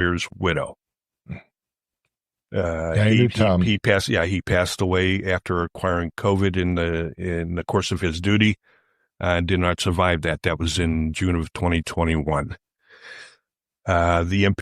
Beer's widow. I knew Tom. He passed. Yeah, he passed away after acquiring COVID in the course of his duty, and did not survive that. That was in June of 2021. The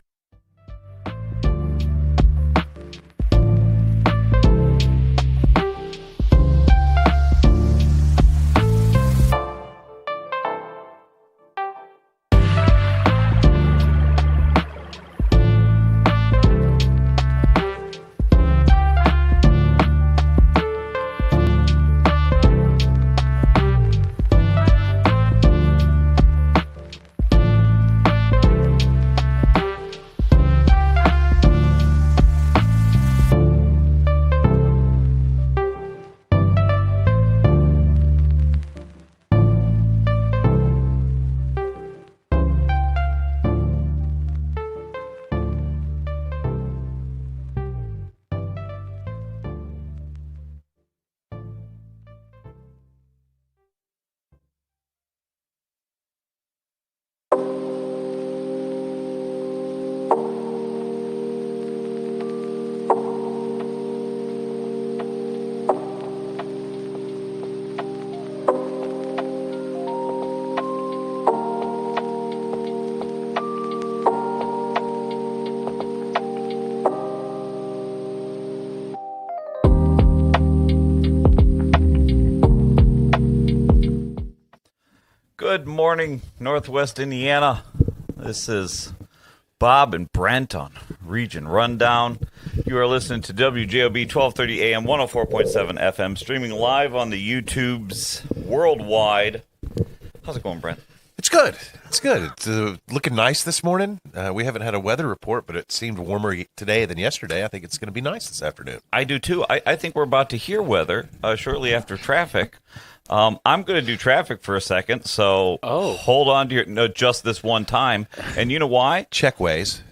Good morning, Northwest Indiana. This is Bob and Brent on Region Rundown. You are listening to WJOB 1230 AM, 104.7 FM, streaming live on the YouTubes worldwide. How's it going, Brent? It's good. It's good. It's looking nice this morning. We haven't had a weather report, but it seemed warmer today than yesterday. I think it's going to be nice this afternoon. I do, too. I think we're about to hear weather shortly after traffic. I'm going to do traffic for a second, so hold on to your just this one time. And you know why? Check ways.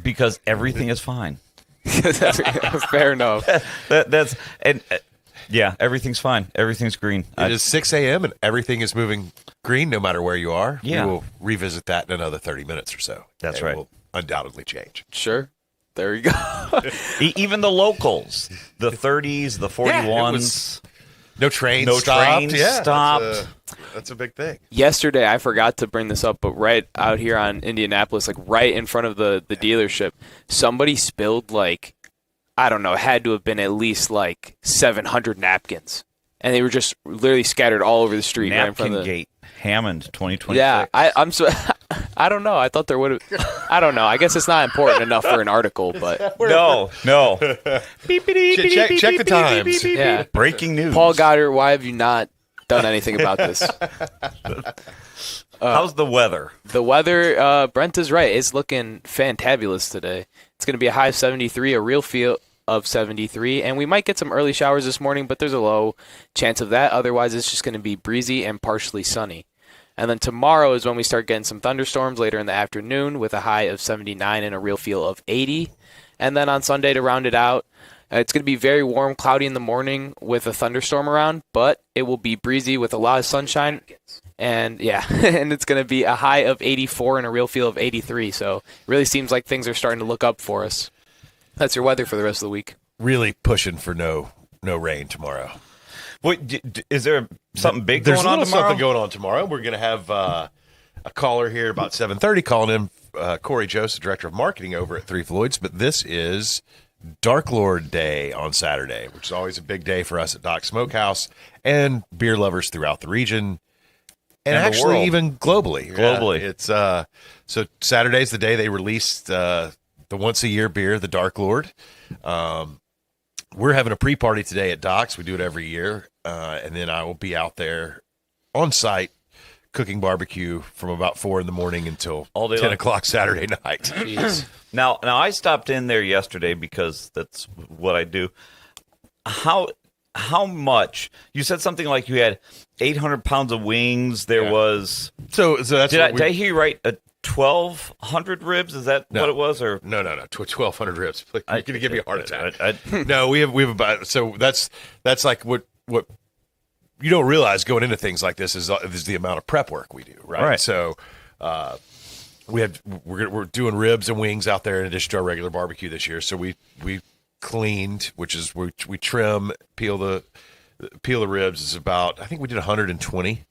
Because everything is fine. Fair enough. Yeah, everything's fine. Everything's green. It is 6 a.m. and everything is moving green no matter where you are. Yeah. We will revisit that in another 30 minutes or so. That's and right. It will undoubtedly change. Sure. There you go. Even the locals, the 30s, the 41s. No trains stopped. That's a big thing. Yesterday, I forgot to bring this up, but right out here on Indianapolis, like right in front of the dealership, somebody spilled it had to have been at least 700 napkins. And they were just literally scattered all over the street. Napkin right in front of Gate, Hammond, 2026. Yeah, I'm so. I don't know. I thought there would have. I don't know. I guess it's not important enough for an article, but no. Check the times. Yeah. Breaking news. Paul Goddard, why have you not done anything about this? How's the weather? The weather, Brent is right. It's looking fantabulous today. It's going to be a high of 73, a real feel of 73, and we might get some early showers this morning, but there's a low chance of that. Otherwise, it's just going to be breezy and partially sunny. And then tomorrow is when we start getting some thunderstorms later in the afternoon with a high of 79 and a real feel of 80. And then on Sunday, to round it out, it's going to be very warm, cloudy in the morning with a thunderstorm around, but it will be breezy with a lot of sunshine. And and it's going to be a high of 84 and a real feel of 83. So it really seems like things are starting to look up for us. That's your weather for the rest of the week. Really pushing for no rain tomorrow. Wait, is there something big There's going on tomorrow? something going on tomorrow. We're going to have a caller here about 7:30 calling in, Corey Joseph, Director of Marketing over at Three Floyds. But this is Dark Lord Day on Saturday, which is always a big day for us at Doc Smokehouse and beer lovers throughout the region. And actually world. even globally. Globally. It's so Saturday's the day they released the once-a-year beer, the Dark Lord. We're having a pre-party today at Doc's. We do it every year. And then I will be out there on site cooking barbecue from about 4 in the morning until 10 o'clock Saturday night. Jeez. Now I stopped in there yesterday because that's what I do. How much? You said something like you had 800 pounds of wings. There was. So that's did I hear you right? 1,200 ribs? Is that what it was? Or no, 1,200 ribs. You're gonna give me a heart attack. No, we have about. So that's like what you don't realize going into things like this is the amount of prep work we do, right? Right. So we're doing ribs and wings out there in addition to our regular barbecue this year. So we cleaned, which is we trim, peel the ribs is about, I think we did 120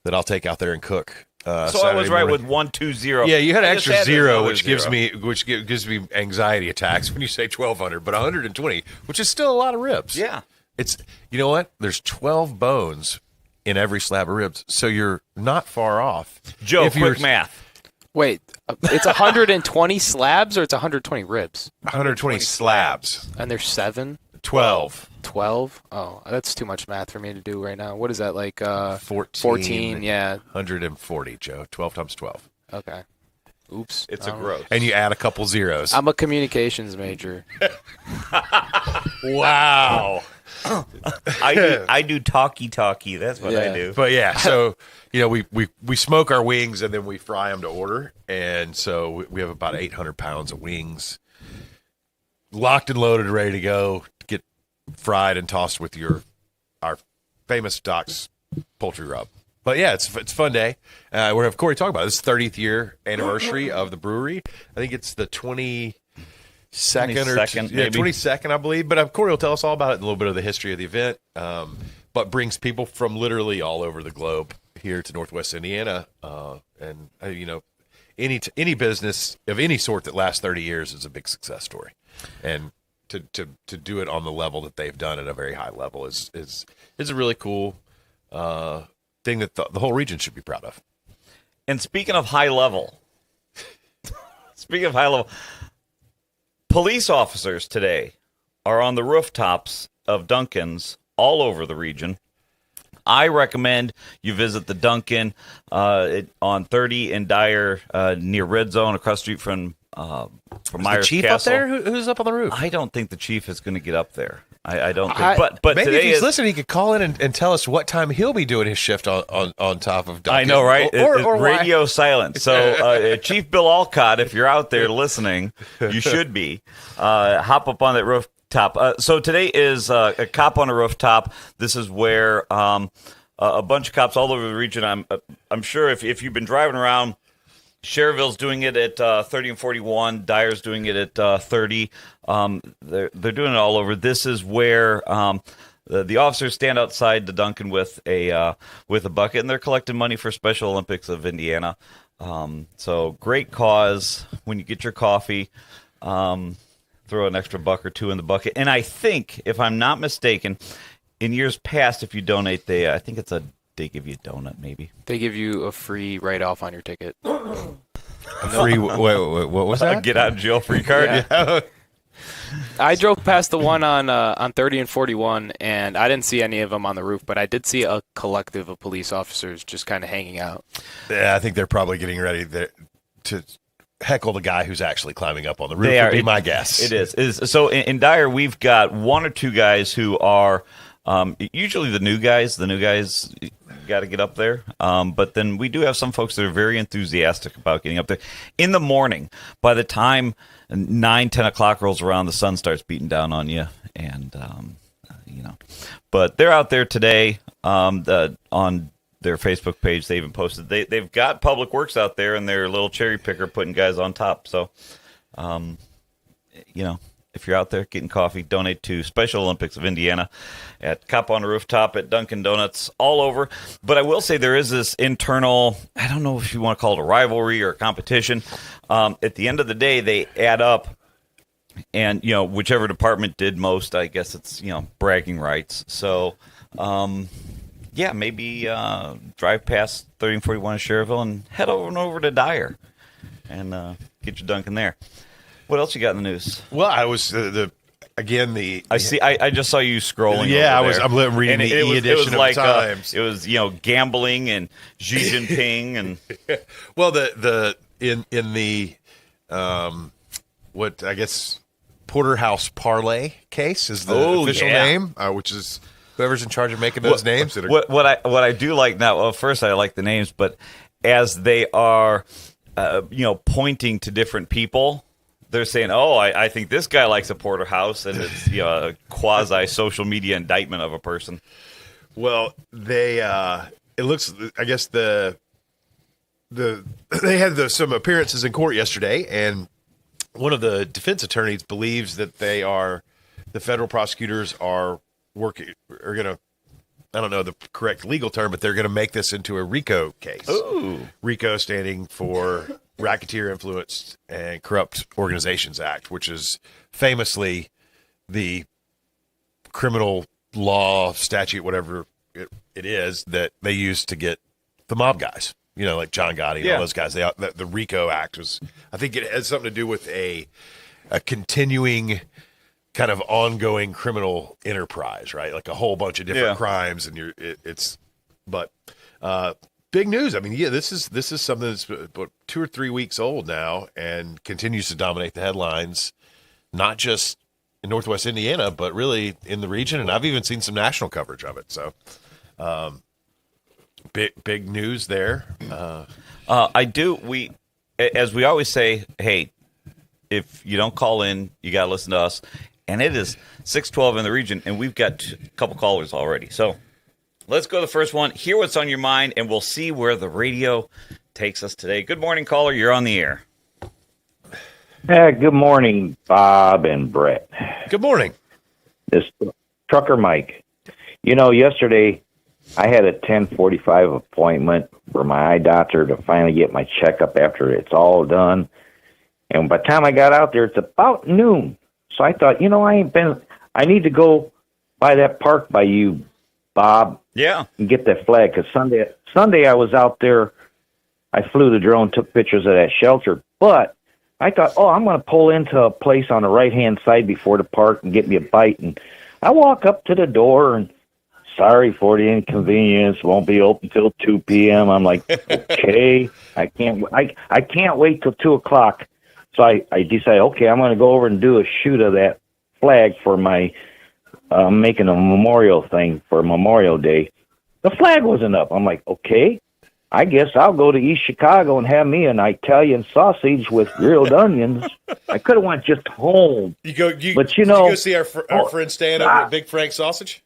that I'll take out there and cook. So I Saturday was right morning. with 120. Yeah, you had an I just extra added zero, another which zero. gives me anxiety attacks when you say 1,200, but 120, which is still a lot of ribs. Yeah. It's, you know what? There's 12 bones in every slab of ribs, so you're not far off. Joe, If you're- quick math. Wait, it's 120 slabs or it's 120 ribs? 120 slabs. And there's 7? 12. 12? Oh, that's too much math for me to do right now. What is that, like 14. yeah. 140, Joe. 12 times 12. Okay. Oops. It's a gross. And you add a couple zeros. I'm a communications major. Wow. I do talkie. That's what I Yeah. do. But yeah, so we smoke our wings and then we fry them to order, and so we have about 800 pounds of wings locked and loaded, ready to go, get fried and tossed with our famous Doc's poultry rub. But yeah, it's a fun day. We're have Corey talk about it. This is 30th year anniversary of the brewery. I think it's the 22nd or 22nd, maybe. 22nd, I believe. But Corey will tell us all about it and a little bit of the history of the event. But brings people from literally all over the globe here to Northwest Indiana. Any business of any sort that lasts 30 years is a big success story. And to do it on the level that they've done at a very high level is a really cool thing that the whole region should be proud of. And speaking of high level, police officers today are on the rooftops of Dunkin's all over the region. I recommend you visit the Dunkin' on 30 in Dyer near Red Zone across the street from Myers the chief Castle. up there? Who's up on the roof? I don't think the chief is going to get up there. I don't think. But maybe today if he's is, listening, he could call in and tell us what time he'll be doing his shift on top of Duncan. I know, right? Or why- radio silent. So, Chief Bill Alcott, if you're out there listening, you should be. Hop up on that rooftop. So today is a cop on a rooftop. This is where a bunch of cops all over the region. I'm sure if you've been driving around, Cherville's doing it at 30 and 41. Dyer's doing it at 30. They're doing it all over. This is where the officers stand outside the Dunkin' with a bucket, and they're collecting money for Special Olympics of Indiana. So great cause. When you get your coffee, throw an extra buck or two in the bucket. And I think, if I'm not mistaken, in years past, if you donate, they give you a donut, maybe. They give you a free write-off on your ticket. A free. Wait, what was that? Get out of jail free card. Yeah. I drove past the one on 30 and 41, and I didn't see any of them on the roof, but I did see a collective of police officers just kind of hanging out. Yeah, I think they're probably getting ready to heckle the guy who's actually climbing up on the roof. They would are. be my guess. It is. So in Dyer, we've got one or two guys who are usually the new guys. The new guys got to get up there. But then we do have some folks that are very enthusiastic about getting up there. In the morning, by the time 9, 10 o'clock rolls around, the sun starts beating down on you. And, but they're out there today on their Facebook page. They even posted. They've got Public Works out there and their little cherry picker putting guys on top. So, if you're out there getting coffee, donate to Special Olympics of Indiana at Cop on the Rooftop, at Dunkin' Donuts, all over. But I will say there is this internal, I don't know if you want to call it a rivalry or a competition. At the end of the day, they add up. And, whichever department did most, I guess it's, bragging rights. So, maybe drive past 30 and 41 in Cherville and head over to Dyer and get your Dunkin' there. What else you got in the news? Well, I was I just saw you scrolling. Yeah, over there. I'm reading And the e-edition of Times. It was gambling and Xi Jinping and well, in the what I guess Porterhouse Parlay case is the official name, which is whoever's in charge of making those names. What I do like now. Well, first I like the names, but as they are, pointing to different people. They're saying, I think this guy likes a porterhouse, and it's a quasi-social media indictment of a person. Well, it looks, I guess the they had some appearances in court yesterday, and one of the defense attorneys believes that the federal prosecutors are going to, I don't know the correct legal term, but they're going to make this into a RICO case. Ooh. RICO standing for Racketeer Influenced and Corrupt Organizations Act, which is famously the criminal law statute, whatever it is, that they use to get the mob guys, like John Gotti and all those guys. The RICO Act was, I think it has something to do with a continuing kind of ongoing criminal enterprise, right? Like a whole bunch of different crimes, and big news. I mean, this is something that's about 2 or 3 weeks old now and continues to dominate the headlines, not just in Northwest Indiana, but really in the region. And I've even seen some national coverage of it. So, big news there. I do. As we always say, hey, if you don't call in, you got to listen to us. And it is 6:12 in the region, and we've got a couple callers already. So let's go to the first one. Hear what's on your mind, and we'll see where the radio takes us today. Good morning, caller. You're on the air. Good morning, Bob and Brett. Good morning. This Trucker Mike. Yesterday I had a 10:45 appointment for my eye doctor to finally get my checkup after it's all done. And by the time I got out there, it's about noon. So I thought, I need to go by that park by you, Bob. Yeah. And get that flag. Because Sunday I was out there. I flew the drone, took pictures of that shelter. But I thought, I'm going to pull into a place on the right-hand side before the park and get me a bite. And I walk up to the door and, sorry for the inconvenience, won't be open till 2 p.m. I'm like, okay, I can't wait till 2 o'clock. So I decided, okay, I'm going to go over and do a shoot of that flag for my making a memorial thing for Memorial Day. The flag wasn't up. I'm like, okay, I guess I'll go to East Chicago and have me an Italian sausage with grilled onions. I could have went just home. Did you go see our friend Stan over at Big Frank Sausage?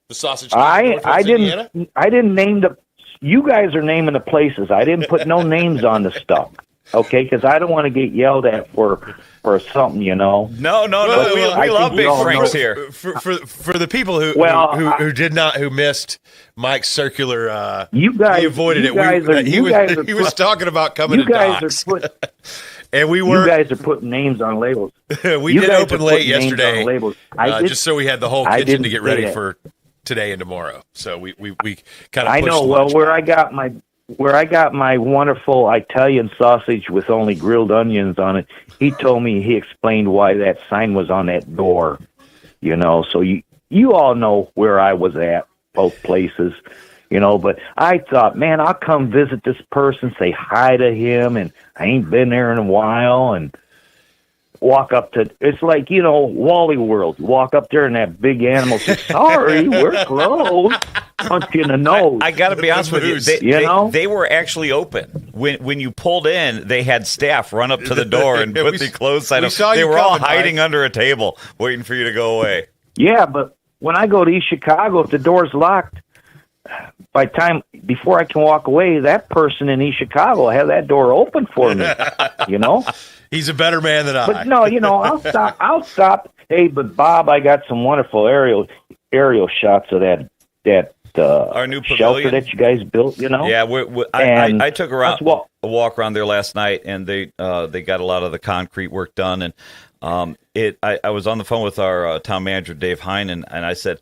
The sausage. I didn't name the. You guys are naming the places. I didn't put no names on the stuff. Okay, because I don't want to get yelled at for something, No. We love Big Franks here. For the people who missed Mike's circular, you guys, he avoided it. He was talking about coming to Doc's. And you guys are putting names on labels. We did open late yesterday, just so we had the whole kitchen to get ready for today and tomorrow. So we kind of. I know. Well, where I got my wonderful Italian sausage with only grilled onions on it, he explained why that sign was on that door. So you all know where I was at, both places. But I thought, man, I'll come visit this person, say hi to him, and I ain't been there in a while, and walk up to, it's like, Wally World. You walk up there and that big animal says, sorry, we're closed. Punch you in the nose. I got to be honest with you. They were actually open. When you pulled in, they had staff run up to the door and put the closed sign up. They were all hiding under a table waiting for you to go away. Yeah, but when I go to East Chicago, if the door's locked, before I can walk away, that person in East Chicago will have that door open for me. He's a better man than I. But no, I'll stop. Hey, but Bob, I got some wonderful aerial shots of that our new shelter that you guys built. Yeah, I took a walk around there last night, and they got a lot of the concrete work done. And I was on the phone with our town manager Dave Hine, and I said,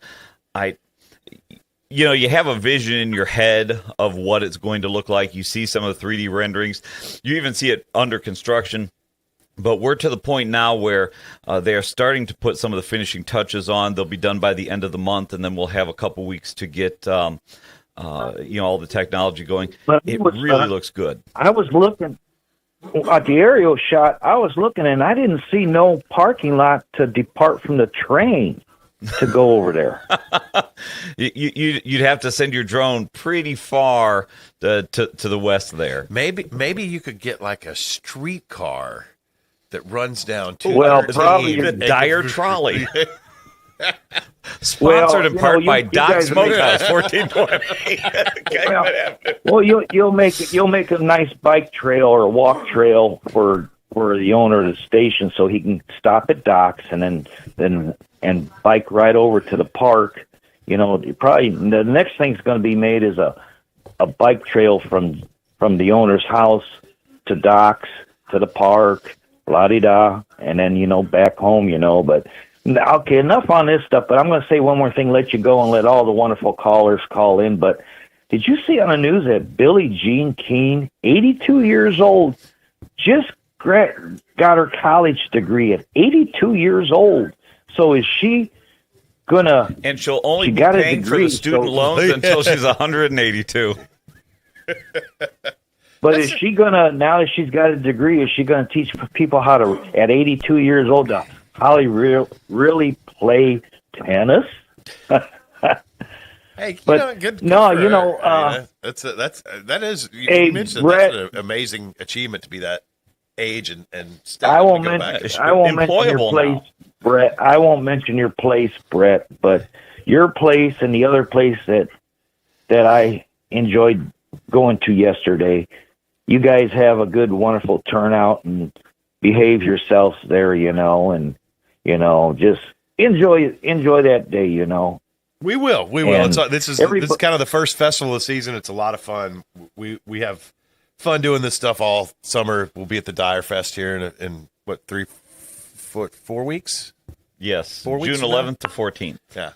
you have a vision in your head of what it's going to look like. You see some of the 3D renderings. You even see it under construction. But we're to the point now where they are starting to put some of the finishing touches on. They'll be done by the end of the month, and then we'll have a couple weeks to get all the technology going. It really looks good. I was looking at the aerial shot. I was looking, and I didn't see no parking lot to depart from the train to go over there. You'd have to send your drone pretty far to the west there. Maybe you could get like a streetcar that runs down to probably the Dyer trolley. Sponsored in part by you Doc guys make- Smokehouse 1420. Okay, what happened? Well, you'll make a nice bike trail or walk trail for the owner of the station, so he can stop at Doc's and then bike right over to the park. Probably the next thing's going to be made is a bike trail from the owner's house to Doc's to the park, la-di-da, and then back home. But okay, enough on this stuff. But I'm going to say one more thing, let you go, and let all the wonderful callers call in. But did you see on the news that Billie Jean King, 82 years old, just got her college degree at 82 years old? So is she gonna? And she'll only she be got a paying for degree, the student so- loans until she's 182. But is she gonna, now that she's got a degree, is she gonna teach people how to, at 82 years old, to really play tennis? Hey, But, good. no, good for you her. know, I mean, that is. You hey, mentioned Brett- that's an amazing achievement to be that age and still I having won't to go mention. back. I won't mention your employable place, now. Brett. I won't mention your place, Brett. But your place and the other place that I enjoyed going to yesterday. You guys have a good, wonderful turnout and behave yourselves there, and just enjoy that day, We will. And This is everybody- kind of the first festival of the season. It's a lot of fun. We have fun doing this stuff all summer. We'll be at the Dyer Fest here in what 4 weeks? Yes, 4 weeks June from now? 11th to 14th. Yeah.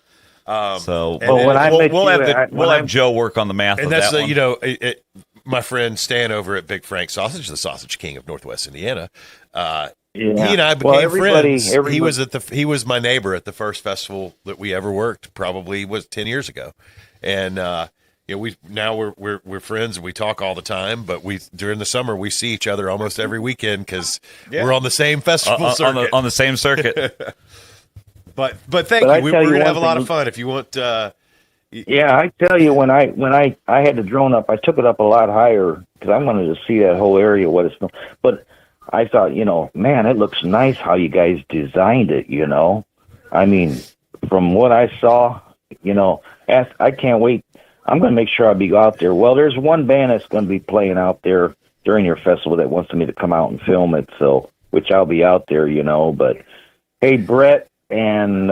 So and when I met we'll you, have Joe work on the math And of that's that one. my friend Stan over at Big Frank Sausage, the Sausage King of Northwest Indiana. Yeah. He and I Well, became friends. everybody- He was my neighbor at the first festival that we ever worked. Probably was 10 years ago, and we're friends and we talk all the time. But during the summer we see each other almost every weekend because we're on the same festival circuit. on the same circuit. But thank But you. I We're tell you gonna one have a lot thing- of fun if you want. Yeah, I tell you, when I had the drone up, I took it up a lot higher because I wanted to see that whole area, what it's. But I thought, man, it looks nice how you guys designed it. I mean, from what I saw, I can't wait. I'm going to make sure I'll be out there. Well, there's one band that's going to be playing out there during your festival that wants me to come out and film it, so which I'll be out there. But hey, Brett, and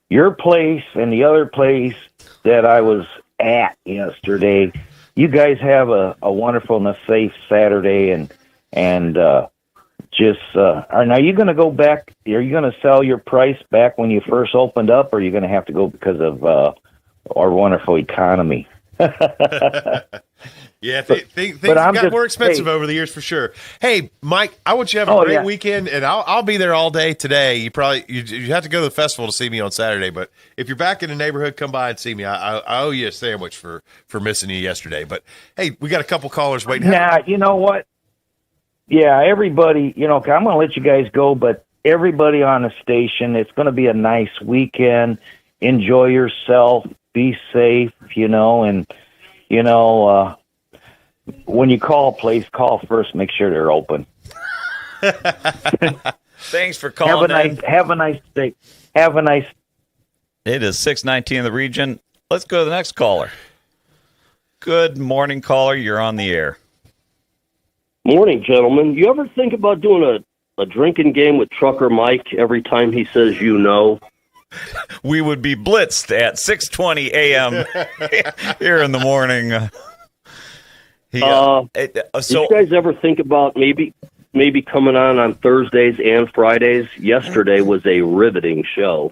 your place and the other place that I was at yesterday, you guys have a wonderful and a safe Saturday, and are you going to go back? Are you going to sell your price back when you first opened up, or are you going to have to go because of our wonderful economy? Yeah, things but I'm got just- more expensive hey. over the years for sure. Hey, Mike, I want you to have a great weekend, and I'll be there all day today. You have to go to the festival to see me on Saturday, but if you're back in the neighborhood, come by and see me. I owe you a sandwich for missing you yesterday. But hey, we got a couple callers waiting. Nah, you know what? Yeah, everybody, I'm going to let you guys go, but everybody on the station, it's going to be a nice weekend. Enjoy yourself. Be safe, and when you call a place, call first. Make sure they're open. Thanks for calling. Have a nice day. Have a nice. It is 6:19 in the region. Let's go to the next caller. Good morning, caller. You're on the air. Morning, gentlemen. You ever think about doing a drinking game with Trucker Mike every time he says We would be blitzed at 6:20 a.m. here in the morning. Did you guys ever think about maybe coming on Thursdays and Fridays? Yesterday was a riveting show.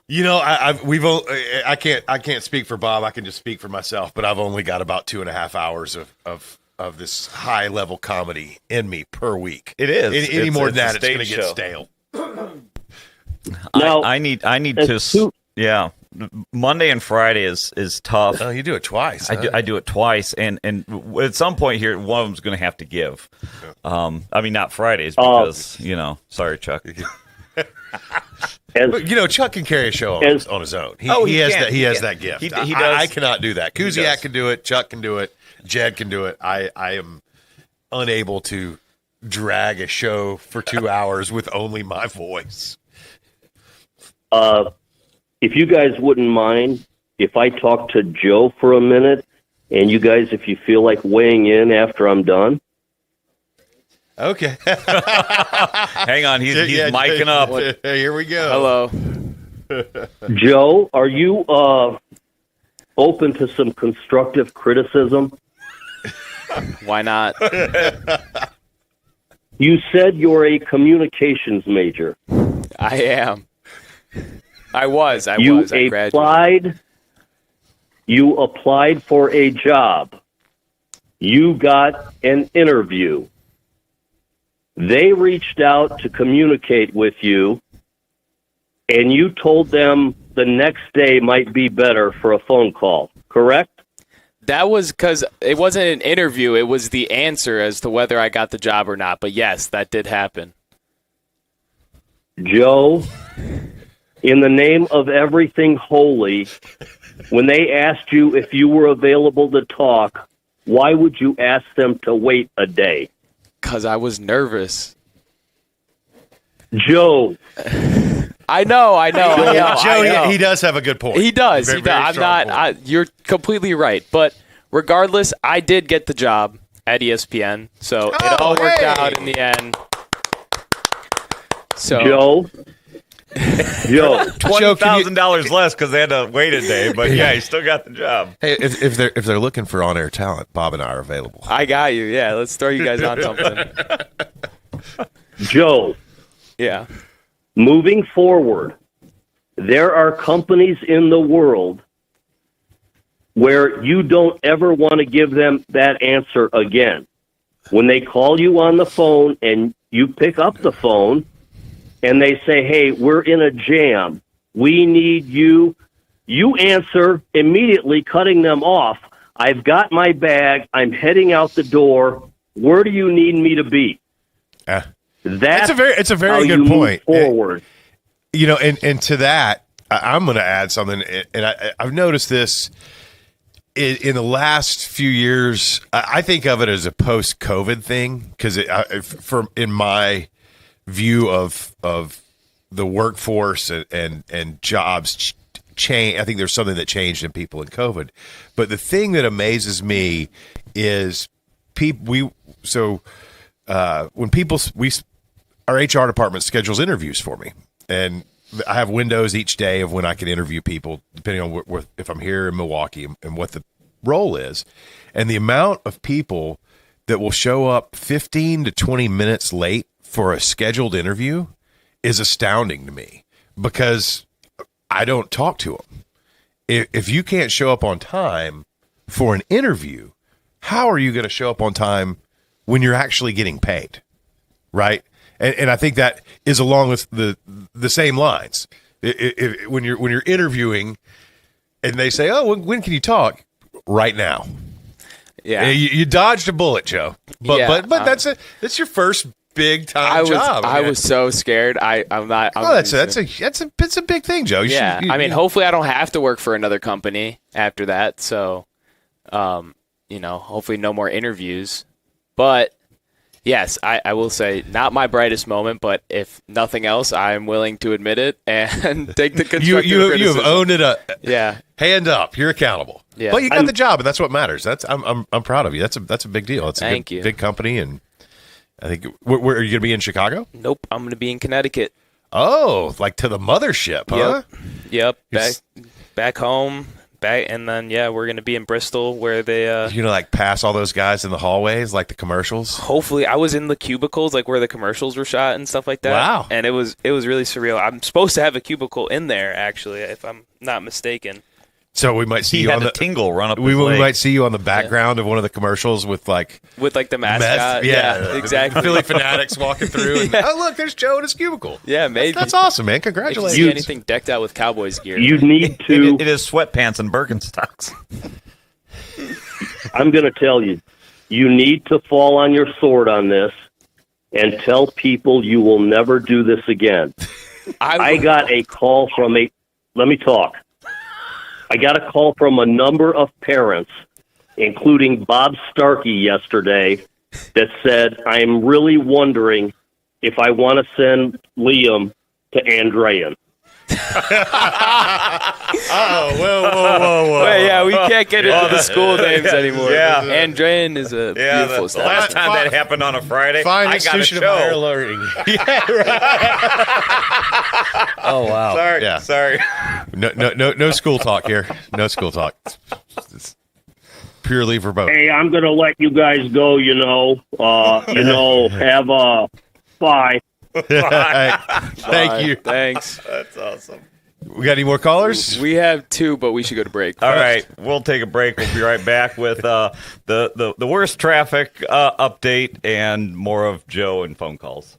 I can't speak for Bob. I can just speak for myself. But I've only got about 2.5 hours of this high level comedy in me per week. It is. Any It's- more it's than a that, it's going to stage get show. stale. Now, I need to. Yeah, Monday and Friday is tough. Oh, you do it twice. Huh? I do it twice, and at some point here, one of them's going to have to give. I mean, not Fridays because Sorry, Chuck. as, Chuck can carry a show on his own. He has that gift. He does. I cannot do that. does. Kuziak can do it. Chuck can do it. Jed can do it. I am unable to drag a show for 2 hours with only my voice. If you guys wouldn't mind, if I talk to Joe for a minute, and you guys, if you feel like weighing in after I'm done. Okay. Hang on, he's micing up. Here we go. Hello. Joe, are you open to some constructive criticism? Why not? You said you're a communications major. I am. I was. I graduated. You applied for a job. You got an interview. They reached out to communicate with you, and you told them the next day might be better for a phone call, correct? That was because it wasn't an interview. It was the answer as to whether I got the job or not. But yes, that did happen. Joe, in the name of everything holy, when they asked you if you were available to talk, why would you ask them to wait a day? Because I was nervous. Joe. I know. Joe, he does have a good point. He does. Very, very I'm strong not. point. You're completely right. But regardless, I did get the job at ESPN, so it all worked out in the end. So Joe, $20,000 less because they had to wait a day, but yeah, he still got the job. Hey, if they're looking for on-air talent, Bob and I are available. I got you. Yeah, let's throw you guys on something. Joe. Yeah. Moving forward, there are companies in the world where you don't ever want to give them that answer again. When they call you on the phone and you pick up the phone and they say, hey, we're in a jam, we need you, you answer immediately, cutting them off. I've got my bag. I'm heading out the door. Where do you need me to be? It's a very good point. Forward. You know, and to that, I'm going to add something, and I've noticed this in the last few years. I think of it as a post-COVID thing because, in my view of the workforce and jobs change, I think there's something that changed in people in COVID. But the thing that amazes me is when our HR department schedules interviews for me, and I have windows each day of when I can interview people, depending on if I'm here in Milwaukee and what the role is. And the amount of people that will show up 15 to 20 minutes late for a scheduled interview is astounding to me because I don't talk to them. If you can't show up on time for an interview, how are you going to show up on time when you're actually getting paid? Right? And I think that is along with the same lines. When you're interviewing, and they say, "Oh, when can you talk?" Right now. Yeah, you dodged a bullet, Joe. But that's your first big time job. I was so scared. I'm not. That's a big thing, Joe. Hopefully I don't have to work for another company after that. So, hopefully no more interviews. But yes, I will say not my brightest moment, but if nothing else, I'm willing to admit it and take the constructive criticism. You have owned it up. Yeah. Hand up. You're accountable. Yeah. But you got the job, and that's what matters. I'm proud of you. That's a big deal. It's Thank you. Big company, and I think where are you going to be in Chicago? Nope, I'm going to be in Connecticut. Oh, like to the mothership, huh? Yep. Back home. And then we're gonna be in Bristol where they like pass all those guys in the hallways like the commercials. Hopefully, I was in the cubicles like where the commercials were shot and stuff like that. Wow! And it was really surreal. I'm supposed to have a cubicle in there actually, if I'm not mistaken. So we might see you on the tingle run up. We might see you on the background of one of the commercials with the mascot. Yeah, exactly. Philly Fanatics walking through. And, oh, look, there's Joe in his cubicle. Yeah, maybe. That's awesome, man. Congratulations. If you see anything decked out with Cowboys gear. You need to. It is sweatpants and Birkenstocks. I'm going to tell you, you need to fall on your sword on this and tell people you will never do this again. I got a call from let me talk. I got a call from a number of parents, including Bob Starkey yesterday, that said, I'm really wondering if I want to send Liam to Andrean. Whoa. Wait, yeah, we can't get into the school names anymore. Yeah. Andrean is a beautiful the stuff. last time that happened on a Friday, Fine I got a institution of higher show. learning. Yeah, right. Oh wow. Sorry, Yeah. sorry. No school talk here. No school talk. It's purely verboten. Hey, I'm going to let you guys go, have a bye. Thank you. Thanks. That's awesome. We got any more callers? We have 2, but we should go to break. All right, we'll take a break. We'll be right back with the worst traffic update and more of Joe and phone calls.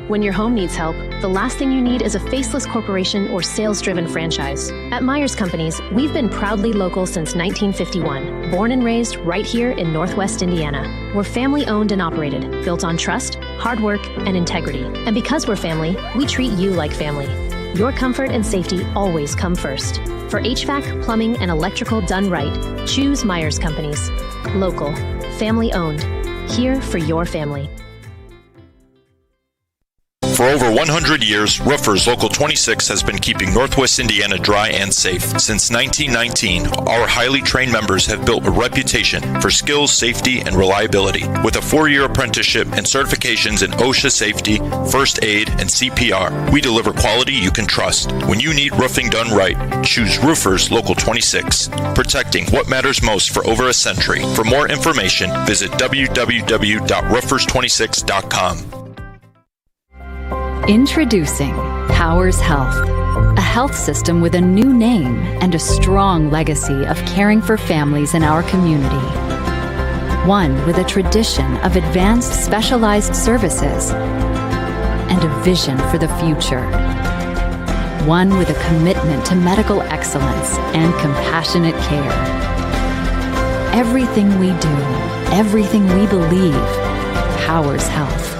When your home needs help, the last thing you need is a faceless corporation or sales-driven franchise. At Myers Companies, we've been proudly local since 1951, born and raised right here in Northwest Indiana. We're family-owned and operated, built on trust, hard work, and integrity. And because we're family, we treat you like family. Your comfort and safety always come first. For HVAC, plumbing, and electrical done right, choose Myers Companies. Local, family-owned, here for your family. For over 100 years, Roofers Local 26 has been keeping Northwest Indiana dry and safe. Since 1919, our highly trained members have built a reputation for skills, safety, and reliability. With a 4-year apprenticeship and certifications in OSHA safety, first aid, and CPR, we deliver quality you can trust. When you need roofing done right, choose Roofers Local 26, protecting what matters most for over a century. For more information, visit www.roofers26.com. Introducing Powers Health, a health system with a new name and a strong legacy of caring for families in our community. One with a tradition of advanced specialized services and a vision for the future. One with a commitment to medical excellence and compassionate care. Everything we do, everything we believe, powers health.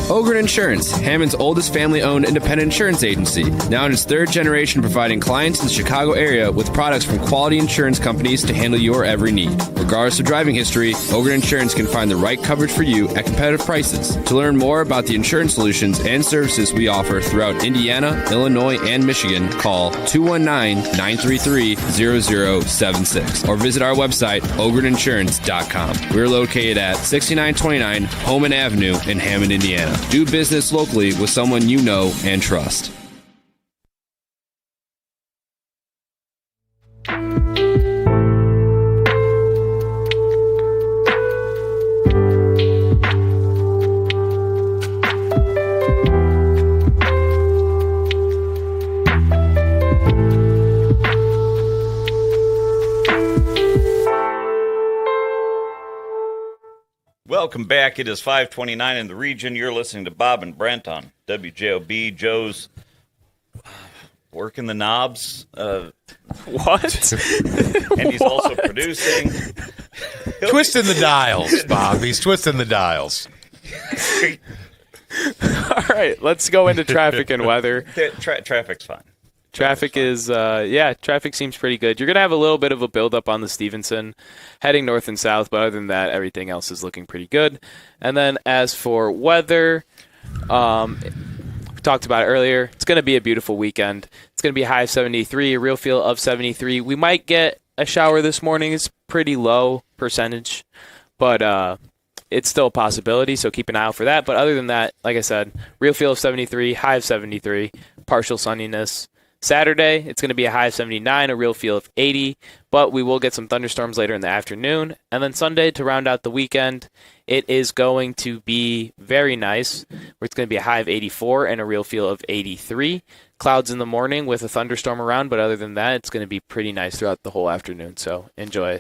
Ogren Insurance, Hammond's oldest family-owned independent insurance agency, now in its 3rd generation providing clients in the Chicago area with products from quality insurance companies to handle your every need. Regardless of driving history, Ogren Insurance can find the right coverage for you at competitive prices. To learn more about the insurance solutions and services we offer throughout Indiana, Illinois, and Michigan, call 219-933-0076 or visit our website, ogreninsurance.com. We're located at 6929 Homan Avenue in Hammond, Indiana. Do business locally with someone you know and trust. Welcome back. It is 5:29 in the region. You're listening to Bob and Brent on WJOB. Joe's working the knobs. What? And he's also producing. Twisting the dials, Bob. He's twisting the dials. All right, let's go into traffic and weather. Traffic's fine. Traffic is, traffic seems pretty good. You're going to have a little bit of a buildup on the Stevenson heading north and south, but other than that, everything else is looking pretty good. And then as for weather, we talked about it earlier. It's going to be a beautiful weekend. It's going to be a high of 73, a real feel of 73. We might get a shower this morning. It's pretty low percentage, but it's still a possibility, so keep an eye out for that. But other than that, like I said, real feel of 73, high of 73, partial sunniness. Saturday, it's going to be a high of 79, a real feel of 80, but we will get some thunderstorms later in the afternoon. And then Sunday, to round out the weekend, it is going to be very nice, where it's going to be a high of 84 and a real feel of 83. Clouds in the morning with a thunderstorm around, but other than that, it's going to be pretty nice throughout the whole afternoon, so enjoy.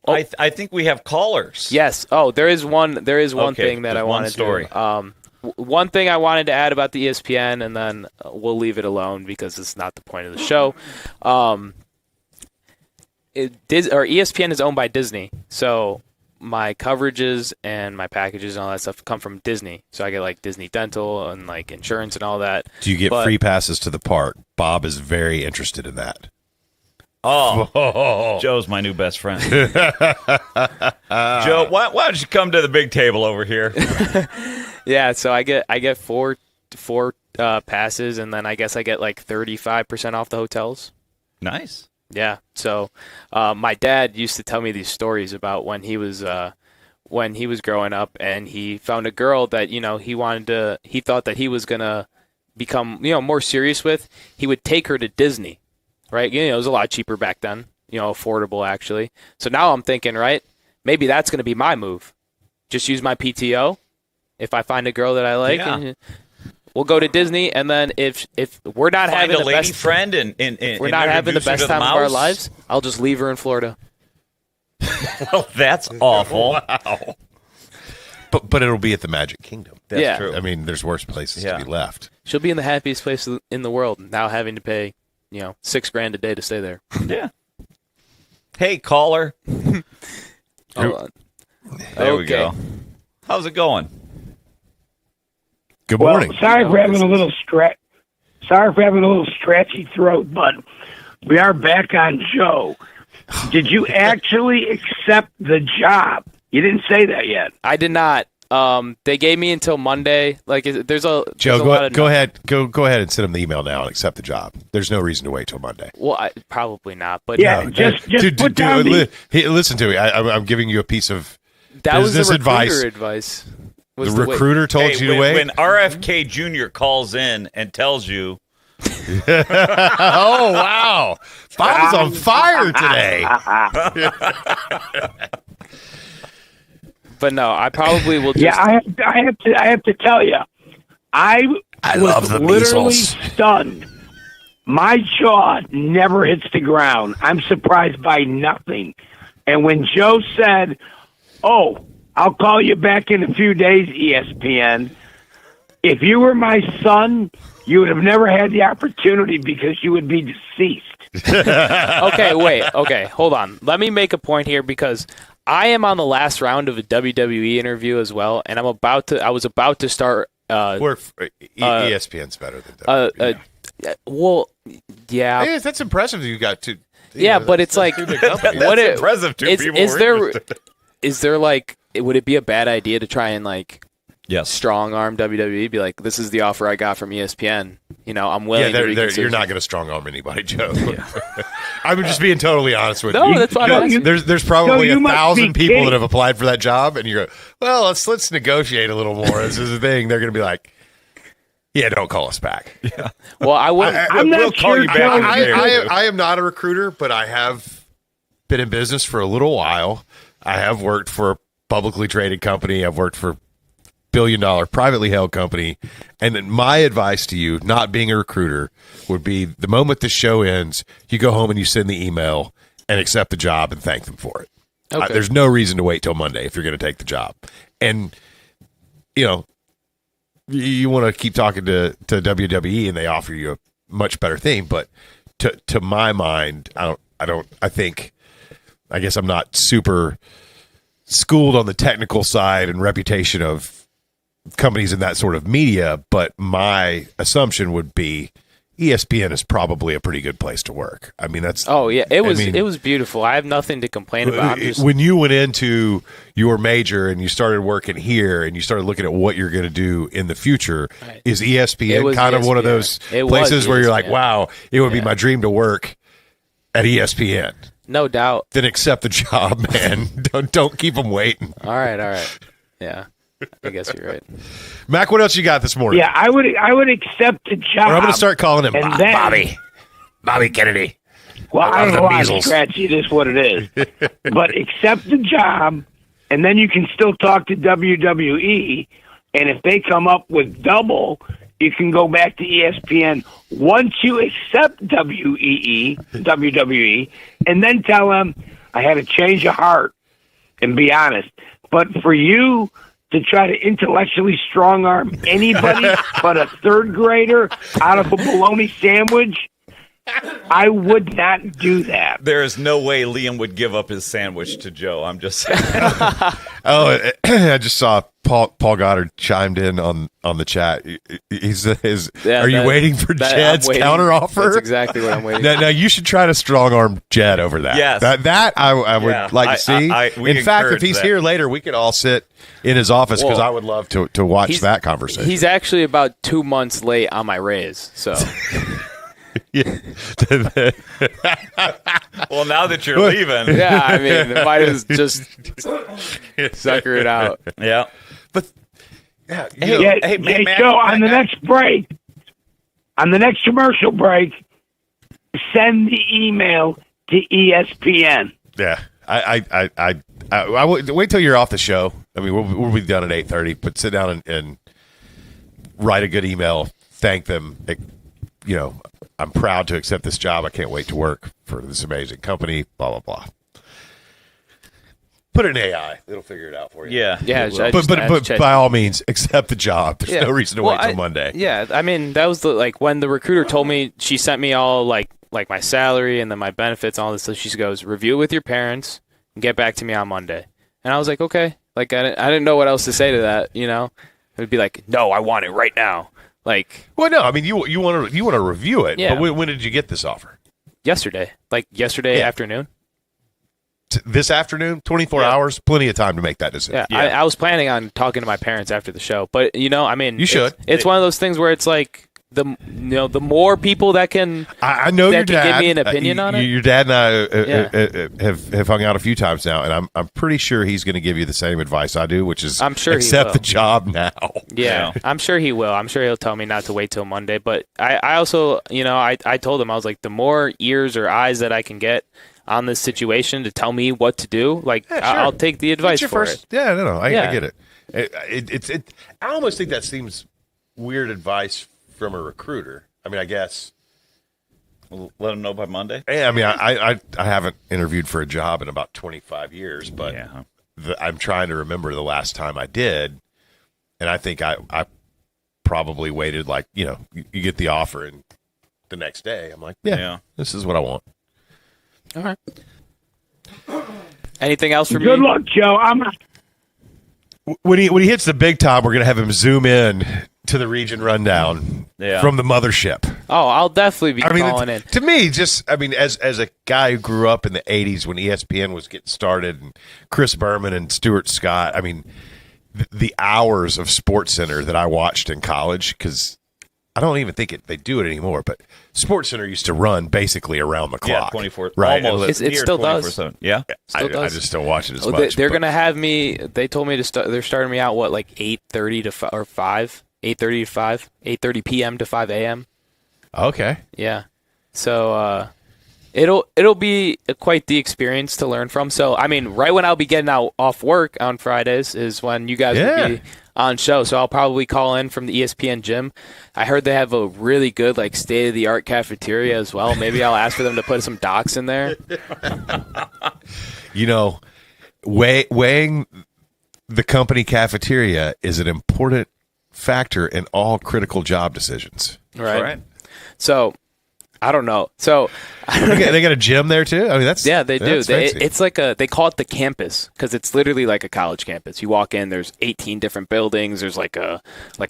Oh. I think we have callers. Yes. Oh, there is one thing that I wanted to one thing I wanted to add about the ESPN, and then we'll leave it alone because it's not the point of the show. ESPN is owned by Disney, so my coverages and my packages and all that stuff come from Disney. So I get like Disney Dental and like insurance and all that. Do you get free passes to the park? Bob is very interested in that. Oh, Joe's my new best friend. Joe, why don't you come to the big table over here? Yeah, so I get four passes, and then I guess I get like 35% off the hotels. Nice. Yeah. So my dad used to tell me these stories about when he was growing up, and he found a girl that he thought that he was gonna become more serious with. He would take her to Disney, right? It was a lot cheaper back then, affordable actually. So now I'm thinking, right, maybe that's gonna be my move. Just use my PTO. If I find a girl that I like, we'll go to Disney, and then if we're not having a lady friend and we're not having the best time of our lives, I'll just leave her in Florida. Well, that's awful. Wow. But it'll be at the Magic Kingdom. That's true. I mean, there's worse places to be left. She'll be in the happiest place in the world, now having to pay $6,000 a day to stay there. Yeah. Hey, caller. Hold on. There we go. How's it going? Good morning. Well, sorry for having a little scratchy throat, but we are back on Joe. Did you actually accept the job? You didn't say that yet. I did not. They gave me until Monday. Like, Joe, go ahead and send him the email now and accept the job. There's no reason to wait till Monday. Well, probably not. But just put down listen to me. I'm giving you a piece of that business was the advice. advice. The recruiter told you to wait? When RFK Jr. calls in and tells you. Oh, wow. Bob's on fire today. But no, I probably will just. Yeah, I have to tell you, I was literally stunned. My jaw never hits the ground. I'm surprised by nothing. And when Joe said, "Oh, I'll call you back in a few days, ESPN," if you were my son, you would have never had the opportunity because you would be deceased. Okay, hold on. Let me make a point here because I am on the last round of a WWE interview as well, and I was about to start. ESPN's better than WWE. Well, yeah. Hey, that's impressive that you got to. But it's like, that's impressive. Is there like, would it be a bad idea to try and like, yes, strong arm WWE? Be like, this is the offer I got from ESPN. I'm willing. Yeah, you're not going to strong arm anybody, Joe. Yeah. I'm just being totally honest with you. No, that's fine. There's probably 1,000 people that have applied for that job, and you go, well, let's negotiate a little more. This is the thing. They're going to be like, yeah, don't call us back. Yeah. Well, I will. We'll call you back. I am not a recruiter, but I have been in business for a little while. I have worked for a publicly traded company. I've worked for a billion-dollar privately held company. And then my advice to you, not being a recruiter, would be the moment the show ends, you go home and you send the email and accept the job and thank them for it. Okay. There's no reason to wait till Monday if you're going to take the job. And, you want to keep talking to WWE and they offer you a much better thing. But to my mind, I guess I'm not super schooled on the technical side and reputation of companies in that sort of media, but my assumption would be ESPN is probably a pretty good place to work. I mean, that's... Oh, yeah. It was beautiful. I have nothing to complain about. When you went into your major and you started working here and you started looking at what you're going to do in the future, right, is ESPN kind of one of those places where you're like, wow, it would be my dream to work at ESPN? No doubt. Then accept the job, man. Don't keep them waiting. All right. Yeah. I guess you're right. Mac, what else you got this morning? Yeah, I would accept the job. Or I'm going to start calling him and then, Bobby Kennedy. Well, I don't know why measles. scratchy. It is what it is. But accept the job, and then you can still talk to WWE. And if they come up with double, you can go back to ESPN. Once you accept WWE, and then tell them I had a change of heart, and be honest. But for you to try to intellectually strong-arm anybody but a third grader out of a bologna sandwich, I would not do that. There is no way Liam would give up his sandwich to Joe. I'm just saying. I just saw Paul Goddard chimed in on the chat. He says, "Are you waiting for Jed's counteroffer?" That's exactly what I'm waiting for. Now you should try to strong arm Jed over that. Yes. That I would like to see. In fact, if he's here later, we could all sit in his office because I would love to watch that conversation. He's actually about 2 months late on my raise, so. Yeah. Well, now that you're leaving. Yeah, I mean, might as just sucker it out. Yeah. But, hey, Joe, on the next break, on the next commercial break, send the email to ESPN. Yeah. I would wait till you're off the show. I mean, we'll be done at 8:30, but sit down and write a good email. Thank them. I'm proud to accept this job. I can't wait to work for this amazing company, blah, blah, blah. Put it in AI. It'll figure it out for you. Yeah. But by all means, accept the job. There's no reason to wait till Monday. Yeah, I mean, that was when the recruiter told me, she sent me all like my salary and then my benefits and all this stuff. She goes, review it with your parents and get back to me on Monday. And I was like, okay. Like, I didn't know what else to say to that, It would be like, no, I want it right now. Like, well, no, I mean, you want to review it. Yeah. But when did you get this offer? Yesterday afternoon. This afternoon, 24 hours, plenty of time to make that decision. Yeah, I was planning on talking to my parents after the show, but I mean, you should. It's one of those things where it's like the more people that can. I know your dad. Give me an opinion on it. Your dad and I have hung out a few times now, and I'm pretty sure he's going to give you the same advice I do, which is accept the job now. Yeah, I'm sure he will. I'm sure he'll tell me not to wait till Monday. But I also, I told him, I was like, the more ears or eyes that I can get on this situation to tell me what to do, sure. I'll take the advice for it. Yeah, no, I get it. I almost think that seems weird advice from a recruiter. I mean, I guess let them know by Monday. Yeah, I mean, I haven't interviewed for a job in about 25 years, but I'm trying to remember the last time I did, and I think I probably waited you get the offer and the next day I'm like, this is what I want. All right. Anything else for me? Good luck, Joe. When he hits the big time, we're gonna have him zoom in to the region rundown from the mothership. Oh, I'll definitely be calling in. To me, as a guy who grew up in the 80s when ESPN was getting started, and Chris Berman and Stuart Scott, I mean, the hours of SportsCenter that I watched in college, because I don't even think they do it anymore, but SportsCenter used to run basically around the clock. 24, right? Almost. It still does. Yeah. I just don't watch it as much. They're going to have me, they told me they're starting me out, 8:30 to 5? 8:30 to 5, 8:30 p.m. to 5 a.m. Okay. Yeah. So it'll be quite the experience to learn from. So, I mean, right when I'll be getting out off work on Fridays is when you guys will be on show. So I'll probably call in from the ESPN gym. I heard they have a really good, state-of-the-art cafeteria as well. Maybe I'll ask for them to put some docs in there. Weighing the company cafeteria is an important factor in all critical job decisions. Right. So, I don't know. So they got a gym there too. I mean, they do. It's they call it the campus because it's literally like a college campus. You walk in, there's 18 different buildings. There's like a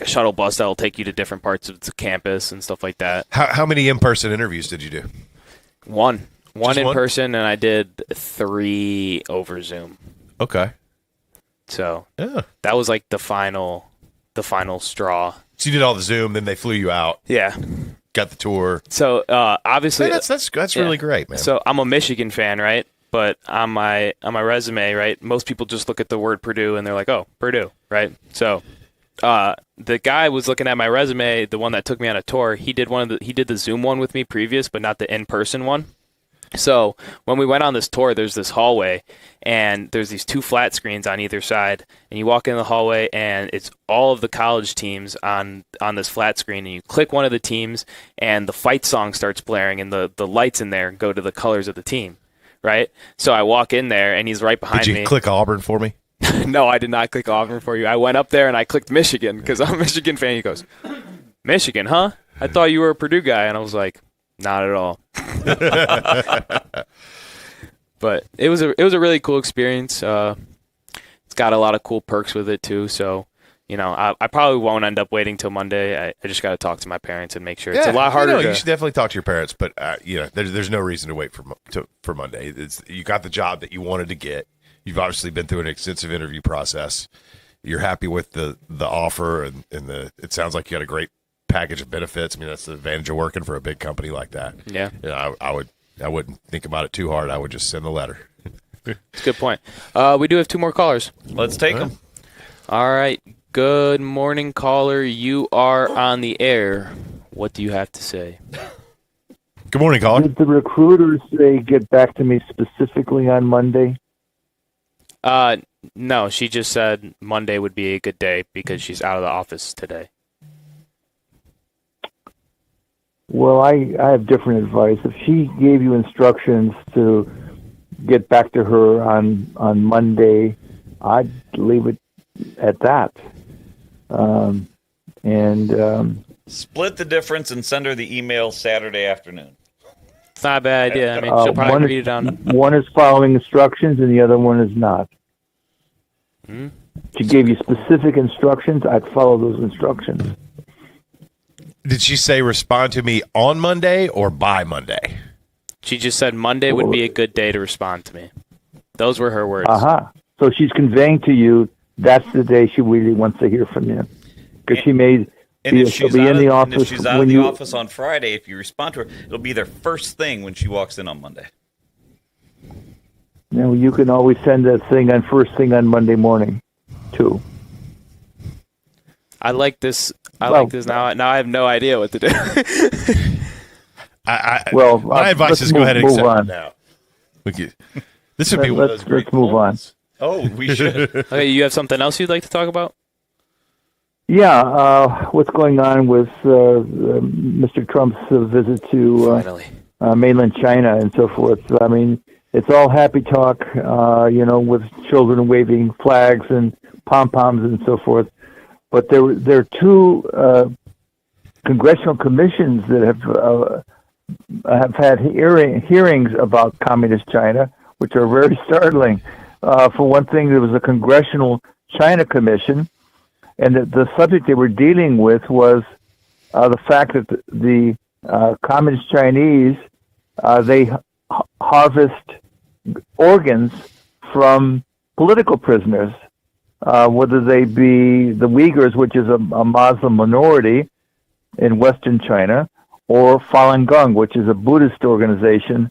shuttle bus that'll take you to different parts of the campus and stuff like that. How many in-person interviews did you do? One in person, and I did 3 over Zoom. Okay. So that was like the final straw. So you did all the Zoom, then they flew you out. Yeah. Got the tour. So obviously that's really great, man. So I'm a Michigan fan, right? but on my resume, right, most people just look at the word Purdue and they're like, oh, Purdue, right? So the guy was looking at my resume, the one that took me on a tour. He did the Zoom one with me previous, but not the in-person one. So when we went on this tour, there's this hallway, and there's these 2 flat screens on either side. And you walk in the hallway, and it's all of the college teams on this flat screen. And you click one of the teams, and the fight song starts blaring, and the lights in there go to the colors of the team, right? So I walk in there, and he's right behind me. Did you click Auburn for me? No, I did not click Auburn for you. I went up there, and I clicked Michigan because I'm a Michigan fan. He goes, Michigan, huh? I thought you were a Purdue guy. And I was like, not at all. But it was a really cool experience. It's got a lot of cool perks with it too. So, I probably won't end up waiting till Monday. I just got to talk to my parents and make sure. It's a lot harder. You should definitely talk to your parents, but there's no reason to wait for Monday. You got the job that you wanted to get. You've obviously been through an extensive interview process. You're happy with the offer, and it sounds like you got a great package of benefits. I mean, that's the advantage of working for a big company like that. Yeah. I wouldn't think about it too hard. I would just send the letter. That's a good point. We do have 2 more callers. Let's take them. All right. Good morning, caller. You are on the air. What do you have to say? Good morning, caller. Did the recruiters say get back to me specifically on Monday? No, she just said Monday would be a good day because she's out of the office today. Well, I have different advice. If she gave you instructions to get back to her on Monday, I'd leave it at that. Split the difference and send her the email Saturday afternoon. It's not a bad idea. I mean, she'll probably read it on. One is following instructions, and the other one is not. Hmm? She gave you specific instructions. I'd follow those instructions. Did she say respond to me on Monday or by Monday? She just said Monday would be a good day to respond to me. Those were her words. So she's conveying to you that's the day she really wants to hear from you. Because she may she'll be in the office. And if she's out of the office on Friday, if you respond to her, it'll be their first thing when she walks in on Monday. You can always send that thing on first thing on Monday morning, too. I like this. Like this now. Now I have no idea what to do. My advice is go ahead and accept it now. This would be one of those great. Let's move on. Oh, we should. Okay, you have something else you'd like to talk about? Yeah, what's going on with Mr. Trump's visit to mainland China and so forth. I mean, it's all happy talk, with children waving flags and pom-poms and so forth. But there are 2 congressional commissions that have had hearings about communist China, which are very startling. For one thing, there was a congressional China commission, and the subject they were dealing with was the fact that the communist Chinese they harvest organs from political prisoners, whether they be the Uyghurs, which is a Muslim minority in Western China, or Falun Gong, which is a Buddhist organization.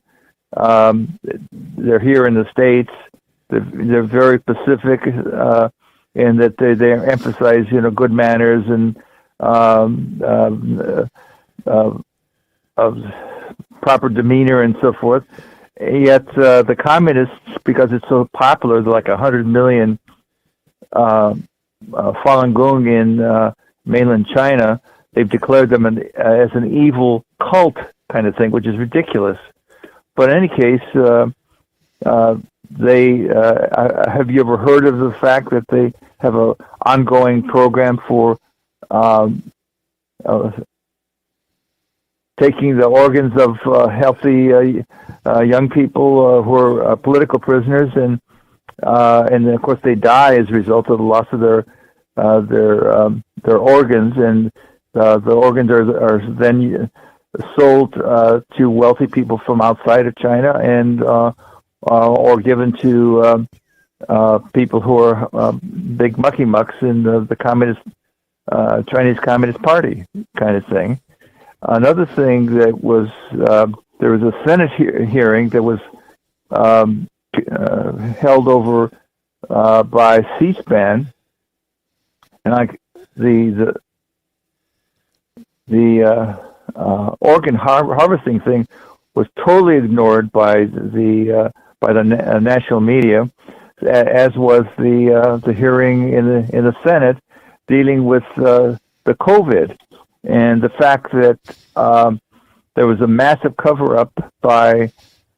They're here in the States. They're very specific in that they emphasize, good manners and proper demeanor and so forth. Yet the communists, because it's so popular, they're like 100 million Falun Gong in mainland China. They've declared them as an evil cult kind of thing, which is ridiculous. But in any case, have you ever heard of the fact that they have an ongoing program for taking the organs of healthy young people who are political prisoners, and of course they die as a result of the loss of their organs, and the organs are then sold to wealthy people from outside of China, and or given to people who are big mucky mucks in the communist Chinese Communist Party kind of thing. Another thing that was there was a Senate hearing that was held over by C-SPAN, and the organ harvesting thing was totally ignored by the national media, as was the hearing in the Senate dealing with the COVID, and the fact that there was a massive cover-up by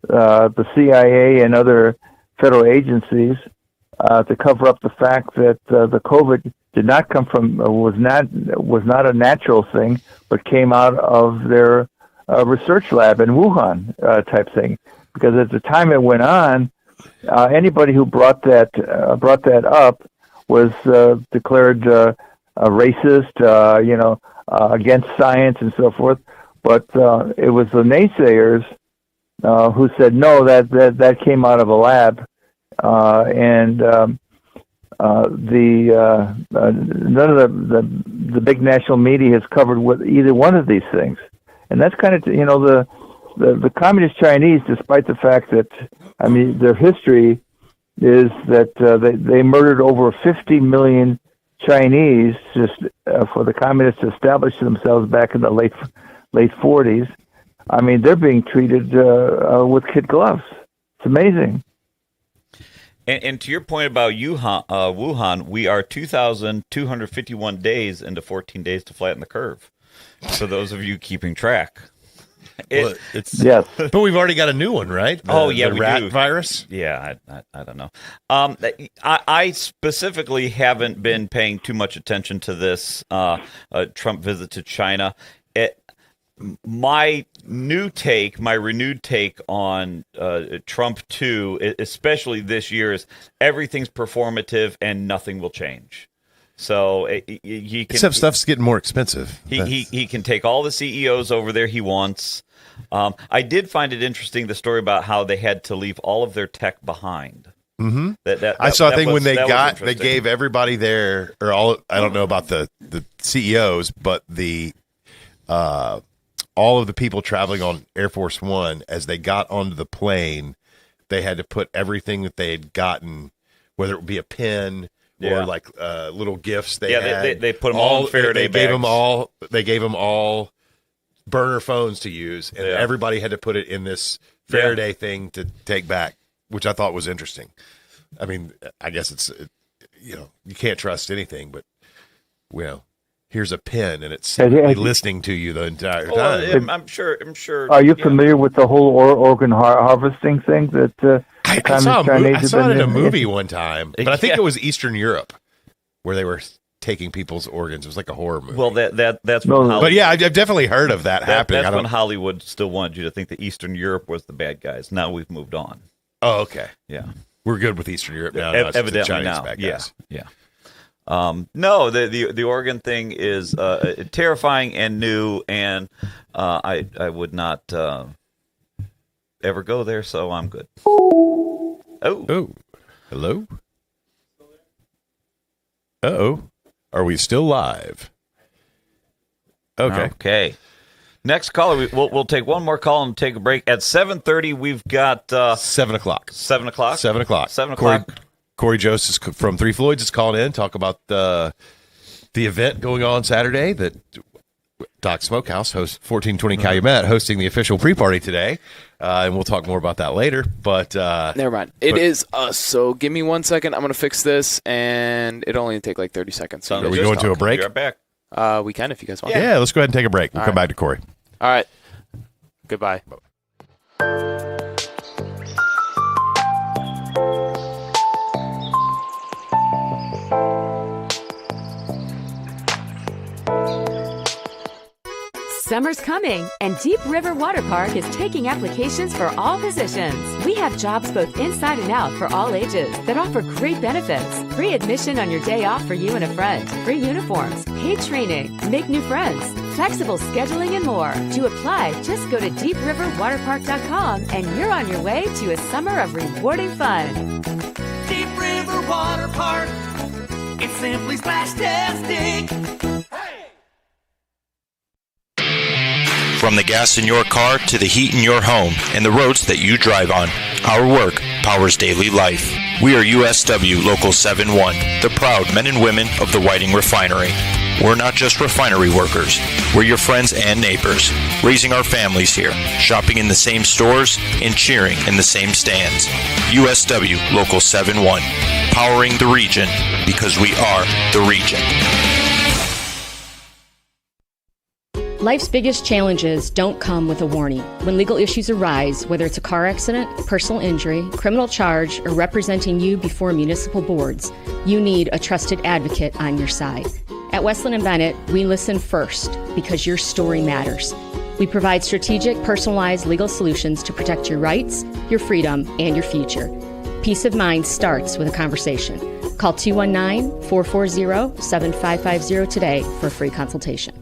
the CIA and other federal agencies to cover up the fact that the COVID did not come from was not a natural thing, but came out of their research lab in Wuhan type thing. Because at the time it went on, anybody who brought that up was declared racist, against science and so forth. But it was the naysayers who said no, that came out of a lab, and none of the big national media has covered with either one of these things, and that's kind of the communist Chinese, despite the fact that their history is that they murdered over 50 million Chinese just for the communists to establish themselves back in the late 40s. They're being treated with kid gloves. It's amazing. And to your point about Wuhan, we are 2,251 days into 14 days to flatten the curve. For those of you keeping track. Yes. But we've already got a new one, right? The rat do. virus? Yeah, I don't know. I specifically haven't been paying too much attention to this Trump visit to China. My renewed take on Trump 2, especially this year, is everything's performative and nothing will change. So he can, except stuff's getting more expensive. He can take all the CEOs over there he wants. I did find it interesting, the story about how they had to leave all of their tech behind. Mm-hmm. I saw a thing when they gave everybody there, or all. I don't know about the CEOs, but all of the people traveling on Air Force One, as they got onto the plane, they had to put everything that they had gotten, whether it would be a pen or like little gifts they had. They put them all in Faraday bags. They gave them all burner phones to use, and everybody had to put it in this Faraday thing to take back, which I thought was interesting. I guess it's you can't trust anything, but here's a pen, and it's listening to you the entire time. I'm sure. Are you familiar with the whole organ harvesting thing that? I saw it in a movie one time, but I think it was Eastern Europe where they were taking people's organs. It was like a horror movie. Well, that's when Hollywood, but yeah, I've definitely heard of that happening. That's when Hollywood still wanted you to think that Eastern Europe was the bad guys. Now we've moved on. Oh, okay. Yeah, we're good with Eastern Europe now. Evidently Chinese now. Bad guys. Yeah. No, the organ thing is terrifying and new, and I would not ever go there, so I'm good. Oh, hello. Uh-oh. Are we still live? Okay. Next caller, we'll take one more call and take a break. At 7:30, we've got 7 o'clock. 7 o'clock. 7 o'clock. 7 o'clock. Corey Jost from Three Floyds is calling in, talk about the event going on Saturday that Doc Smokehouse, host 1420 Calumet, hosting the official pre-party today, and we'll talk more about that later. But never mind. It is us. So give me 1 second. I'm going to fix this, and it'll only take like 30 seconds. Are we going to a break? Be right back. We can if you guys want. Yeah, let's go ahead and take a break. We'll come back to Corey. All right. Goodbye. Summer's coming, and Deep River Water Park is taking applications for all positions. We have jobs both inside and out for all ages that offer great benefits. Free admission on your day off for you and a friend. Free uniforms, paid training, make new friends, flexible scheduling, and more. To apply, just go to deepriverwaterpark.com and you're on your way to a summer of rewarding fun. Deep River Water Park. It's simply splash-tastic. From the gas in your car to the heat in your home and the roads that you drive on, our work powers daily life. We are USW Local 71, the proud men and women of the Whiting Refinery. We're not just refinery workers. We're your friends and neighbors, raising our families here, shopping in the same stores, and cheering in the same stands. USW Local 71, powering the region because we are the region. Life's biggest challenges don't come with a warning. When legal issues arise, whether it's a car accident, personal injury, criminal charge, or representing you before municipal boards, you need a trusted advocate on your side. At Westland & Bennett, we listen first because your story matters. We provide strategic, personalized legal solutions to protect your rights, your freedom, and your future. Peace of mind starts with a conversation. Call 219-440-7550 today for a free consultation.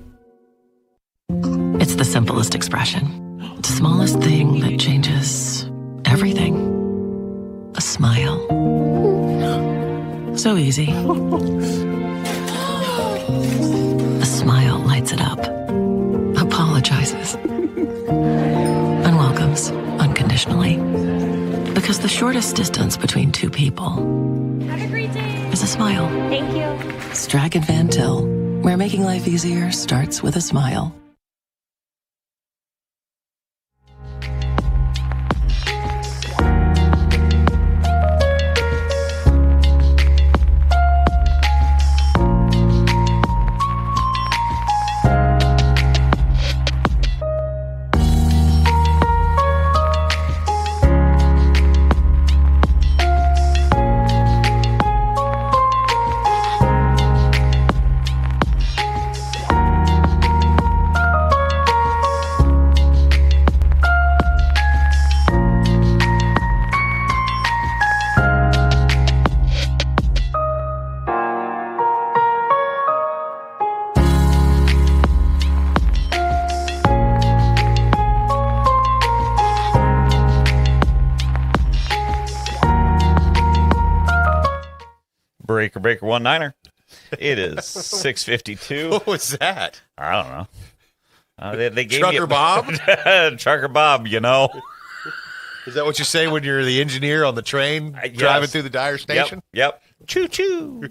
It's the simplest expression. The smallest thing that changes everything. A smile. So easy. A smile lights it up. Apologizes. And welcomes unconditionally. Because the shortest distance between two people is a smile. Thank you. Strachan Van Til, where making life easier starts with a smile. Breaker 1-9er. It is 6:52. What was that? I don't know. They gave Trucker Bob? Trucker Bob, you know. Is that what you say when you're the engineer on the train driving through the Dyer station? Yep. Choo-choo.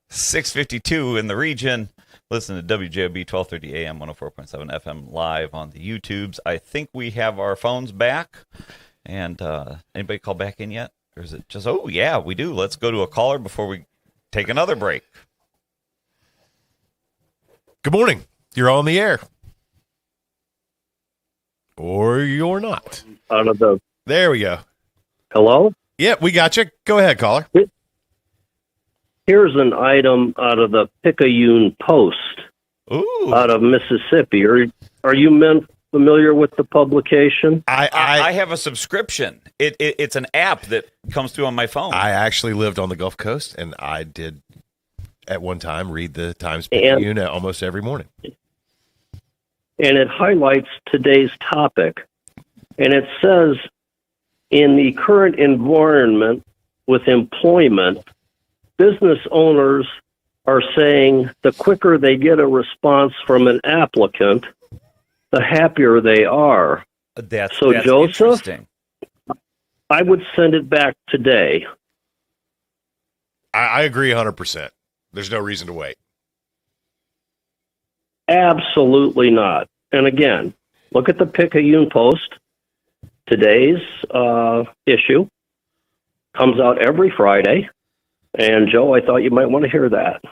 6:52 in the region. Listen to WJOB 1230 AM, 104.7 FM live on the YouTubes. I think we have our phones back. And anybody call back in yet? Or is it just, oh, yeah, we do. Let's go to a caller before we take another break. Good morning. You're on the air. Or you're not. Out of the. There we go. Hello? Yeah, we got you. Go ahead, caller. Here's an item out of the Picayune Post. Ooh. Out of Mississippi. Are you men familiar with the publication? I have a subscription. It's an app that comes through on my phone. I actually lived on the Gulf Coast, and I did at one time read the Times-Picayune almost every morning. And it highlights today's topic. And it says, in the current environment with employment, business owners are saying the quicker they get a response from an applicant, the happier they are. That's Joseph, interesting. I would send it back today. I agree 100%. There's no reason to wait. Absolutely not. And again, look at the Picayune Post. Today's issue comes out every Friday. And, Joe, I thought you might want to hear that.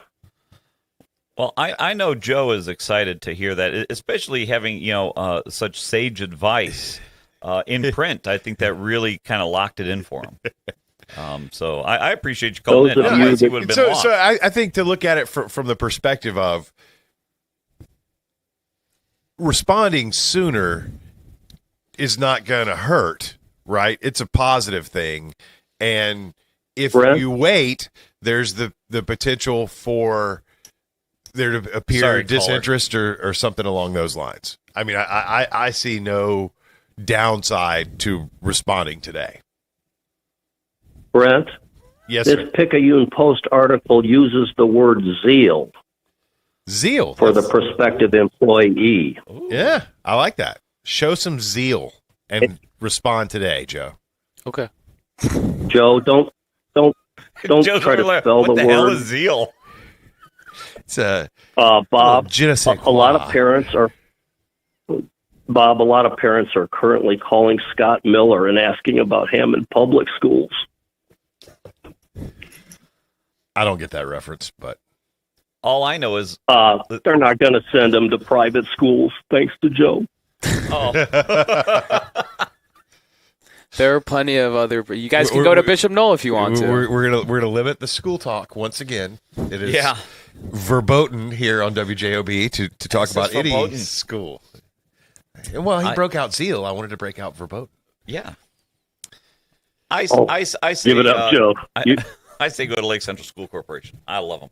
Well, I know Joe is excited to hear that, especially having, such sage advice in print. I think that really kind of locked it in for him. So I appreciate you calling in. Otherwise, he would have been lost. So I think to look at it from the perspective of responding sooner is not going to hurt, right? It's a positive thing. And if you wait, there's the potential for there to appear disinterest or something along those lines. I mean, I see no downside to responding today. Brent? Yes, this sir. Picayune Post article uses the word zeal. Zeal? For the prospective employee. Ooh. Yeah, I like that. Show some zeal and respond today, Joe. Okay. Joe, don't Joe's try to like, spell what the hell word. is zeal? It's a Bob. je ne sais A lot quoi. of parents are. Bob, a lot of parents are currently calling Scott Miller and asking about Hammond Public Schools. I don't get that reference, but All I know is they're not going to send them to private schools, thanks to Joe. oh. There are plenty of other. You guys can go to Bishop Knoll if you want to. we're gonna limit the school talk once again. It is verboten here on WJOB to talk This about is any verboten. school. Well, he broke out zeal. I wanted to break out verboten. Yeah. I say, give it up, Joe. I say go to Lake Central School Corporation. I love them.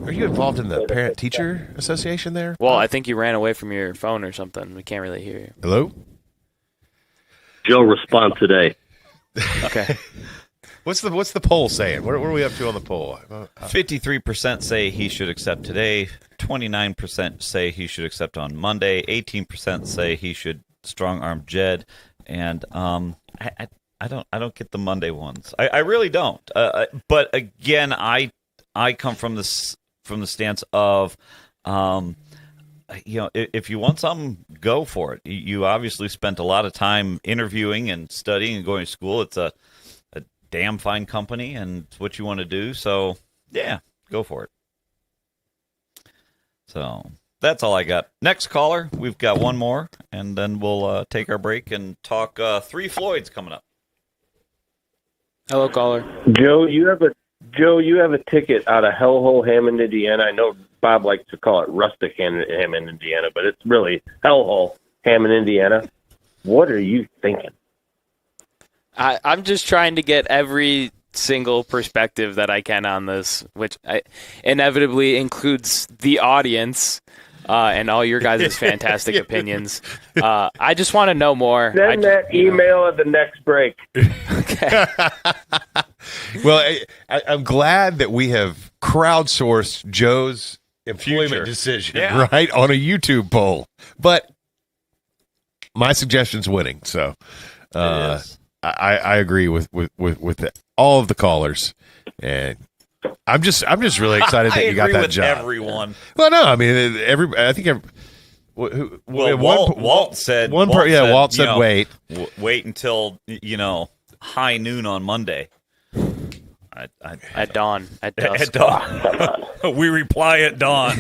Are you involved in the parent-teacher association there? Well, I think you ran away from your phone or something. We can't really hear you. Hello? Joe, respond today. Okay. What's the poll saying? What are we up to on the poll? 53% say he should accept today. 29% say he should accept on Monday. 18% say he should strong-arm Jed. And I don't get the Monday ones. I really don't. But again, I come from the stance of, if you want something, go for it. You obviously spent a lot of time interviewing and studying and going to school. It's a damn fine company, and it's what you want to do. So, yeah, go for it. So that's all I got. Next caller, we've got one more, and then we'll take our break and talk Three Floyds coming up. Hello, caller. Joe, you have a ticket out of Hellhole, Hammond, Indiana. I know Bob likes to call it rustic Hammond, Indiana, but it's really Hellhole, Hammond, Indiana. What are you thinking? I'm just trying to get every single perspective that I can on this, which inevitably includes the audience and all your guys' fantastic opinions. I just want to know more. Send that email at the next break. Okay. Well, I'm glad that we have crowdsourced Joe's employment decision, right, on a YouTube poll. But my suggestion's winning, so I agree with all of the callers, and I'm just really excited that you got that job. Everyone. Well, no, I mean Walt said. Walt said wait. Wait until high noon on Monday. At dawn. At dusk. At dawn. We reply at dawn.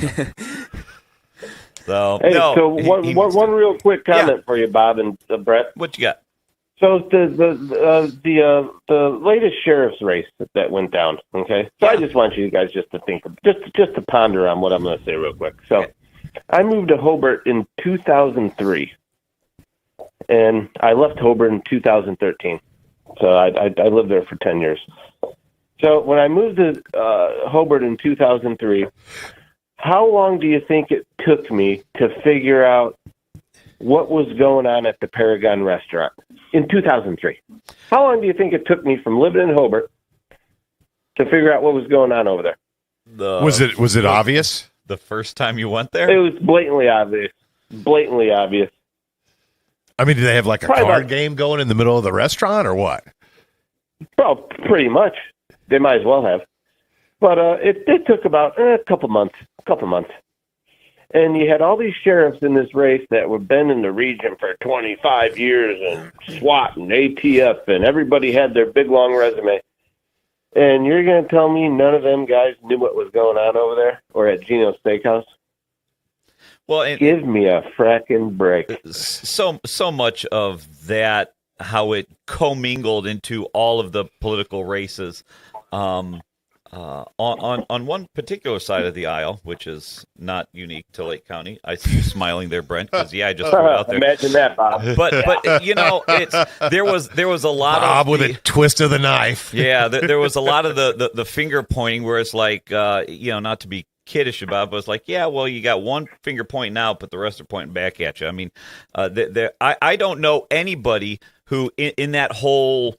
So one real quick comment for you, Bob and Brett. What you got? So the latest sheriff's race that went down. Okay, so I just want you guys just to think, just to ponder on what I'm going to say real quick. So, I moved to Hobart in 2003, and I left Hobart in 2013. So I lived there for 10 years. So when I moved to Hobart in 2003, how long do you think it took me to figure out what was going on at the Paragon restaurant in 2003? How long do you think it took me from living in Hobart to figure out what was going on over there? Was it obvious? The first time you went there? It was blatantly obvious. Blatantly obvious. I mean, do they have like a card game going in the middle of the restaurant or what? Well, pretty much. They might as well have. But it took about a couple months. And you had all these sheriffs in this race that were been in the region for 25 years, and SWAT and ATF, and everybody had their big, long resume. And you're going to tell me none of them guys knew what was going on over there or at Gino's Steakhouse? Well, give me a fracking break. So much of that, how it commingled into all of the political races. On one particular side of the aisle, which is not unique to Lake County. I see you smiling there, Brent, because I just threw it out there. Imagine that, Bob. But there was a lot Bob of with a twist of the knife. Yeah, there was a lot of the finger pointing where it's like not to be kiddish about it, but it's like, yeah, well, you got one finger pointing out, but the rest are pointing back at you. I mean, I don't know anybody who in that whole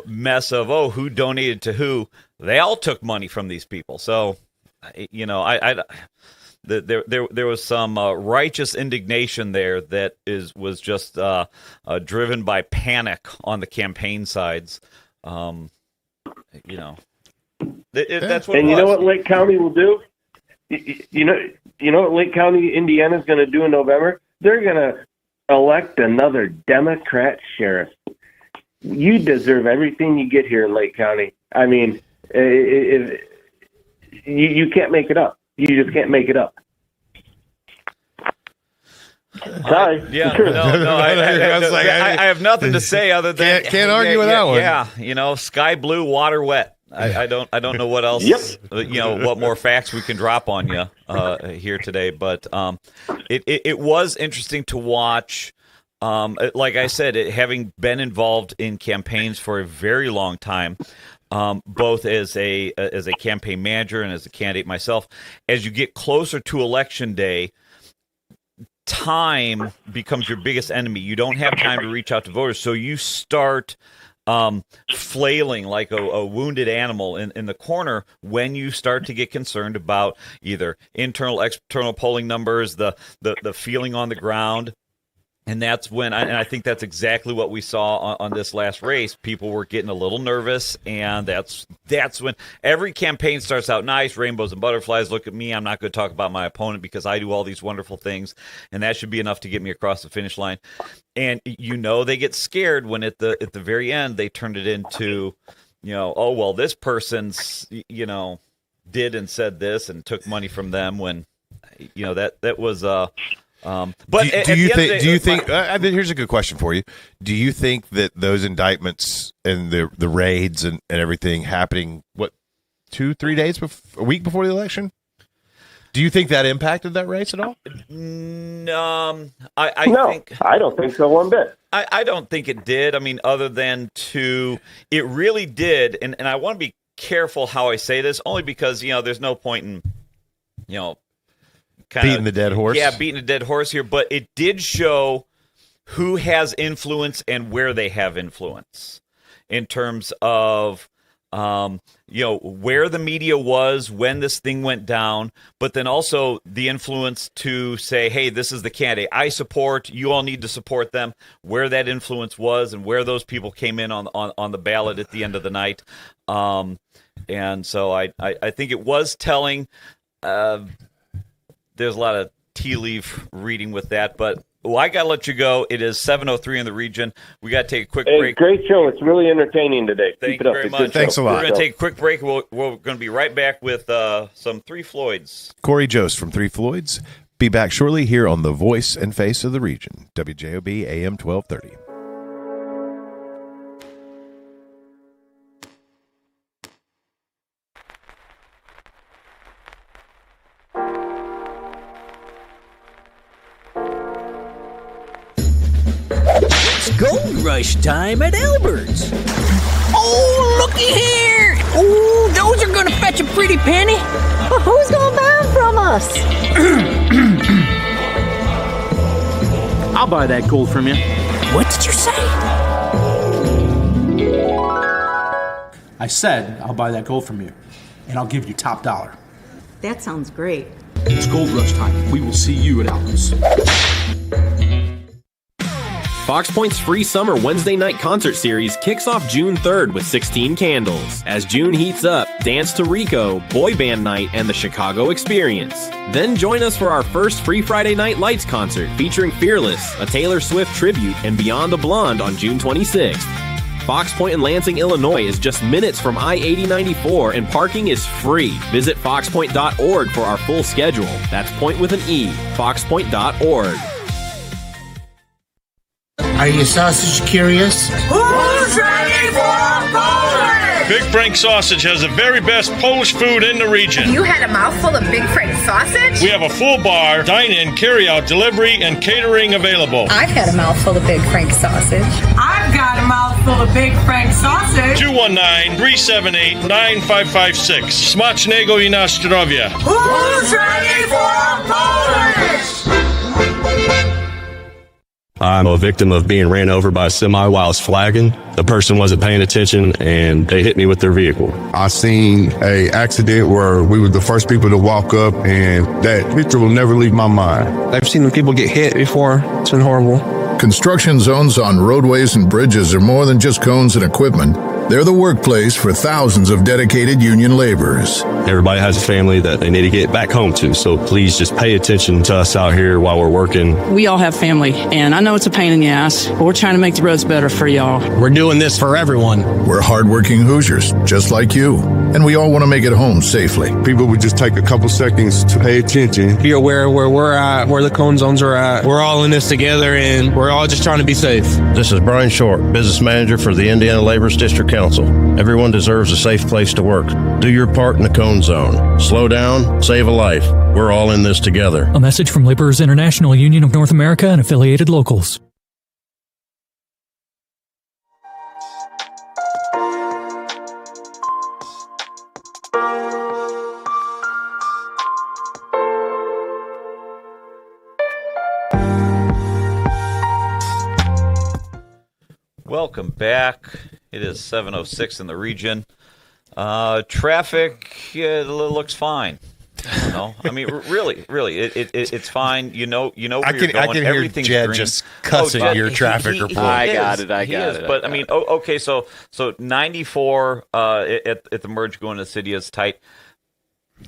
mess of who donated to who. They all took money from these people. So, there was some righteous indignation there that was just driven by panic on the campaign sides. That's what. And you know what Lake County will do? You know what Lake County, Indiana is going to do in November? They're going to elect another Democrat sheriff. You deserve everything you get here in Lake County. I mean, you can't make it up. You just can't make it up. Sorry. I have nothing to say other than can't argue with that one. Yeah, sky blue, water wet. I don't know what else. Yep. What more facts we can drop on you here today, but it was interesting to watch. Like I said, having been involved in campaigns for a very long time, both as a campaign manager and as a candidate myself, as you get closer to election day, time becomes your biggest enemy. You don't have time to reach out to voters, so you start flailing like a wounded animal in the corner when you start to get concerned about either internal, external polling numbers, the feeling on the ground. And that's when, and I think that's exactly what we saw on this last race. People were getting a little nervous, and that's when every campaign starts out nice, rainbows and butterflies. Look at me, I'm not going to talk about my opponent because I do all these wonderful things, and that should be enough to get me across the finish line. And they get scared when at the very end they turned it into, oh well, this person's did and said this and took money from them when that was But do you think? Here's a good question for you. Do you think that those indictments and the raids and everything happening 2-3 days a week before the election? Do you think that impacted that race at all? No, I don't think so one bit. I don't think it did. I mean, other than it really did, and I want to be careful how I say this, only because there's no point in beating the dead horse. Yeah, beating a dead horse here, but it did show who has influence and where they have influence in terms of where the media was when this thing went down, but then also the influence to say, hey, this is the candidate I support, you all need to support them, where that influence was and where those people came in on the ballot at the end of the night. And so I think it was telling. There's a lot of tea leaf reading with that, but I got to let you go. It is 7:03 in the region. We got to take a quick break. Great show. It's really entertaining today. Thank Keep you it up. very much. Thanks a lot. We're going to take a quick break. We're going to be right back with some Three Floyds. Corey Jost from Three Floyds. Be back shortly here on the voice and face of the region, WJOB AM 1230. Gold Rush time at Albert's. Oh, looky here! Oh, those are gonna fetch a pretty penny. Well, who's gonna buy them from us? I'll buy that gold from you. What did you say? I said I'll buy that gold from you, and I'll give you top dollar. That sounds great. It's Gold Rush time. We will see you at Albert's. Fox Point's free summer Wednesday night concert series kicks off June 3rd with 16 candles. As June heats up, dance to Rico, Boy Band Night, and the Chicago Experience. Then join us for our first free Friday Night Lights concert featuring Fearless, a Taylor Swift tribute, and Beyond the Blonde on June 26th. Fox Point in Lansing, Illinois is just minutes from I-8094 and parking is free. Visit foxpoint.org for our full schedule. That's point with an E, foxpoint.org. Are you sausage curious? Who's ready for Polish? Big Frank Sausage has the very best Polish food in the region. You had a mouthful of Big Frank sausage? We have a full bar, dine-in, carry-out, delivery, and catering available. I've had a mouthful of Big Frank sausage. I've got a mouthful of Big Frank sausage. 219-378-9556. Smacznego i na zdrowie. Who's ready for Polish? I'm a victim of being ran over by a semi while I was flagging. The person wasn't paying attention and they hit me with their vehicle. I seen a accident where we were the first people to walk up, and that picture will never leave my mind. I've seen people get hit before. It's been horrible. Construction zones on roadways and bridges are more than just cones and equipment. They're the workplace for thousands of dedicated union laborers. Everybody has a family that they need to get back home to, so please just pay attention to us out here while we're working. We all have family, and I know it's a pain in the ass, but we're trying to make the roads better for y'all. We're doing this for everyone. We're hardworking Hoosiers, just like you, and we all want to make it home safely. People would just take a couple seconds to pay attention. Be aware of where we're at, where the cone zones are at. We're all in this together, and we're all just trying to be safe. This is Brian Short, Business Manager for the Indiana Laborers District Council. Everyone deserves a safe place to work. Do your part in the cone zone. Slow down, save a life. We're all in this together. A message from Laborers International Union of North America and affiliated locals. Welcome back. It is 7:06 in the region. Traffic looks fine. I mean, really, it's fine. You know where you're going. I can hear Everything's Jed green. just cussing your traffic report. I got it. But I mean, okay. So 94 at the merge going to the city is tight.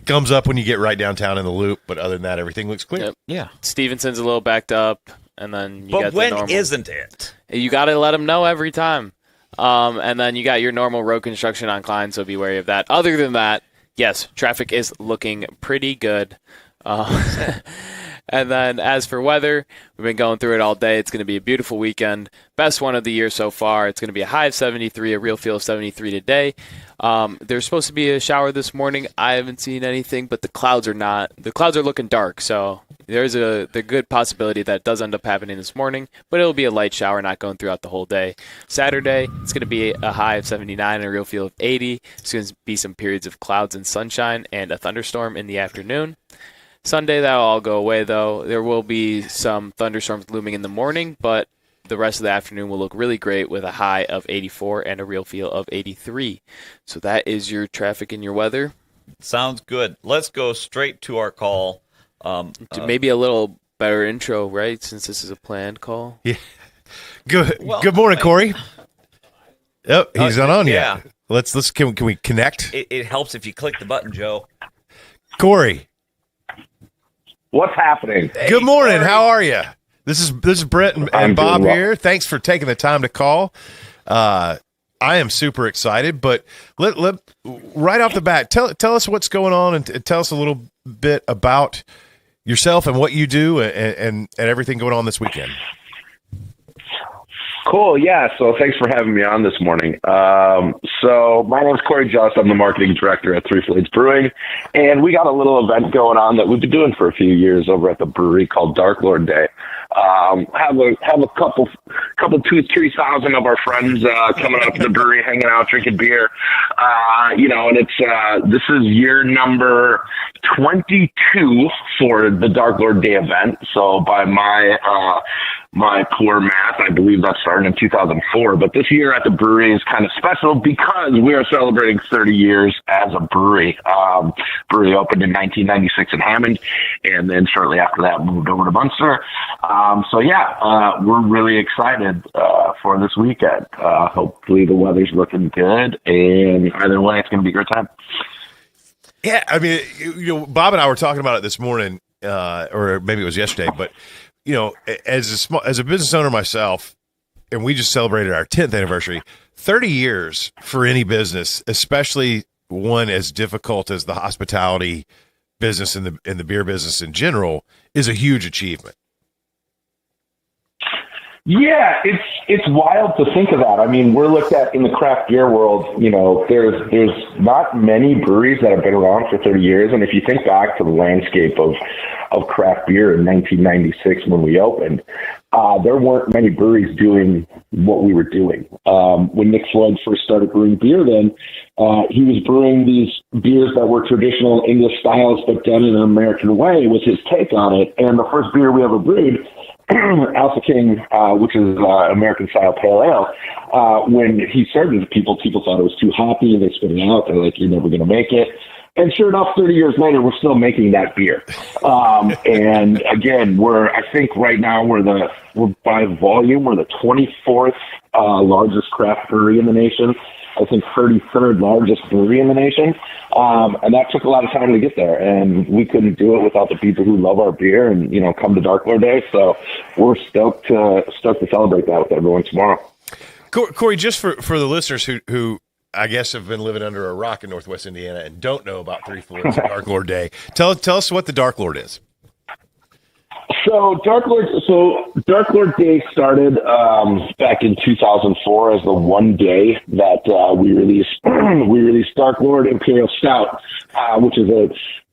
Comes up when you get right downtown in the loop, but other than that, everything looks clear. Yep. Yeah. Stevenson's a little backed up, and then you got But the when normal. isn't it? You got to let them know every time. And then you got your normal road construction on Klein, so be wary of that. Other than that, yes, traffic is looking pretty good. And then as for weather, we've been going through it all day. It's going to be a beautiful weekend. Best one of the year so far. It's going to be a high of 73, a real feel of 73 today. There's supposed to be a shower this morning. I haven't seen anything, but the clouds are not. The clouds are looking dark, so there's the good possibility that it does end up happening this morning, but it'll be a light shower, not going throughout the whole day. Saturday, it's going to be a high of 79 and a real feel of 80. It's going to be some periods of clouds and sunshine and a thunderstorm in the afternoon. Sunday, that'll all go away, though. There will be some thunderstorms looming in the morning, but the rest of the afternoon will look really great with a high of 84 and a real feel of 83. So that is your traffic and your weather. Sounds good. Let's go straight to our call. Maybe a little better intro, right? Since this is a planned call. Yeah. Good morning, Corey. Yep, he's not on yet. Let's can we connect? It helps if you click the button, Joe. Corey. What's happening? Hey, good morning. Corey. How are you? This is Brent and Bob here. Thanks for taking the time to call. I am super excited, but let right off the bat, tell us what's going on and tell us a little bit about yourself and what you do and everything going on this weekend. Cool. Yeah. So thanks for having me on this morning. So my name is Corey Just. I'm the marketing director at Three Flades Brewing, and we got a little event going on that we've been doing for a few years over at the brewery called Dark Lord Day. Have a couple 2,000-3,000 of our friends coming up to the brewery, hanging out, drinking beer. And it's this is year number 22 for the Dark Lord Day event. So by my poor math, I believe that started in 2004. But this year at the brewery is kind of special because we are celebrating 30 years as a brewery. Brewery opened in 1996 in Hammond, and then shortly after that moved over to Munster. We're really excited for this weekend. Hopefully the weather's looking good, and either way, it's going to be a great time. Yeah, I mean, Bob and I were talking about it this morning, or maybe it was yesterday, but as a business owner myself, and we just celebrated our 10th anniversary, 30 years for any business, especially one as difficult as the hospitality business and the beer business in general, is a huge achievement. Yeah, it's wild to think of that. I mean, we're looked at in the craft beer world, there's not many breweries that have been around for 30 years. And if you think back to the landscape of craft beer in 1996 when we opened, there weren't many breweries doing what we were doing. When Nick Floyd first started brewing beer then, he was brewing these beers that were traditional English styles but done in an American way with his take on it. And the first beer we ever brewed Alpha King, which is American style pale ale. When he served it to people thought it was too hoppy. They spit it out. They're like, "You're never going to make it." And sure enough, 30 years later, we're still making that beer. And again, I think right now we're by volume, we're the 24th largest craft brewery in the nation. I think 33rd largest brewery in the nation. And that took a lot of time to get there. And we couldn't do it without the people who love our beer and, come to Dark Lord Day. So we're stoked to celebrate that with everyone tomorrow. Corey, just for the listeners who I guess have been living under a rock in Northwest Indiana and don't know about Three Floyds Dark Lord Day, tell us what the Dark Lord is. So Dark Lord Day started back in 2004 as the one day that we released Dark Lord Imperial Stout, which is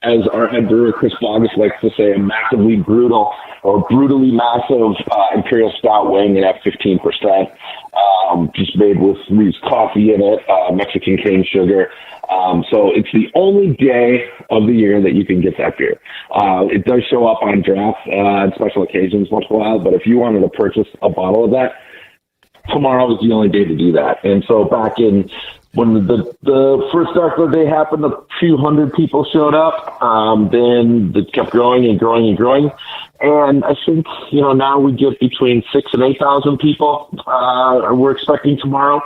as our head brewer Chris Bogus likes to say, a massively brutally massive Imperial Stout weighing in at 15%. Just made with used coffee in it, Mexican cane sugar. So it's the only day of the year that you can get that beer. It does show up on draft and special occasions once in a while, but if you wanted to purchase a bottle of that, tomorrow is the only day to do that. And so back in when the first Dark Lord Day happened, a few hundred people showed up. Then it kept growing and growing and growing. And I think, now we get between 6,000 and 8,000 people we're expecting tomorrow.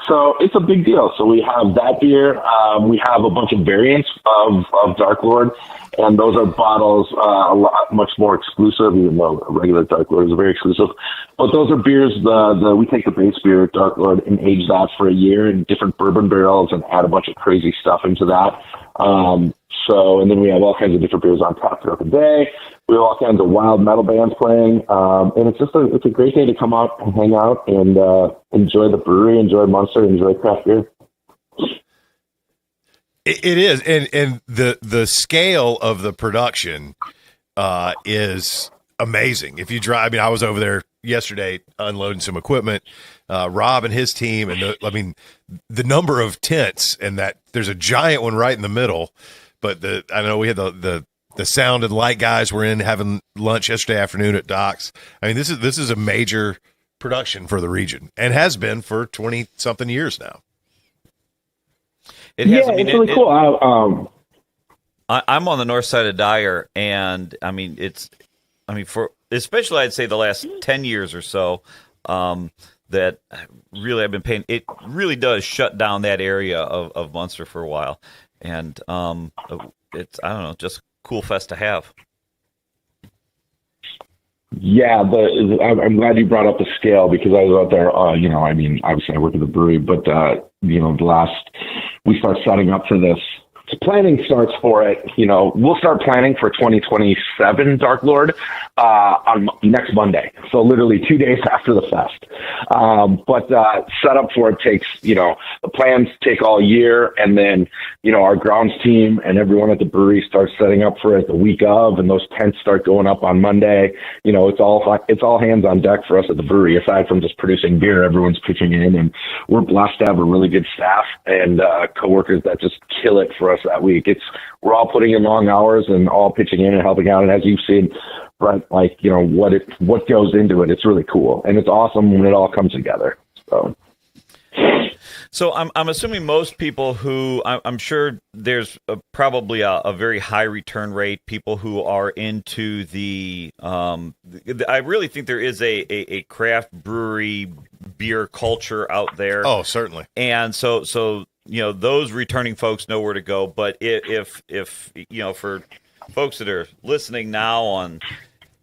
So it's a big deal. So we have that beer. We have a bunch of variants of Dark Lord, and those are bottles much more exclusive, even though regular Dark Lord is very exclusive. But those are beers, we take the base beer, Dark Lord, and age that for a year in different bourbon barrels and add a bunch of crazy stuff into that. And then we have all kinds of different beers on tap throughout the day. We have all kinds of wild metal bands playing. And it's just it's a great day to come out and hang out and enjoy the brewery, enjoy Munster, enjoy craft beer. It is. And the scale of the production is amazing. If you drive, I was over there yesterday unloading some equipment, Rob and his team, and the number of tents, and that there's a giant one right in the middle. But I know we had the sound and light guys were in having lunch yesterday afternoon at Docks. This is a major production for the region and has been for 20 something years now. It has. It's really cool. I'm on the north side of Dyer, and for especially I'd say the last 10 years or so, that really I've been paying. It really does shut down that area of Munster for a while, and it's just cool fest to have. Yeah, I'm glad you brought up the scale because I was out there. Obviously I work at the brewery, but we start setting up for this. So planning starts for it. We'll start planning for 2027 Dark Lord on next Monday. So literally 2 days after the fest. But setup for it takes, the plans take all year, and then, our grounds team and everyone at the brewery starts setting up for it the week of, and those tents start going up on Monday. It's all hands on deck for us at the brewery. Aside from just producing beer, everyone's pitching in, and we're blessed to have a really good staff and coworkers that just kill it for us that week. We're all putting in long hours and all pitching in and helping out. And as you've seen, Brent, what goes into it, it's really cool. And it's awesome when it all comes together. So I'm assuming most people who, I'm sure there's probably a very high return rate, people who are into I really think there is a craft brewery beer culture out there. Oh, certainly. And so those returning folks know where to go. But if for folks that are listening now on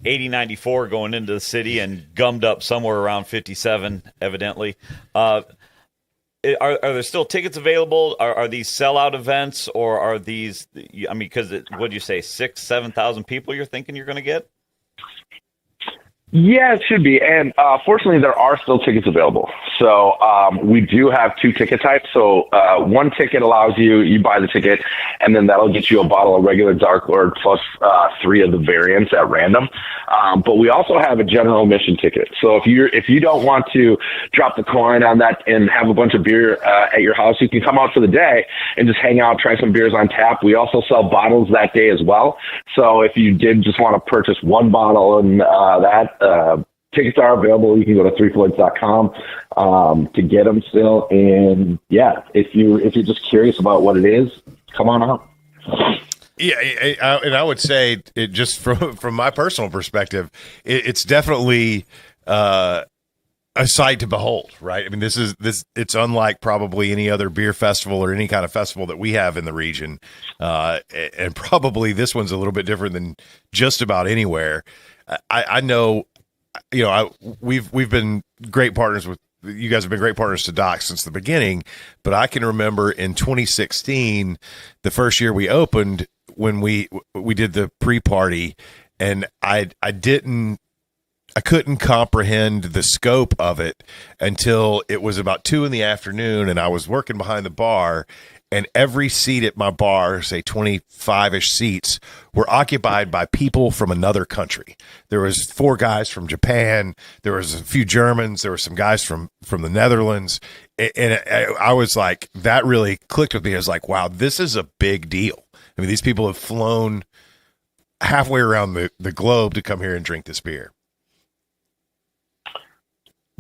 8094 going into the city and gummed up somewhere around 57, evidently, are there still tickets available? Are these sellout events, or are these? Because what'd you say, 6,000-7,000 people? You're thinking you're going to get? Yeah, it should be. And fortunately, there are still tickets available. So we do have two ticket types. So one ticket allows you buy the ticket, and then that'll get you a bottle of regular Dark Lord plus 3 of the variants at random. But we also have a general admission ticket. So if you don't want to drop the coin on that and have a bunch of beer at your house, you can come out for the day and just hang out, try some beers on tap. We also sell bottles that day as well. So if you did just want to purchase one bottle and that, Tickets are available. You can go to threefloyds.com to get them still. And yeah, if you're just curious about what it is, come on out. Yeah, and I would say it just from my personal perspective, it's definitely a sight to behold, right? I mean, it's unlike probably any other beer festival or any kind of festival that we have in the region, and probably this one's a little bit different than just about anywhere. I know, we've been great partners with. You guys have been great partners to Doc since the beginning, but I can remember in 2016, the first year we opened, when we did the pre-party, and I couldn't comprehend the scope of it until it was about 2 p.m, and I was working behind the bar, and every seat at my bar, say 25-ish seats, were occupied by people from another country. There was 4 guys from Japan. There was a few Germans. There were some guys from the Netherlands. And I was like, that really clicked with me. I was like, wow, this is a big deal. I mean, these people have flown halfway around the globe to come here and drink this beer.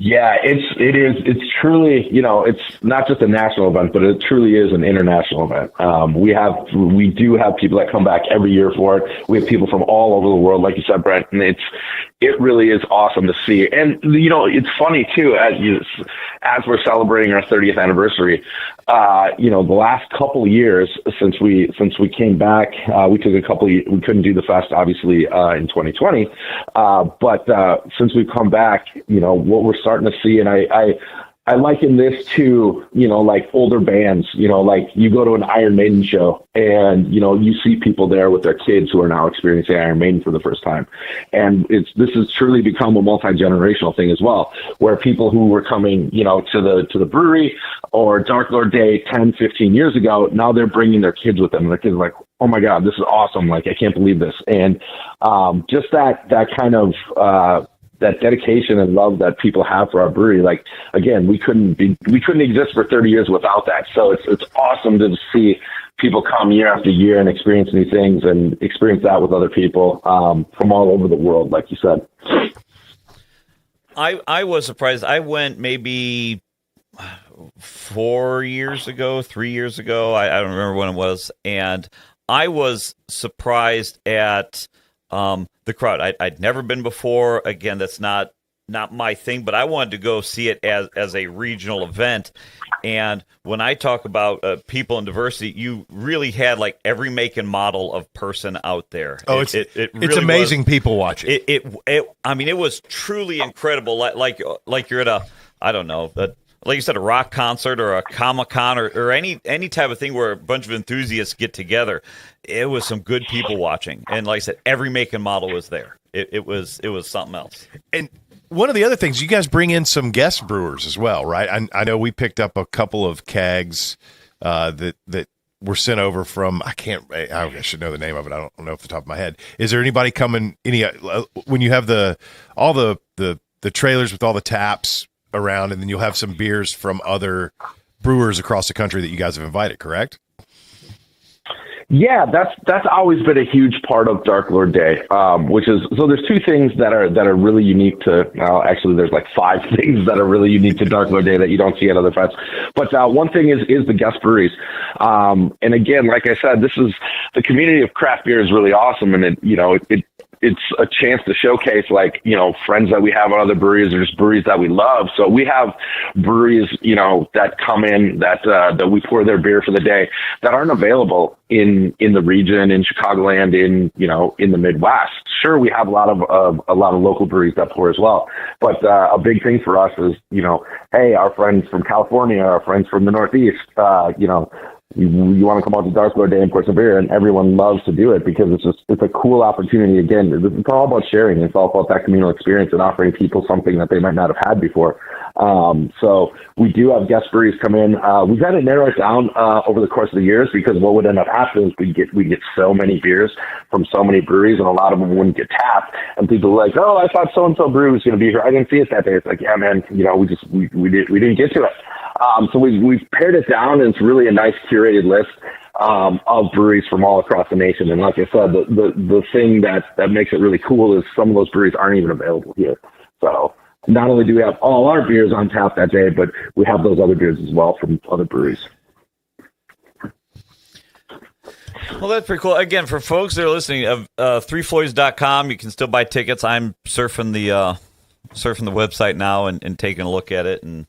Yeah, it's truly, it's not just a national event, but it truly is an international event. We do have people that come back every year for it. We have people from all over the world, like you said, Brent, and it really is awesome to see. And, it's funny too, as we're celebrating our 30th anniversary, the last couple of years since we came back, we took we couldn't do the fest obviously, in 2020. But since we've come back, what we're starting to see, and I liken this to, like older bands, like you go to an Iron Maiden show and, you see people there with their kids who are now experiencing Iron Maiden for the first time. And this has truly become a multi-generational thing as well, where people who were coming, to the brewery or Dark Lord Day 10, 15 years ago, now they're bringing their kids with them. And their kids are like, oh my God, this is awesome. Like, I can't believe this. And just that kind of, that dedication and love that people have for our brewery. Like, again, we couldn't exist for 30 years without that. So it's awesome to see people come year after year and experience new things and experience that with other people from all over the world, like you said. I was surprised. I went maybe 4 years ago, 3 years ago. I don't remember when it was. And I was surprised at the crowd. I'd never been before. Again, that's not my thing, but I wanted to go see it as a regional event. And when I talk about people and diversity, you really had like every make and model of person out there. Oh, it really it's amazing. was, people watching. I mean, it was truly incredible. Like you're at like you said, a rock concert or a Comic-Con or any type of thing where a bunch of enthusiasts get together. It was some good people watching. And like I said, every make and model was there. It was something else. And one of the other things, you guys bring in some guest brewers as well, right? I know we picked up a couple of kegs that were sent over from, I should know the name of it. I don't know off the top of my head. Is there anybody coming, when you have all the trailers with all the taps around, and then you'll have some beers from other brewers across the country that you guys have invited, correct? Yeah, that's always been a huge part of Dark Lord Day, which is, so there's 2 things that are really unique to, actually there's like 5 things that are really unique to Dark Lord Day that you don't see at other fests. But one thing is the guest breweries. And again, like I said, the community of craft beer is really awesome, and it's a chance to showcase friends that we have on other breweries or just breweries that we love. So we have breweries, that come in that we pour their beer for the day that aren't available in the region, in Chicagoland, in the Midwest. Sure, we have a lot of local breweries that pour as well. But a big thing for us is, hey, our friends from California, our friends from the Northeast, you want to come out to Dark Lord Day and pour some beer, and everyone loves to do it because it's a cool opportunity. Again, it's all about sharing. It's all about that communal experience and offering people something that they might not have had before. So we do have guest breweries come in. We've had to narrow it down over the course of the years, because what would end up happening is we get so many beers from so many breweries, and a lot of them wouldn't get tapped. And people are like, oh, I thought so-and-so brewery was going to be here. I didn't see it that day. It's like, yeah, man, we didn't get to it. So we've pared it down, and it's really a nice curated list. of breweries from all across the nation. And like I said, the thing that makes it really cool is some of those breweries aren't even available here. So not only do we have all our beers on tap that day, but we have those other beers as well from other breweries. Well, that's pretty cool. Again, for folks that are listening, threefloyds.com, you can still buy tickets. I'm surfing the website now and taking a look at it and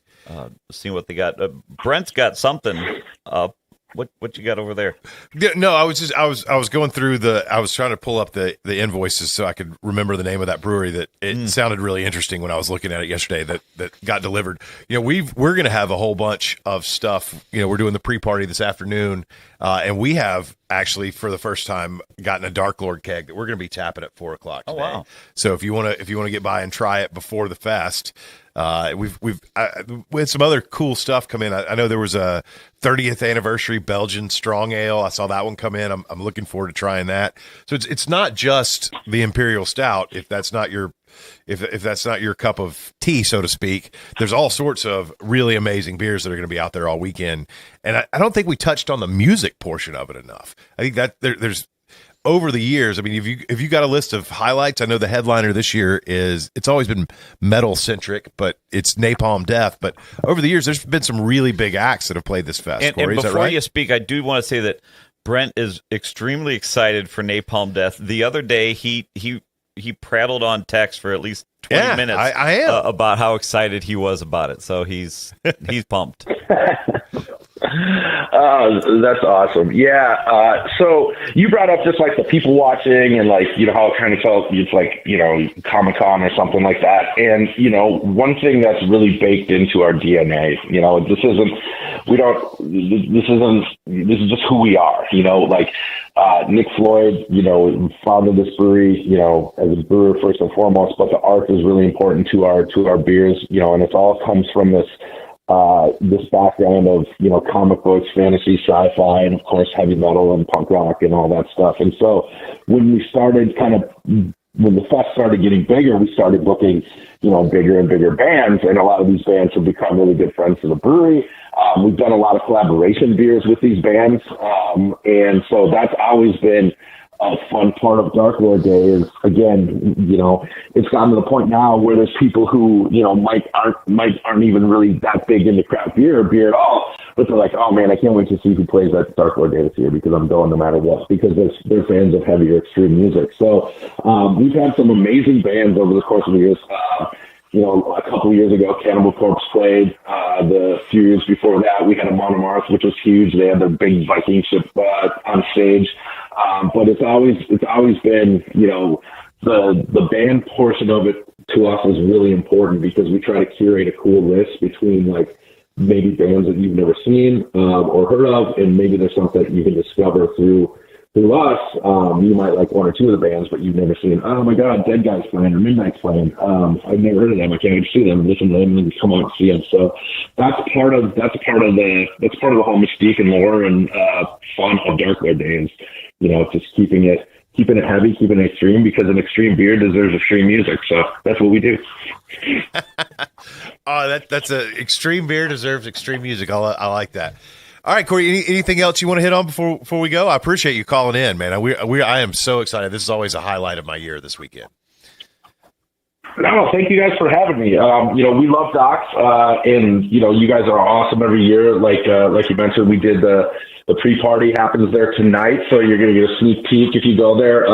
seeing what they got. Brent's got something up. What you got over there? Yeah, no, I was going through I was trying to pull up the invoices so I could remember the name of that brewery. That it sounded really interesting when I was looking at it yesterday. That got delivered. We're going to have a whole bunch of stuff. We're doing the pre-party this afternoon, and we have actually for the first time gotten a Dark Lord keg that we're going to be tapping at 4:00 today. Oh wow! So if you want to get by and try it before the fest. We had some other cool stuff come in. I know there was a 30th anniversary Belgian strong ale. I saw that one come in. I'm looking forward to trying that. So it's not just the Imperial Stout. If that's not your cup of tea, so to speak, there's all sorts of really amazing beers that are going to be out there all weekend. And I don't think we touched on the music portion of it enough. I think that there's over the years, I mean, if you got a list of highlights, I know the headliner this year it's always been metal centric, but it's Napalm Death. But over the years, there's been some really big acts that have played this fest. And Corey, is that before right? you speak, I do want to say that Brent is extremely excited for Napalm Death. The other day, he prattled on text for at least 20 minutes. I am. About how excited he was about it. So he's pumped. That's awesome. Yeah. So you brought up just like the people watching and like, how it kind of felt it's like, Comic-Con or something like that. And, one thing that's really baked into our DNA, this is just who we are, like, Nick Floyd, founded this brewery, as a brewer first and foremost, but the art is really important to our beers, and it all comes from this background of, comic books, fantasy, sci-fi, and of course heavy metal and punk rock and all that stuff. And so when the fest started getting bigger, we started booking, bigger and bigger bands, and a lot of these bands have become really good friends to the brewery. We've done a lot of collaboration beers with these bands. And so that's always been a fun part of Dark Lord Day is, again, it's gotten to the point now where there's people who, aren't even really that big into craft beer at all, but they're like, oh man, I can't wait to see who plays at Dark Lord Day this year because I'm going no matter what, because they're fans of heavier extreme music. So we've had some amazing bands over the course of the years. A couple of years ago, Cannibal Corpse played. The few years before that, we had a Monomarth, which was huge. They had their big Viking ship on stage. But it's always been, the band portion of it to us is really important because we try to curate a cool list between like maybe bands that you've never seen or heard of, and maybe there's something that you can discover through us. You might like one or two of the bands, but you've never seen. Oh my God, Dead Guy's playing or Midnight's playing. I've never heard of them. I can't even see them. Listen to them and come out and see them. So that's part of the whole mystique and lore and fun of Dark Lord Day is, just keeping it heavy, keeping it extreme, because an extreme beer deserves extreme music. So that's what we do. Oh, that's a extreme beer deserves extreme music. I like that. All right, Corey, anything else you want to hit on before we go? I appreciate you calling in, man. I am so excited. This is always a highlight of my year this weekend. No, thank you guys for having me. We love Docs, and you guys are awesome every year. Like you mentioned, we did the pre-party happens there tonight, so you're going to get a sneak peek if you go there.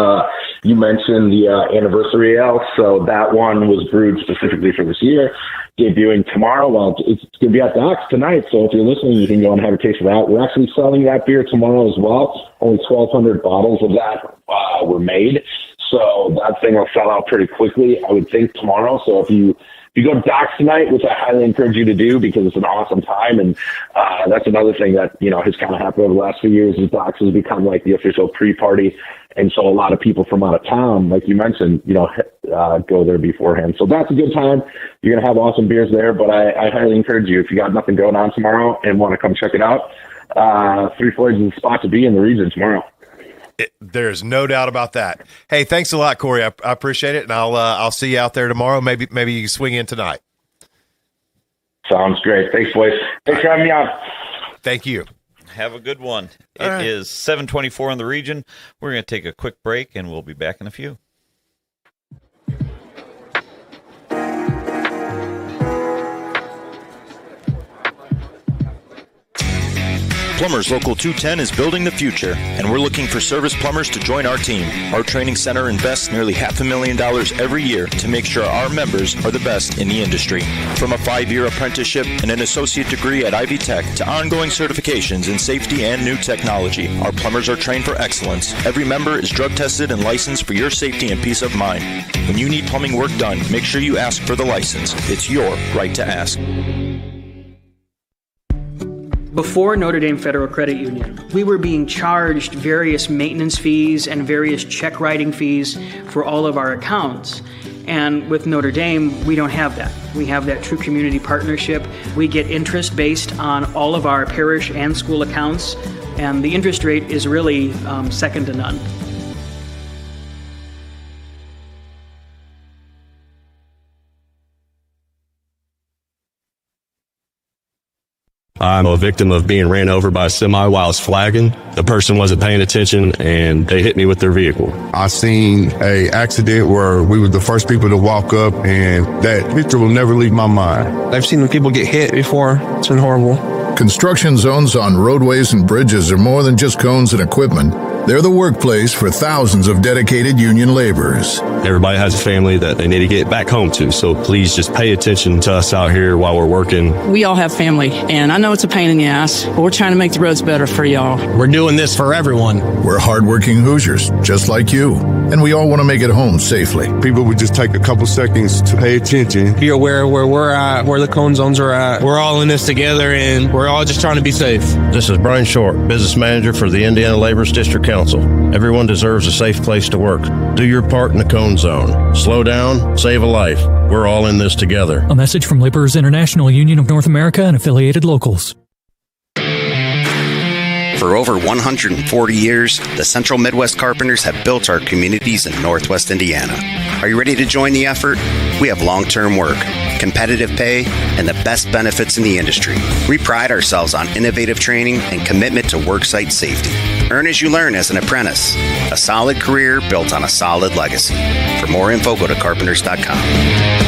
You mentioned the anniversary ale, so that one was brewed specifically for this year. Debuting tomorrow. Well, it's going to be at Docs tonight, so if you're listening, you can go and have a taste of that. We're actually selling that beer tomorrow as well. Only 1,200 bottles of that were made. So that thing will sell out pretty quickly, I would think, tomorrow. So if you go to Docs tonight, which I highly encourage you to do because it's an awesome time, and that's another thing that has kind of happened over the last few years is Docs has become like the official pre-party, and so a lot of people from out of town, like you mentioned, go there beforehand. So that's a good time. You're gonna have awesome beers there, but I highly encourage you, if you got nothing going on tomorrow and want to come check it out, Three Floyds is the spot to be in the region tomorrow. There's no doubt about that. Hey, thanks a lot, Corey. I appreciate it, and I'll see you out there tomorrow. Maybe you can swing in tonight. Sounds great. Thanks, boys. Thanks for having me on. Thank you. Have a good one. It is 7:24 in the region. We're going to take a quick break, and we'll be back in a few. Plumbers Local 210 is building the future, and we're looking for service plumbers to join our team. Our training center invests nearly $500,000 every year to make sure our members are the best in the industry. From a 5-year apprenticeship and an associate degree at Ivy Tech to ongoing certifications in safety and new technology, our plumbers are trained for excellence. Every member is drug tested and licensed for your safety and peace of mind. When you need plumbing work done, make sure you ask for the license. It's your right to ask. Before Notre Dame Federal Credit Union, we were being charged various maintenance fees and various check writing fees for all of our accounts. And with Notre Dame, we don't have that. We have that true community partnership. We get interest based on all of our parish and school accounts, and the interest rate is really second to none. I'm a victim of being ran over by a semi while I was flagging. The person wasn't paying attention and they hit me with their vehicle. I seen a accident where we were the first people to walk up, and that picture will never leave my mind. I've seen people get hit before. It's been horrible. Construction zones on roadways and bridges are more than just cones and equipment. They're the workplace for thousands of dedicated union laborers. Everybody has a family that they need to get back home to, so please just pay attention to us out here while we're working. We all have family, and I know it's a pain in the ass, but we're trying to make the roads better for y'all. We're doing this for everyone. We're hardworking Hoosiers, just like you, and we all want to make it home safely. People would just take a couple seconds to pay attention. Be aware of where we're at, where the cone zones are at. We're all in this together, and we're all just trying to be safe. This is Brian Short, Business Manager for the Indiana Laborers District Council. Everyone deserves a safe place to work. Do your part in the cone zone. Slow down, save a life. We're all in this together. A message from Laborers International Union of North America and affiliated locals. For over 140 years, the Central Midwest Carpenters have built our communities in Northwest Indiana. Are you ready to join the effort? We have long-term work, competitive pay, and the best benefits in the industry. We pride ourselves on innovative training and commitment to worksite safety. Earn as you learn as an apprentice. A solid career built on a solid legacy. For more info, go to carpenters.com.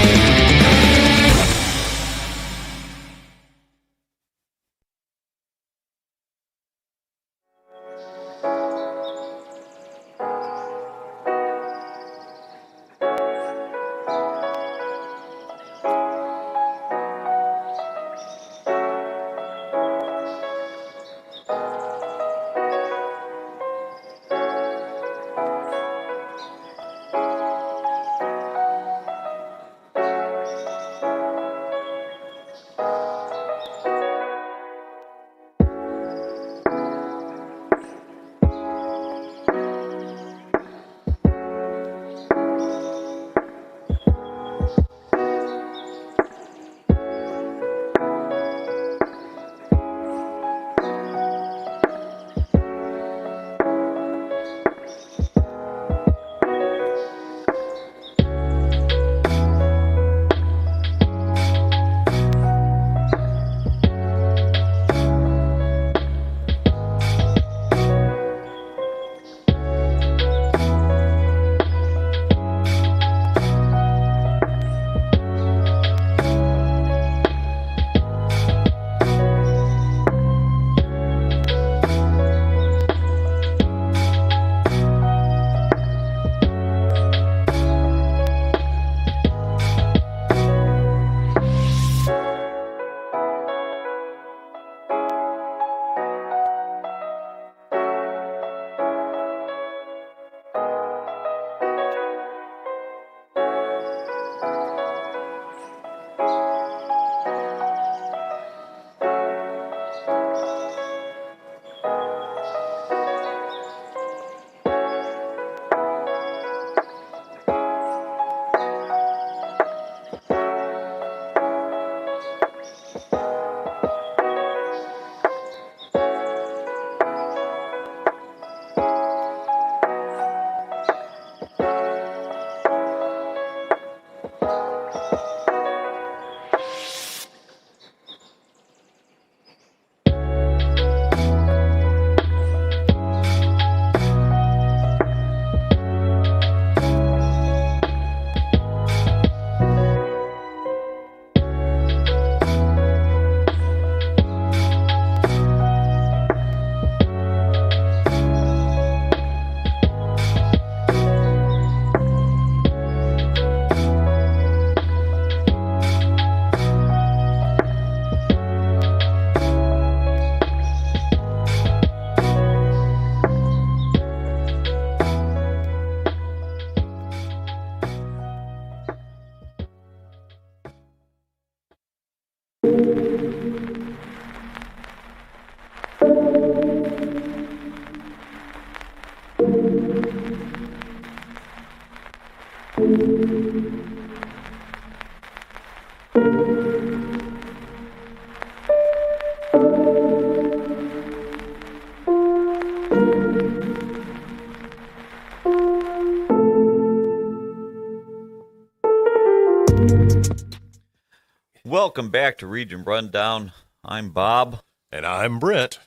Welcome back to Region Rundown. I'm Bob. And I'm Brent.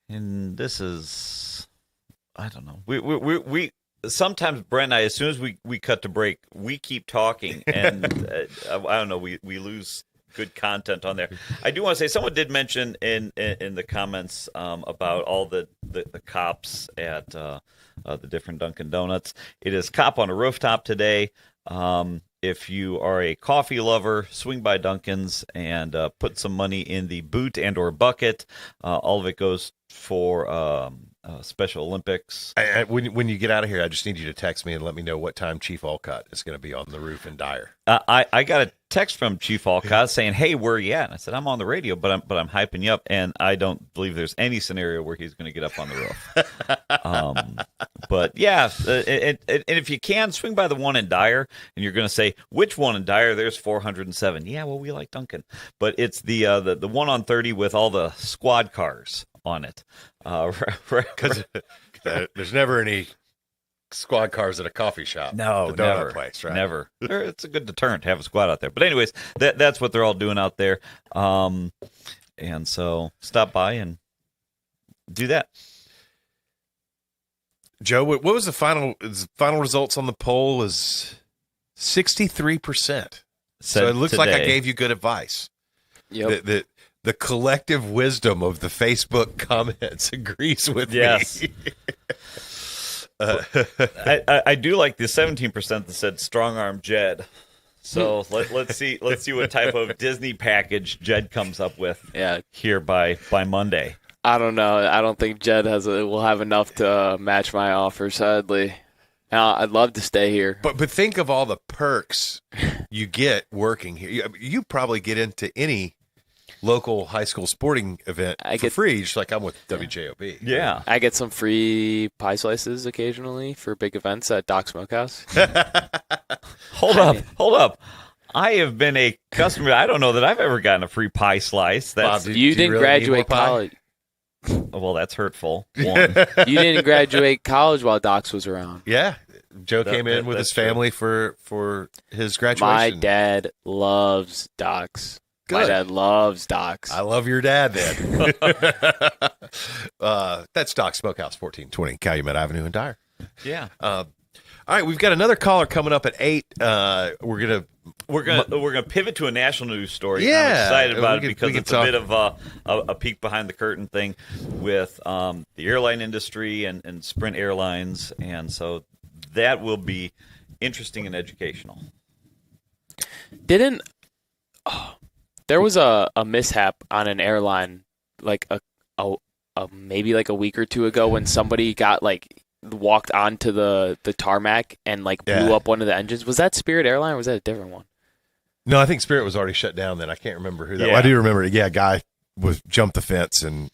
And this is, I don't know. We sometimes, Brent and I, as soon as we cut to break, we keep talking. And I don't know, we lose good content on there. I do want to say, someone did mention in the comments about all the cops at the different Dunkin' Donuts. It is Cop on a Rooftop today. If you are a coffee lover, swing by Dunkin's and put some money in the boot and or bucket. All of it goes for Special Olympics. When you get out of here, I just need you to text me and let me know what time Chief Olcott is going to be on the roof in Dyer. I got a text from Chief Olcott saying, "Hey, where are you at?" And I said, "I'm on the radio, but I'm hyping you up." And I don't believe there's any scenario where he's going to get up on the roof. But yeah, and if you can, swing by the one in Dyer, and you're going to say, "Which one in Dyer?" There's 407. Yeah, well, we like Dunkin', but it's the one on 30 with all the squad cars on it. Because there's never any squad cars at a coffee shop. No, the donut never. place, right? Never. It's a good deterrent to have a squad out there. But anyways, that's what they're all doing out there. And so stop by and do that. Joe, what was the final results on the poll? Is 63%. So it looks like I gave you good advice. Yep. The collective wisdom of the Facebook comments agrees with me. I do like the 17% that said strong arm Jed. So let's see what type of Disney package Jed comes up with. Here by Monday. I don't know. I don't think Jed will have enough to match my offer. Sadly, I'd love to stay here. But think of all the perks you get working here. You probably get into any local high school sporting event for free, just like I'm with WJOB. Yeah. I get some free pie slices occasionally for big events at Doc Smokehouse. Hold up. I have been a customer. I don't know that I've ever gotten a free pie slice. Bob, you didn't really graduate college. Well, that's hurtful. One. You didn't graduate college while Docs was around. Yeah. Joe came in with his family for his graduation. My dad loves Docs. Good. My dad loves Docs. I love your dad then. That's Doc Smokehouse, 1420 Calumet Avenue in Dyer. Yeah. All right, we've got another caller coming up at 8. We're gonna pivot to a national news story. Yeah, I'm excited about it because it's talk. a bit of a peek behind the curtain thing with the airline industry and Sprint Airlines, and so that will be interesting and educational. There was a mishap on an airline like maybe like a week or two ago when somebody got walked onto the tarmac and blew up one of the engines. Was that Spirit Airline or was that a different one? No, I think Spirit was already shut down then. I can't remember who that was. Yeah. I do remember it. Yeah, a guy jumped the fence and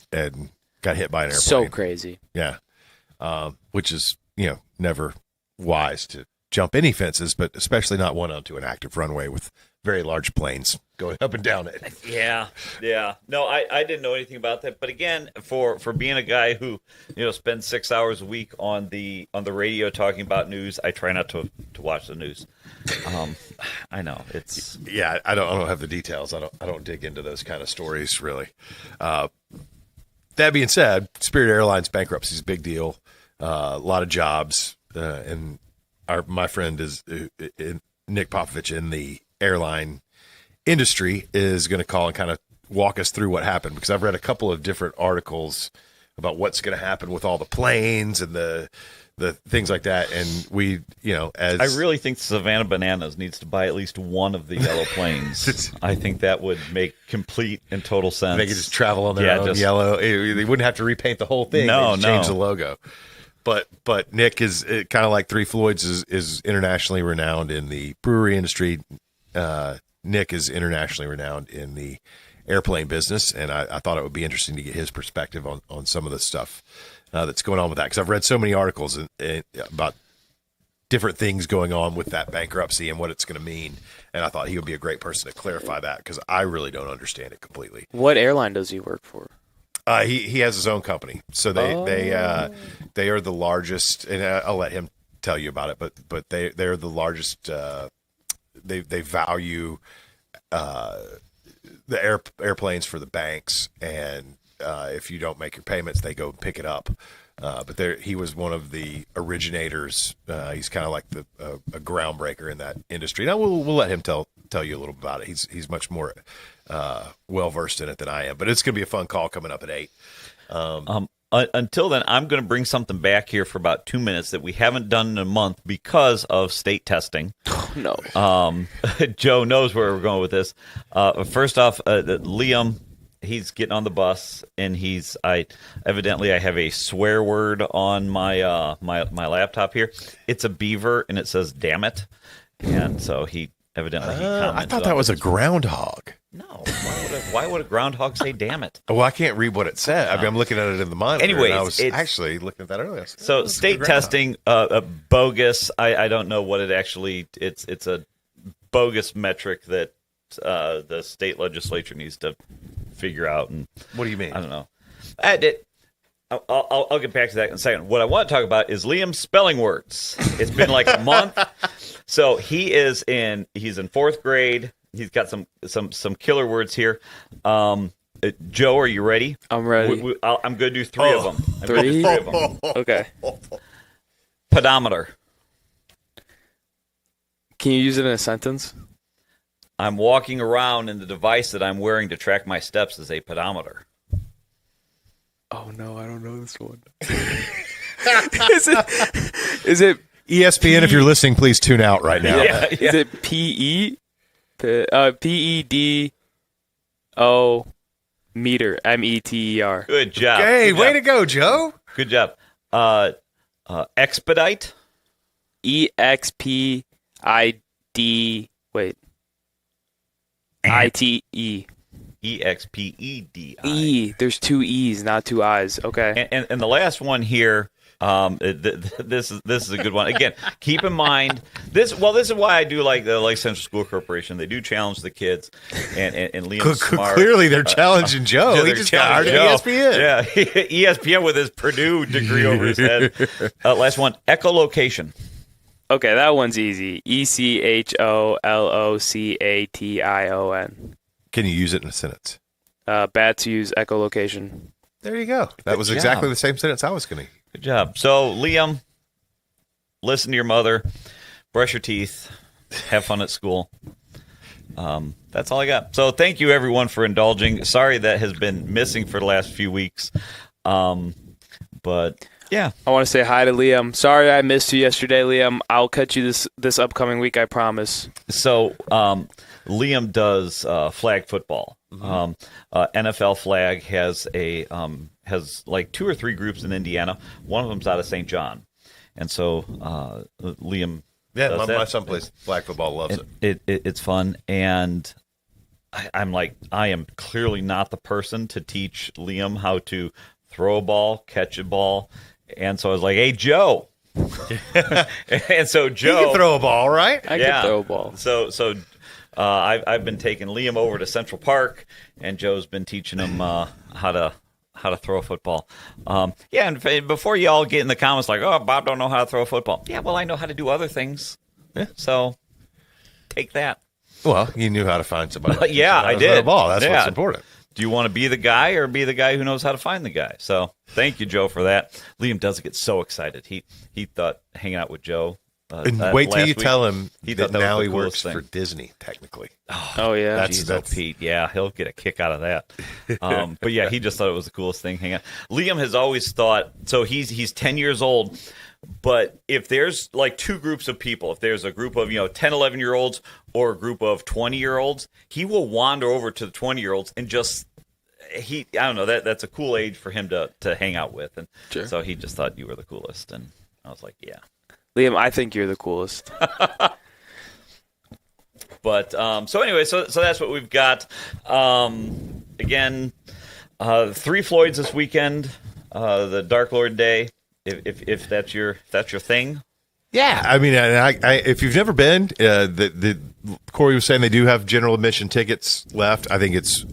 got hit by an airplane. So crazy. Yeah. Which is, never wise to jump any fences, but especially not one onto an active runway with very large planes going up and down it. Yeah. No, I didn't know anything about that. But again, for being a guy who spends 6 hours a week on the radio talking about news, I try not to watch the news. I know it's I don't have the details. I don't dig into those kind of stories really. That being said, Spirit Airlines bankruptcy is a big deal. A lot of jobs, and my friend is Nick Popovich in the airline industry is going to call and kind of walk us through what happened, because I've read a couple of different articles about what's going to happen with all the planes and the things like that. And we, as I really think Savannah Bananas needs to buy at least one of the yellow planes. I think that would make complete and total sense. They could just travel on their own yellow. They wouldn't have to repaint the whole thing. No, they just change the logo. But Nick is kind of like Three Floyds is internationally renowned in the brewery industry. Nick is internationally renowned in the airplane business, and I thought it would be interesting to get his perspective on some of the stuff that's going on with that, because I've read so many articles about different things going on with that bankruptcy and what it's going to mean, and I thought he would be a great person to clarify that, because I really don't understand it completely. What airline does he work for? He has his own company, so they are the largest, and I'll let him tell you about it. But they're the largest. They value the airplanes for the banks, and if you don't make your payments, they go pick it up. But he was one of the originators. He's kind of like a groundbreaker in that industry. Now we'll let him tell you a little about it. He's much more well versed in it than I am. But it's going to be a fun call coming up at 8. Until then, I'm going to bring something back here for about 2 minutes that we haven't done in a month because of state testing. No. Joe knows where we're going with this. First off, Liam, he's getting on the bus, and I have a swear word on my my laptop here. It's a beaver, and it says "damn it," and so he commented. I thought that was a groundhog. No, why would a groundhog say "damn it"? Well, I can't read what it said. I mean, I'm looking at it in the monitor. Anyways, and I was actually looking at that earlier. So state testing, bogus. I don't know what it actually. It's a bogus metric that the state legislature needs to figure out. And what do you mean? I don't know. I'll get back to that in a second. What I want to talk about is Liam's spelling words. It's been like a month. So he's in 4th grade. He's got some killer words here. Joe, are you ready? I'm ready. I'm going to do 3 of them. Three of them. Okay. Pedometer. Can you use it in a sentence? I'm walking around, and the device that I'm wearing to track my steps is a pedometer. Oh no, I don't know this one. Is it ESPN? If you're listening, please tune out right now. Yeah. Is it PEDO meter METER? Good job. Hey, Good way job. to go, Joe. Good job. Expedite. EXPID. Wait. ITE. EXPEDI. E. There's 2 E's, not 2 I's. Okay. And the last one here. This is a good one. Again, keep in mind this is why I do like the Central School Corporation. They do challenge the kids, and Liam's smart. Clearly, they're challenging Joe. He just got hired at ESPN. Yeah, ESPN with his Purdue degree over his head. Last one, echolocation. Okay, that one's easy. ECHOLOCATION. Can you use it in a sentence? Bats use echolocation. There you go. That was exactly the same sentence I was going to. Good job. So, Liam, listen to your mother, brush your teeth, have fun at school. That's all I got. So, thank you, everyone, for indulging. Sorry that has been missing for the last few weeks. But, yeah. I want to say hi to Liam. Sorry I missed you yesterday, Liam. I'll catch you this upcoming week, I promise. So, Liam does flag football. Mm-hmm. NFL flag has like 2 or 3 groups in Indiana. One of them's out of St. John, and so Liam. Yeah, my son plays flag football. Loves it. It's fun, and I'm like, I am clearly not the person to teach Liam how to throw a ball, catch a ball, and so I was like, hey, Joe. And so Joe, he can throw a ball, right? I can throw a ball. So I've been taking Liam over to Central Park, and Joe's been teaching him how to throw a football. And before you all get in the comments like, oh, Bob don't know how to throw a football. Yeah, well, I know how to do other things. Yeah. So take that. Well, you knew how to find somebody. Yeah, I did. Throw a ball. That's what's important. Do you want to be the guy or be the guy who knows how to find the guy? So thank you, Joe, for that. Liam does get so excited. He thought hanging out with Joe And wait till you tell him he that thought now was he the works coolest for thing. Disney, technically. Oh yeah, That's Pete. Yeah, he'll get a kick out of that. But yeah, he just thought it was the coolest thing. Hang on, Liam has always thought. So he's 10 years old. But if there's like two groups of people, if there's a group of 10, 11-year-olds or a group of 20-year-olds, he will wander over to the 20-year-olds and just I don't know, that's a cool age for him to hang out with, and so he just thought you were the coolest, and I was like, yeah. Liam, I think you're the coolest. But so anyway, so that's what we've got. Again, 3 Floyds this weekend, the Dark Lord Day. If that's your thing. Yeah, I mean, I if you've never been, the Corey was saying they do have general admission tickets left. I think it's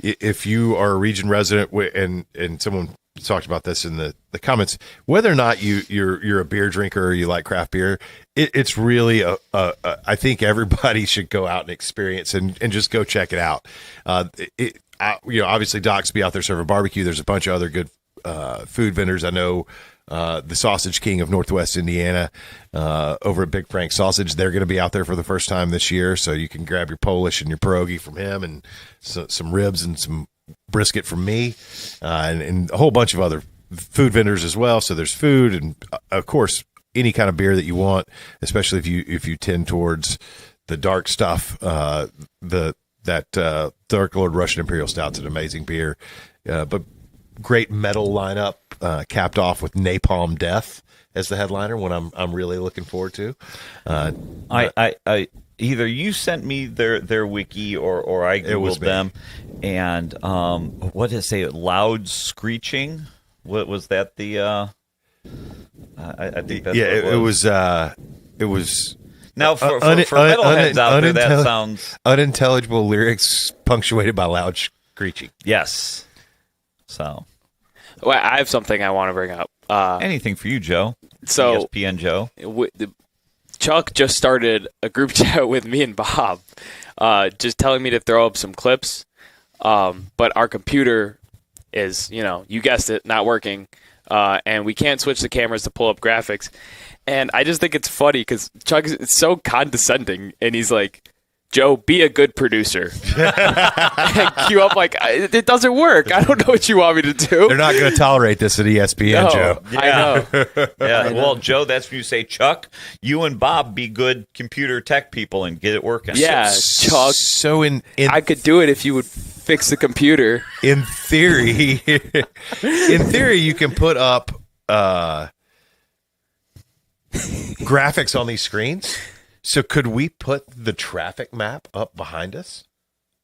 if you are a region resident and someone talked about this in the comments, whether or not you're a beer drinker or you like craft beer, it's really I think everybody should go out and experience and just go check it out. Obviously Doc's be out there serving barbecue. There's a bunch of other good food vendors. I know the Sausage King of Northwest Indiana over at Big Frank Sausage, they're going to be out there for the first time this year, so you can grab your Polish and your pierogi from him and some ribs and some brisket from me and a whole bunch of other food vendors as well. So there's food and of course any kind of beer that you want, especially if you tend towards the dark stuff. That Dark Lord Russian Imperial Stout's an amazing beer, but great metal lineup, capped off with Napalm Death as the headliner. One I'm really looking forward to. I either you sent me their wiki or I googled them, and what did it say? Loud screeching. What was that? I think that's it was. Now for metalheads out there, that sounds unintelligible lyrics punctuated by loud screeching. Yes. So, well, I have something I want to bring up. Anything for you, Joe? So, ESPN Joe. Chuck just started a group chat with me and Bob, just telling me to throw up some clips. But our computer is, you guessed it, not working, and we can't switch the cameras to pull up graphics. And I just think it's funny because Chuck is so condescending, and he's like, Joe, be a good producer. And cue up like, it doesn't work. I don't know what you want me to do. They're not going to tolerate this at ESPN, Joe. Yeah. I know. Yeah. Well, Joe, that's when you say, Chuck, you and Bob be good computer tech people and get it working. Yeah, Chuck. So I could do it if you would fix the computer. In theory, you can put up graphics on these screens. So could we put the traffic map up behind us?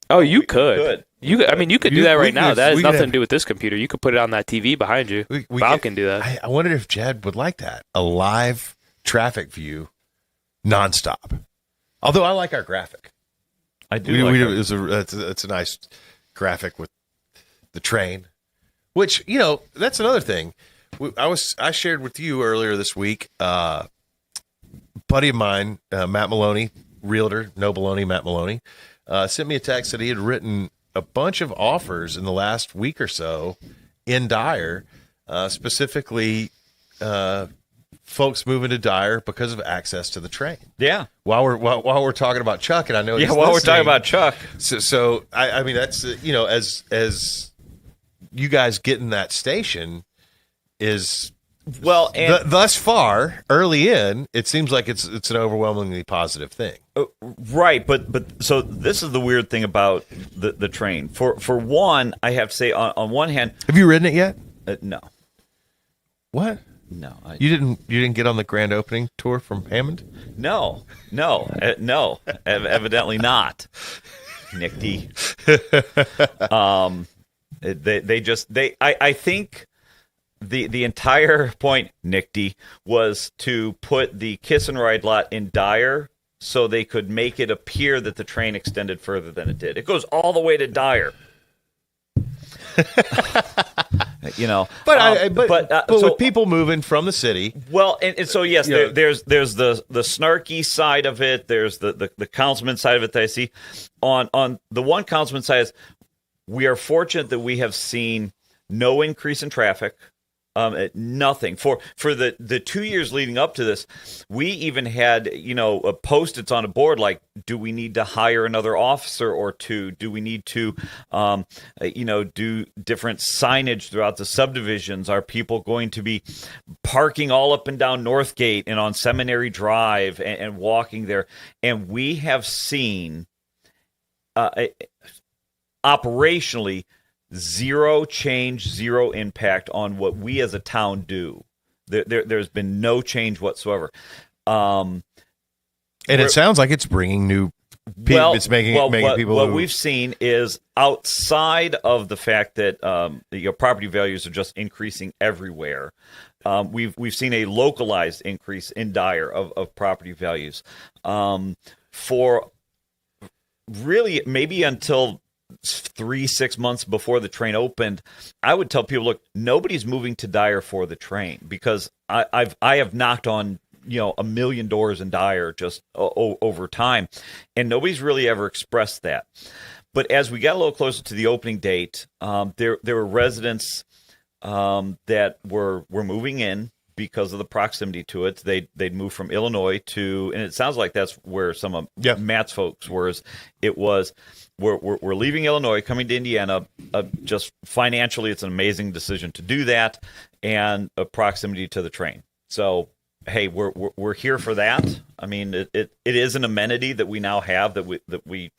Oh, you could. You could do that right now. That has nothing to do with this computer. You could put it on that TV behind you. Bob can do that. I wondered if Jed would like that. A live traffic view nonstop. Although I like our graphic. I do. It's a nice graphic with the train, which, that's another thing. I shared with you earlier this week, buddy of mine, Matt Maloney, realtor, no baloney, Matt Maloney, sent me a text that he had written a bunch of offers in the last week or so in Dyer, specifically folks moving to Dyer because of access to the train. Yeah. While we're talking about Chuck, and I know he's while we're talking listening, about Chuck. So I mean that's as you guys get in that station is. Well, and thus far, early in, it seems like it's an overwhelmingly positive thing. Right, but so this is the weird thing about the train. For one, I have to say, on one hand, have you ridden it yet? No. What? No, you didn't get on the grand opening tour from Hammond? No, evidently not. Nick D. I think. The entire point, Nick D, was to put the Kiss and Ride lot in Dyer so they could make it appear that the train extended further than it did. It goes all the way to Dyer. But with people moving from the city, well, and so yes, there's the snarky side of it. There's the councilman side of it that I see. On the one councilman side is we are fortunate that we have seen no increase in traffic. Nothing for the 2 years leading up to this. We even had post-its on a board like, do we need to hire another officer or two? Do we need to do different signage throughout the subdivisions? Are people going to be parking all up and down Northgate and on Seminary Drive and walking there? And we have seen operationally zero change, zero impact on what we as a town do. There's been no change whatsoever. And it sounds like it's bringing new people. It's making people. What we've seen is outside of the fact that property values are just increasing everywhere. We've seen a localized increase in Dyer of property values for really maybe until 3-6 months before the train opened. I would tell people, look, nobody's moving to Dyer for the train, because I have knocked on a million doors in Dyer just over time, and nobody's really ever expressed that. But as we got a little closer to the opening date, there were residents that were moving in because of the proximity to it. They'd moved from Illinois to, and it sounds like that's where some of Matt's folks were. It was, we're leaving Illinois, coming to Indiana. Just financially, it's an amazing decision to do that, and a proximity to the train. So, hey, we're here for that. I mean, it is an amenity that we now have that we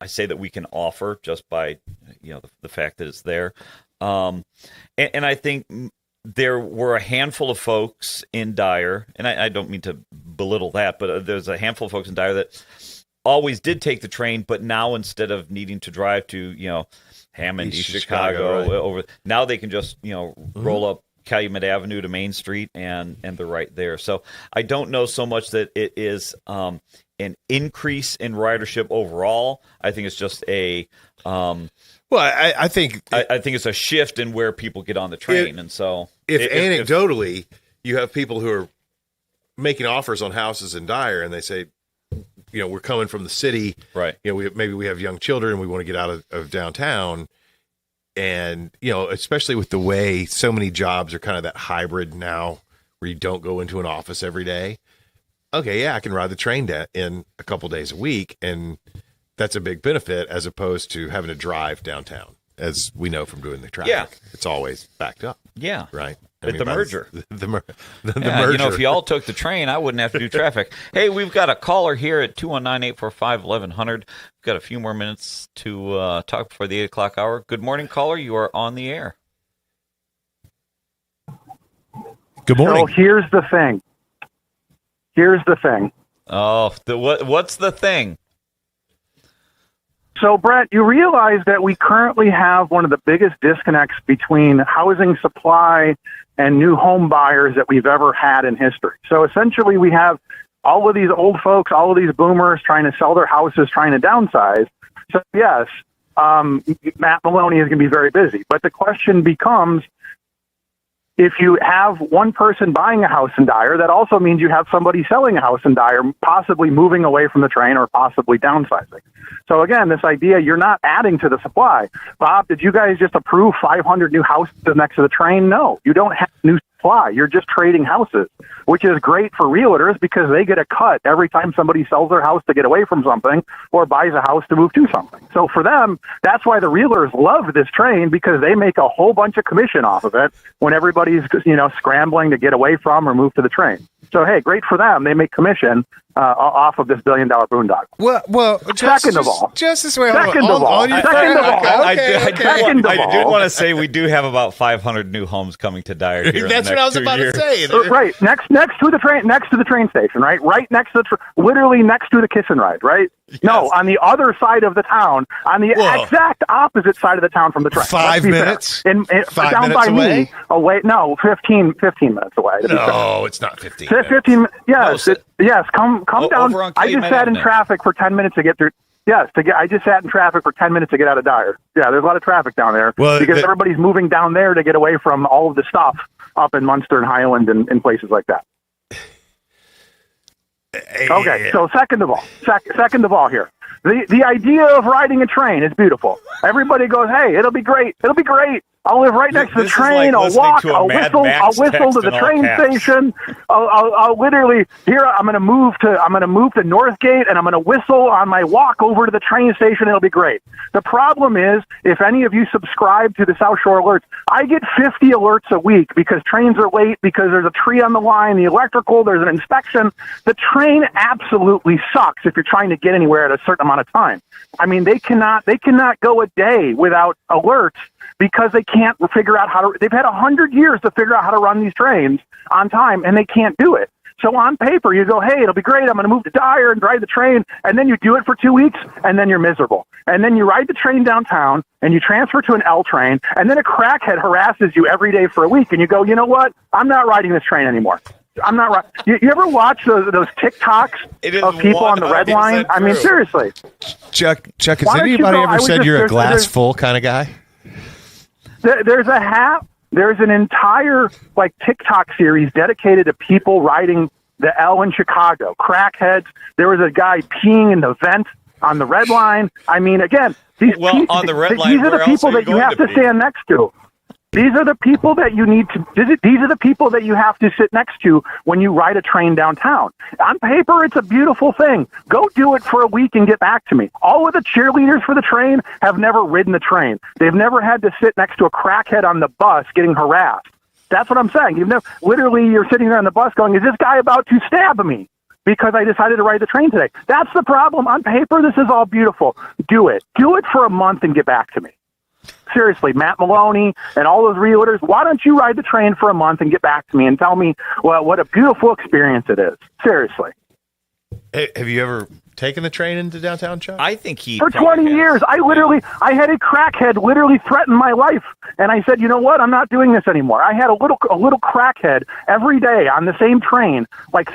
I say that we can offer just by the fact that it's there. And I think there were a handful of folks in Dyer, and I don't mean to belittle that, but there's a handful of folks in Dyer that always did take the train, but now instead of needing to drive to Hammond, East Chicago, right, over, now they can just roll up Calumet Avenue to Main Street, and they're right there. So I don't know so much that it is an increase in ridership overall. I think it's just a I think it's a shift in where people get on the train. And so if anecdotally you have people who are making offers on houses in Dyer, and they say, we're coming from the city, right? Maybe we have young children, we want to get out of downtown. And, especially with the way so many jobs are kind of that hybrid now, where you don't go into an office every day. Okay, yeah, I can ride the train in a couple days a week, and that's a big benefit, as opposed to having to drive downtown, as we know from doing the traffic. Yeah. It's always backed up. Yeah. Right? The merger. The merger. If you all took the train, I wouldn't have to do traffic. Hey, we've got a caller here at 219-845-1100. We've got a few more minutes to talk before the 8 o'clock hour. Good morning, caller. You are on the air. Good morning. So here's the thing. Oh, what's the thing? So, Brent, you realize that we currently have one of the biggest disconnects between housing supply and new home buyers that we've ever had in history. So essentially we have all of these old folks, all of these boomers trying to sell their houses, trying to downsize. So yes, Matt Maloney is going to be very busy. But the question becomes, if you have one person buying a house in Dyer, that also means you have somebody selling a house in Dyer, possibly moving away from the train or possibly downsizing. So again, this idea, you're not adding to the supply. Bob, did you guys just approve 500 new houses next to the train? No, you don't have new supply. You're just trading houses, which is great for realtors because they get a cut every time somebody sells their house to get away from something or buys a house to move to something. So for them, that's why the realtors love this train, because they make a whole bunch of commission off of it when everybody's, scrambling to get away from or move to the train. So, hey, great for them. They make commission off of this billion-dollar boondoggle. Well, second of all, I do want to say we do have about 500 new homes coming to Dyer here. That's what I was about to say. Right, next to the train station, right? Right next to literally next to the Kiss and Ride, right? Yes. No, on the other side of the town, on the exact opposite side of the town from the train. 5 minutes? Down by away? Me, away. No, 15 minutes away. No, it's not 15. 15. Yes, yes. Come down. I just sat in traffic for 10 minutes to get through. Yes, I just sat in traffic for 10 minutes to get out of Dyer. Yeah, there's a lot of traffic down there because everybody's moving down there to get away from all of the stuff up in Munster and Highland and places like that. Okay, so second of all here, The idea of riding a train is beautiful. Everybody goes, hey, it'll be great. It'll be great. I'll live right next to the train. I'll walk. I'll whistle to the train station. I'll literally here. I'm going to move to Northgate, and I'm going to whistle on my walk over to the train station. It'll be great. The problem is, if any of you subscribe to the South Shore Alerts, I get 50 alerts a week because trains are late, because there's a tree on the line, the electrical, there's an inspection. The train absolutely sucks if you're trying to get anywhere at a certain amount of time. I mean, they cannot go a day without alerts, because they can't figure out they've had 100 years to figure out how to run these trains on time, and they can't do it. So on paper, you go, hey, it'll be great. I'm going to move to Dyer and drive the train. And then you do it for 2 weeks, and then you're miserable. And then you ride the train downtown, and you transfer to an L train, and then a crackhead harasses you every day for a week, and you go, you know what? I'm not riding this train anymore. I'm not right. You ever watch those TikToks of people on the red line? I mean, seriously. Chuck, has anybody ever said you're a glass full kind of guy? There's an entire TikTok series dedicated to people riding the L in Chicago. Crackheads. There was a guy peeing in the vent on the red line. I mean, again, on the red line, these are the people that you have to stand next to. These are the people that you need to. These are the people that you have to sit next to when you ride a train downtown. On paper, it's a beautiful thing. Go do it for a week and get back to me. All of the cheerleaders for the train have never ridden the train. They've never had to sit next to a crackhead on the bus getting harassed. That's what I'm saying. Literally, you're sitting there on the bus going, "Is this guy about to stab me?" Because I decided to ride the train today. That's the problem. On paper, this is all beautiful. Do it. Do it for a month and get back to me. Seriously, Matt Maloney and all those realtors, why don't you ride the train for a month and get back to me and tell me what a beautiful experience it is? Seriously. Hey, have you ever taken the train into downtown, Chuck? I think for 20 years, I had a crackhead literally threaten my life, and I said, you know what? I'm not doing this anymore. I had a little crackhead every day on the same train,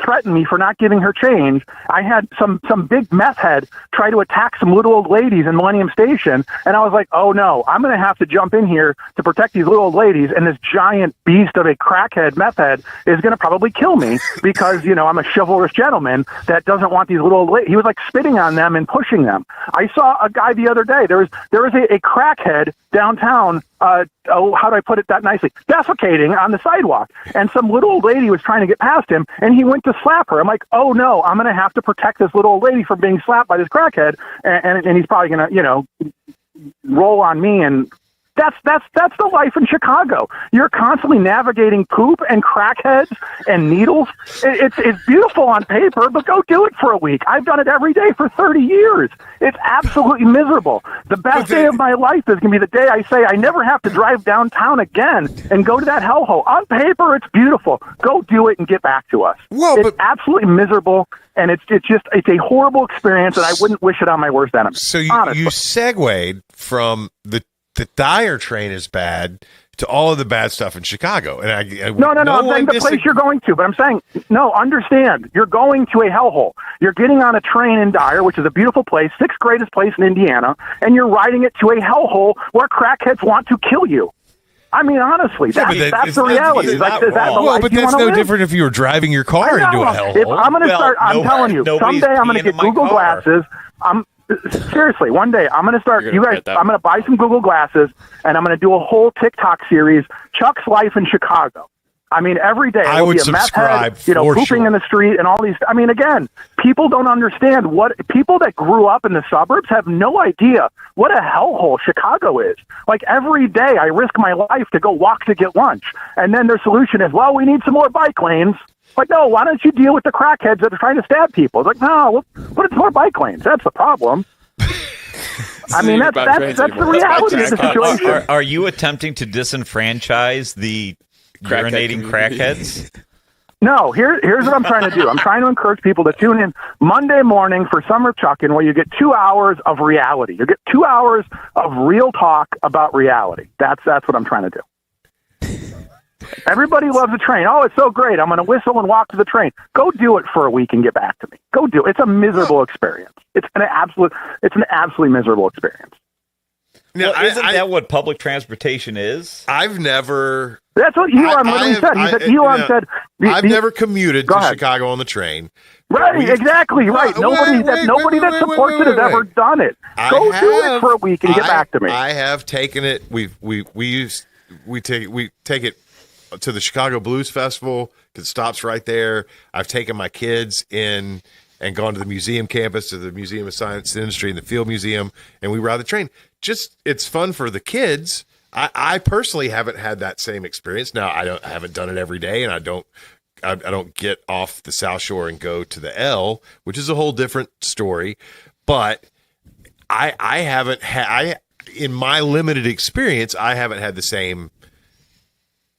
threaten me for not giving her change. I had some big meth head try to attack some little old ladies in Millennium Station, and I was like, oh no, I'm going to have to jump in here to protect these little old ladies, and this giant beast of a crackhead meth head is going to probably kill me because, I'm a chivalrous gentleman that doesn't want these little old ladies. He was spitting on them and pushing them. I saw a guy the other day. There was a crackhead downtown. How do I put it that nicely? Defecating on the sidewalk, and some little old lady was trying to get past him, and he went to slap her. I'm like, oh no, I'm going to have to protect this little old lady from being slapped by this crackhead, and he's probably going to, roll on me. And that's the life in Chicago. You're constantly navigating poop and crackheads and needles. It's beautiful on paper, but go do it for a week. I've done it every day for 30 years. It's absolutely miserable. The best day of my life is going to be the day I say I never have to drive downtown again and go to that hellhole. On paper, it's beautiful. Go do it and get back to us. It's absolutely miserable. And it's a horrible experience, and I wouldn't wish it on my worst enemy. So you segued from the Dyer train is bad to all of the bad stuff in Chicago. And no, I'm saying the place you're going to, but I'm saying, no, understand, you're going to a hellhole. You're getting on a train in Dyer, which is a beautiful place, 6th greatest place in Indiana, and you're riding it to a hellhole where crackheads want to kill you. I mean, honestly, that's the reality. But that's no different if you were driving your car into a hellhole. If I'm going to start, I'm telling you, someday I'm going to get Google glasses. Seriously, one day I'm going to start. You guys, I'm going to buy some Google glasses, and I'm going to do a whole TikTok series, Chuck's Life in Chicago. I mean, every day I would be a subscribe. Meth head, pooping in the street and all these. I mean, again, people don't understand people that grew up in the suburbs have no idea what a hellhole Chicago is. Every day, I risk my life to go walk to get lunch, and then their solution is, well, we need some more bike lanes. No, why don't you deal with the crackheads that are trying to stab people? It's no, put more bike lanes. That's the problem. I mean, that's the reality of the situation. Are you attempting to disenfranchise the urinating crackheads? No, here's what I'm trying to do. I'm trying to encourage people to tune in Monday morning for Summer Chuckin', where you get 2 hours of reality. You get 2 hours of real talk about reality. That's what I'm trying to do. Everybody loves a train. Oh, it's so great. I'm going to whistle and walk to the train. Go do it for a week and get back to me. Go do it. It's a miserable experience. It's an absolutely miserable experience. Now, isn't that what public transportation is? I've never. That's what Elon literally said. Elon said, I've never commuted to Chicago on the train. Right, exactly, right. Nobody that supports it has ever done it. Go do it for a week and get back to me. I have taken it. We take it to the Chicago Blues Festival because it stops right there. I've taken my kids in and gone to the museum campus, to the Museum of Science and Industry and the Field Museum, and we ride the train. Just, it's fun for the kids. I personally haven't had that same experience. Now, I haven't done it every day, and I don't get off the South Shore and go to the L, which is a whole different story. But I haven't had, in my limited experience, I haven't had the same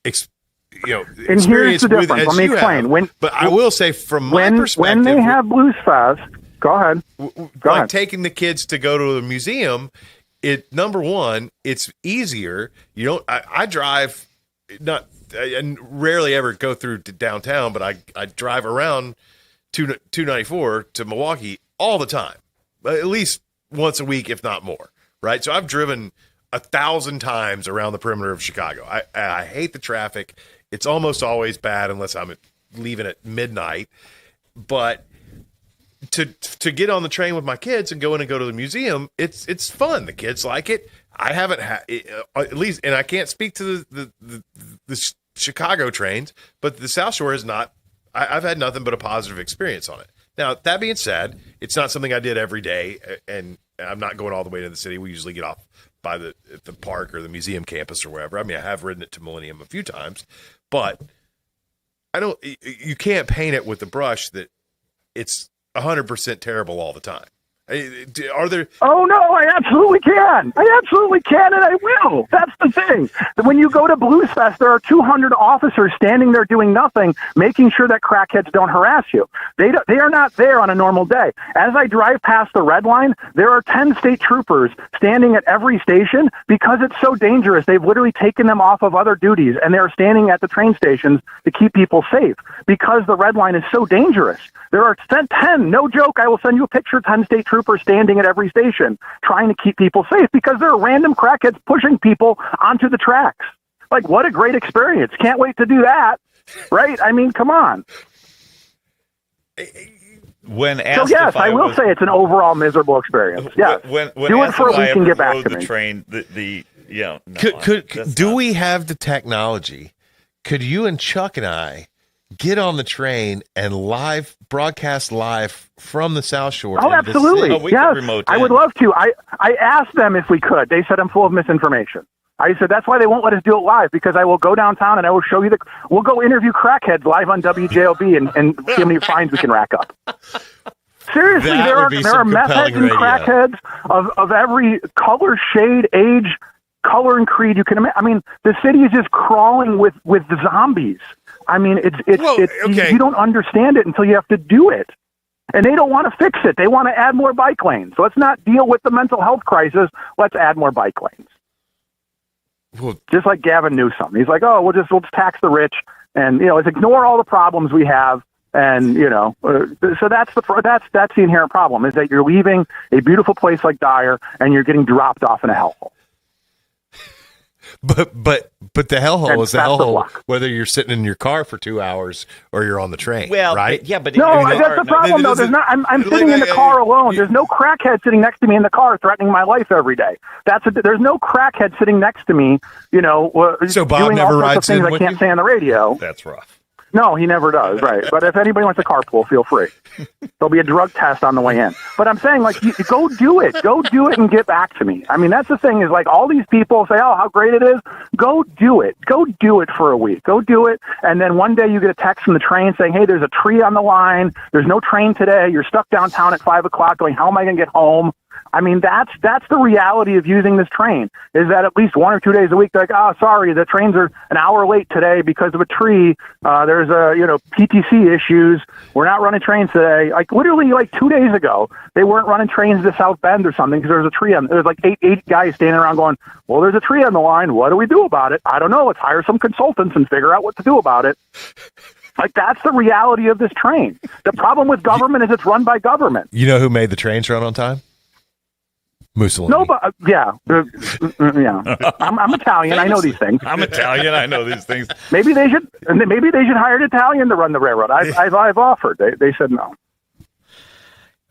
and here's the difference. Let me explain. But I will say, from my perspective, when they have Blues Fest, go ahead. Go ahead. Taking the kids to go to the museum, number one, it's easier. You don't. I drive, I rarely ever go through to downtown, but I drive around 294 to Milwaukee all the time, at least once a week, if not more. Right, so I've driven 1,000 times around the perimeter of Chicago. I hate the traffic. It's almost always bad unless I'm leaving at midnight. But to get on the train with my kids and go in and go to the museum, it's fun. The kids like it. I haven't had at least, and I can't speak to the Chicago trains, but the South Shore is not. I've had nothing but a positive experience on it. Now, that being said, it's not something I did every day, and I'm not going all the way to the city. We usually get off by the park or the museum campus or wherever. I mean, I have ridden it to Millennium a few times, but you can't paint it with the brush that it's 100% terrible all the time. Are there? Oh no, I absolutely can. I absolutely can, and I will. That's the thing. When you go to Blues Fest, there are 200 officers standing there doing nothing, making sure that crackheads don't harass you. They are not there on a normal day. As I drive past the red line, there are 10 state troopers standing at every station because it's so dangerous. They've literally taken them off of other duties, and they're standing at the train stations to keep people safe because the red line is so dangerous. There are 10, no joke, I will send you a picture, 10 state troopers standing at every station trying to keep people safe because there are random crackheads pushing people onto the tracks. Like, what a great experience. Can't wait to do that. Right? I mean, come on. When asked, so yes, I will say it's an overall miserable experience. Yeah, when do it for a week and get back to me. Train, do we have the technology? Could you and Chuck and I get on the train and broadcast live from the South Shore? Oh, absolutely. Yes, I would love to. I asked them if we could. They said I'm full of misinformation. I said that's why they won't let us do it live, because I will go downtown and I will show you we'll go interview crackheads live on WJOB and see how many fines we can rack up. Seriously, there are meth heads and crackheads of every color, shade, age, color, and creed you can imagine. I mean, the city is just crawling with zombies. I mean, you don't understand it until you have to do it. And they don't want to fix it. They want to add more bike lanes. So let's not deal with the mental health crisis. Let's add more bike lanes. Well, just like Gavin Newsom. He's like, oh, we'll just tax the rich and, let's ignore all the problems we have. And, so that's the inherent problem, is that you're leaving a beautiful place like Dyer and you're getting dropped off in a hellhole. But the hellhole is the hellhole, whether you're sitting in your car for 2 hours or you're on the train, right? But that's the problem, though. There's not. I'm sitting in the car alone. There's no crackhead sitting next to me in the car threatening my life every day. There's no crackhead sitting next to me, so Bob doing never all sorts rides of things in I with can't you? say on the radio. That's rough. No, he never does, right. But if anybody wants to carpool, feel free. There'll be a drug test on the way in. But I'm saying, you go do it. Go do it and get back to me. I mean, that's the thing, is all these people say, oh, how great it is. Go do it. Go do it for a week. Go do it. And then one day you get a text from the train saying, hey, there's a tree on the line. There's no train today. You're stuck downtown at 5 o'clock going, how am I going to get home? I mean, that's the reality of using this train, is that at least 1 or 2 days a week, they're like, oh, sorry, the trains are an hour late today because of a tree. There's PTC issues. We're not running trains today. Literally 2 days ago, they weren't running trains to South Bend or something because there was a tree there's eight guys standing around going, well, there's a tree on the line. What do we do about it? I don't know. Let's hire some consultants and figure out what to do about it. That's the reality of this train. The problem with government is it's run by government. You know who made the trains run on time? Mussolini. No, but yeah. I'm Italian. I know these things. I'm Italian. I know these things. Maybe they should hire an Italian to run the railroad. I've offered. They said no.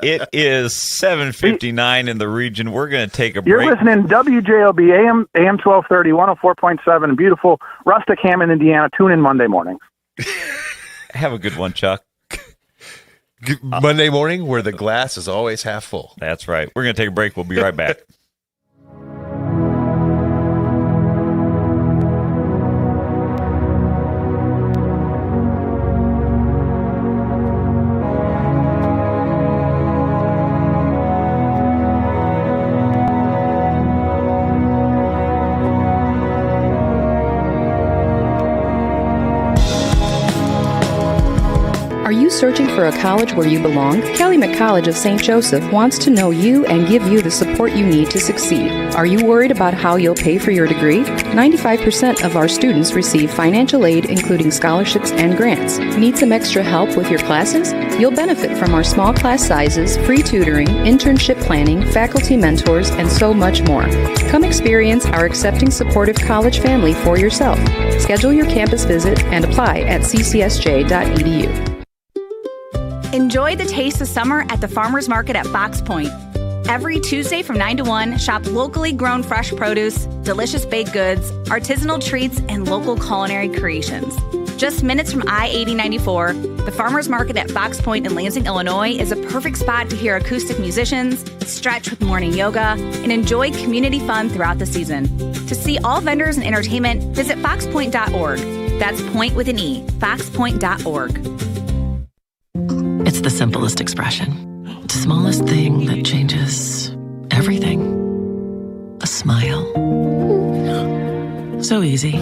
It is 7:59 in the region. We're going to take a You're break. listening to WJOB AM 1230, 104.7, beautiful rustic Hammond, Indiana. Tune in Monday mornings. Have a good one, Chuck. Monday morning where the glass is always half full. That's right. We're going to take a break. We'll be right back. Are you searching for a college where you belong? Calumet College of St. Joseph wants to know you and give you the support you need to succeed. Are you worried about how you'll pay for your degree? 95% of our students receive financial aid, including scholarships and grants. Need some extra help with your classes? You'll benefit from our small class sizes, free tutoring, internship planning, faculty mentors, and so much more. Come experience our accepting, supportive college family for yourself. Schedule your campus visit and apply at ccsj.edu. Enjoy the taste of summer at the Farmers Market at Fox Point. Every Tuesday from 9 to 1, shop locally grown fresh produce, delicious baked goods, artisanal treats, and local culinary creations. Just minutes from I-8094, the Farmers Market at Fox Point in Lansing, Illinois is a perfect spot to hear acoustic musicians, stretch with morning yoga, and enjoy community fun throughout the season. To see all vendors and entertainment, visit foxpoint.org. That's point with an E, foxpoint.org. It's the simplest expression. The smallest thing that changes everything. A smile. So easy.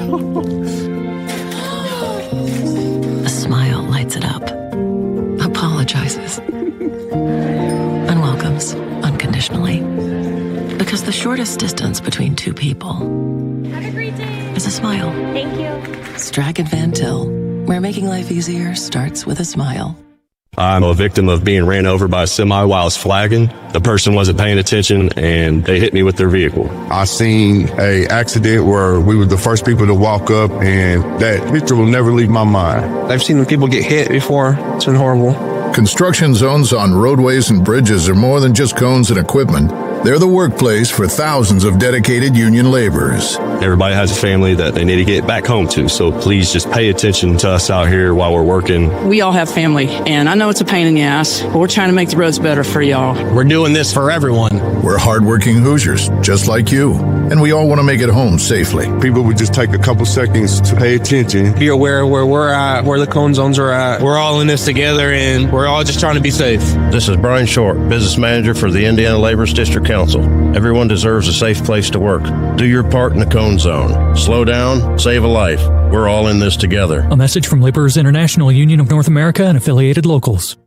A smile lights it up. Apologizes. And welcomes unconditionally. Because the shortest distance between two people is a smile. Thank you. Strachan Van Til, where making life easier starts with a smile. I'm a victim of being ran over by a semi while I was flagging. The person wasn't paying attention and they hit me with their vehicle. I seen a accident where we were the first people to walk up, and that picture will never leave my mind. I've seen people get hit before. It's been horrible. Construction zones on roadways and bridges are more than just cones and equipment. They're the workplace for thousands of dedicated union laborers. Everybody has a family that they need to get back home to, so please just pay attention to us out here while we're working. We all have family, and I know it's a pain in the ass, but we're trying to make the roads better for y'all. We're doing this for everyone. We're hardworking Hoosiers, just like you, and we all want to make it home safely. People would just take a couple seconds to pay attention. Be aware of where we're at, where the cone zones are at. We're all in this together, and we're all just trying to be safe. This is Brian Short, Business Manager for the Indiana Laborers District Council. Everyone deserves a safe place to work. Do your part in the cone zone. Slow down, save a life. We're all in this together. A message from Laborers International Union of North America and affiliated locals.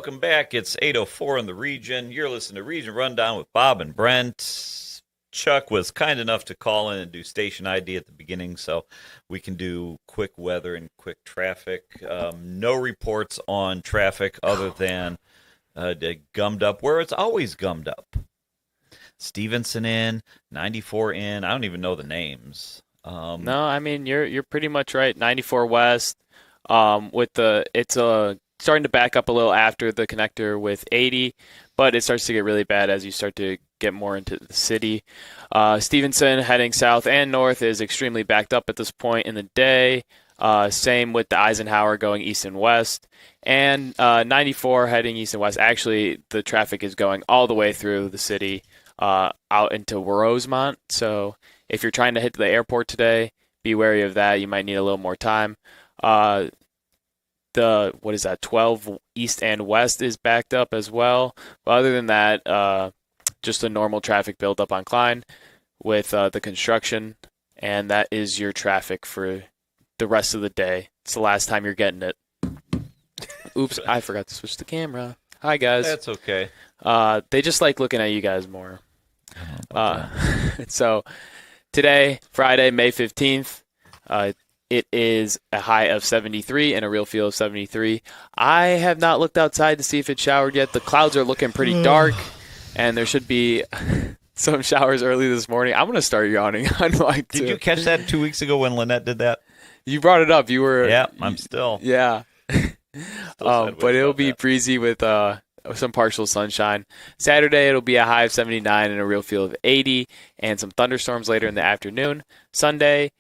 welcome back. It's 8:04 in the region. You're listening to Region Rundown with Bob and Brent. Chuck was kind enough to call in and do station ID at the beginning, so we can do quick weather and quick traffic. No reports on traffic other than gummed up, where it's always gummed up. Stevenson in, 94 in. I don't even know the names. No, I mean you're pretty much right. 94 west. It's starting to back up a little after the connector with 80, but it starts to get really bad as you start to get more into the city. Stevenson heading south and north is extremely backed up at this point in the day. Same with the Eisenhower going east and west. And 94 heading east and west. Actually, the traffic is going all the way through the city out into Rosemont. So if you're trying to hit the airport today, be wary of that. You might need a little more time. 12 east and west is backed up as well. But other than that, just a normal traffic buildup on Klein with the construction, and that is your traffic for the rest of the day. It's the last time you're getting it. Oops, I forgot to switch the camera. Hi, guys. That's okay. They just like looking at you guys more. So today, Friday, May 15th, it is a high of 73 and a real feel of 73. I have not looked outside to see if it showered yet. The clouds are looking pretty dark, and there should be some showers early this morning. I'm going to start yawning on mic too. Did you catch that 2 weeks ago when Lynette did that? You brought it up. You were. Yeah, I'm still. Yeah. But it'll be breezy with some partial sunshine. Saturday, it'll be a high of 79 and a real feel of 80, and some thunderstorms later in the afternoon. Sunday,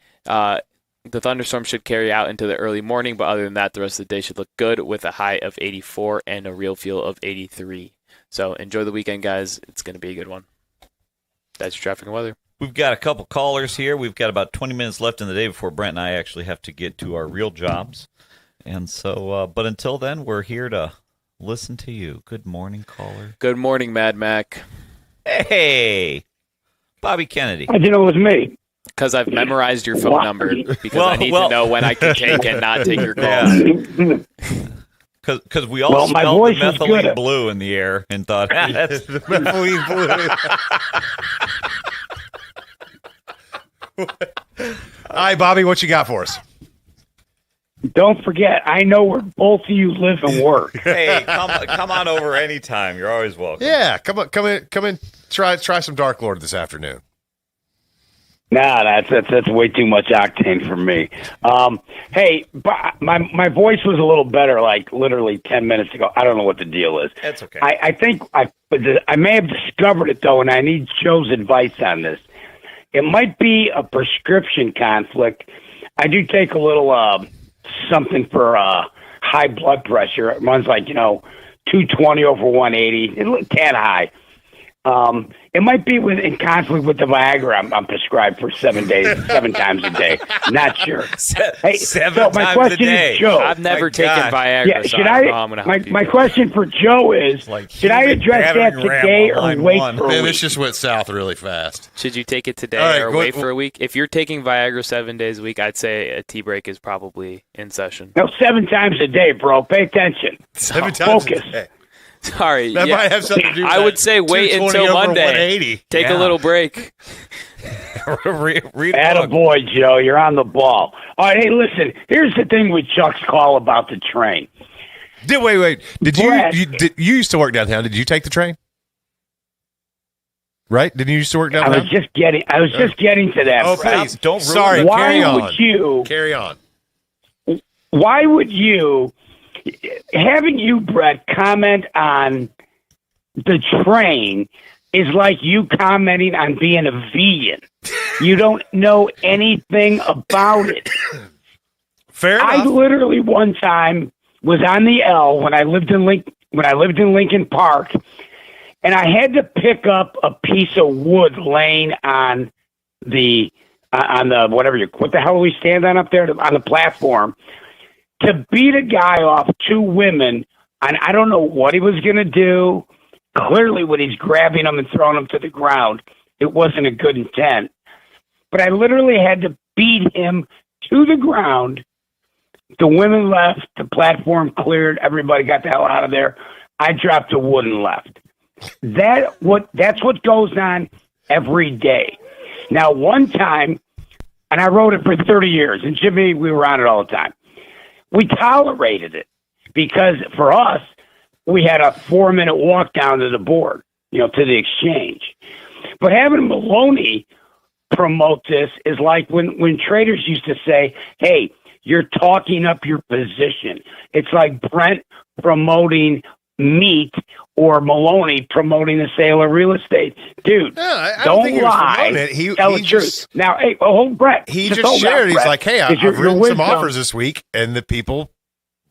the thunderstorm should carry out into the early morning, but other than that, the rest of the day should look good with a high of 84 and a real feel of 83. So enjoy the weekend, guys. It's going to be a good one. That's your traffic and weather. We've got a couple callers here. We've got about 20 minutes left in the day before Brent and I actually have to get to our real jobs. And so, but until then, we're here to listen to you. Good morning, caller. Good morning, Mad Mac. Hey, Bobby Kennedy. How'd you know it was me? Because I've memorized your phone number, because I need to know when I can take and not take your calls. Because we all smelled the methylene blue in the air and thought, that's the methylene blue. All right, Bobby, what you got for us? Don't forget, I know where both of you live and work. Hey, come on over anytime. You're always welcome. Yeah, come in. Try some Dark Lord this afternoon. Nah, that's way too much octane for me. Hey, my voice was a little better, like literally 10 minutes ago. I don't know what the deal is. That's okay. I think I may have discovered it though, and I need Joe's advice on this. It might be a prescription conflict. I do take a little something for high blood pressure. It runs like 220 over 180. It's tad high. It might be in conflict with the Viagra I'm prescribed for 7 days, 7 times a day. Not sure. Hey, seven my times question a day. is, Joe. I've never taken Viagra, Yeah, so I don't know how I'm going to help you. My question for Joe is, should I address that today or wait for a Man, week? this just went south really fast. Should you take it today or wait for a week? If you're taking Viagra 7 days a week, I'd say a tea break is probably in session. No, 7 times a day, bro. Pay attention. 7 times Focus. a day. Sorry. That might have something to do with I would say wait 220 until over Monday. 180. Take a little break. Read Attaboy, Joe. You're on the ball. All right, hey, listen. Here's the thing with Chuck's call about the train. Wait. Did you used to work downtown? Did you take the train? Right? Didn't you used to work downtown? I was just getting to that. Oh, Brett. please. Don't ruin Sorry, it. Carry on. Carry on. Why would you, having you, Brett, comment on the train is like you commenting on being a vegan. You don't know anything about it. Fair enough. I literally one time was on the L when I lived in Lincoln Park, and I had to pick up a piece of wood laying on the what the hell do we stand on up there on the platform to beat a guy off 2 women, and I don't know what he was going to do. Clearly, when he's grabbing them and throwing them to the ground, it wasn't a good intent. But I literally had to beat him to the ground. The women left. The platform cleared. Everybody got the hell out of there. I dropped a wood and left. That's what goes on every day. Now, one time, and I rode it for 30 years, and Jimmy, we were on it all the time. We tolerated it because for us, we had a 4-minute walk down to the board, to the exchange. But having Maloney promote this is like when traders used to say, hey, you're talking up your position. It's like Brent promoting meat or Maloney promoting the sale of real estate. Dude, I don't think lie. He Tell the truth. Now, hey, hold Brett. He just shared. He's like, hey, I've written some wisdom. offers this week, and the people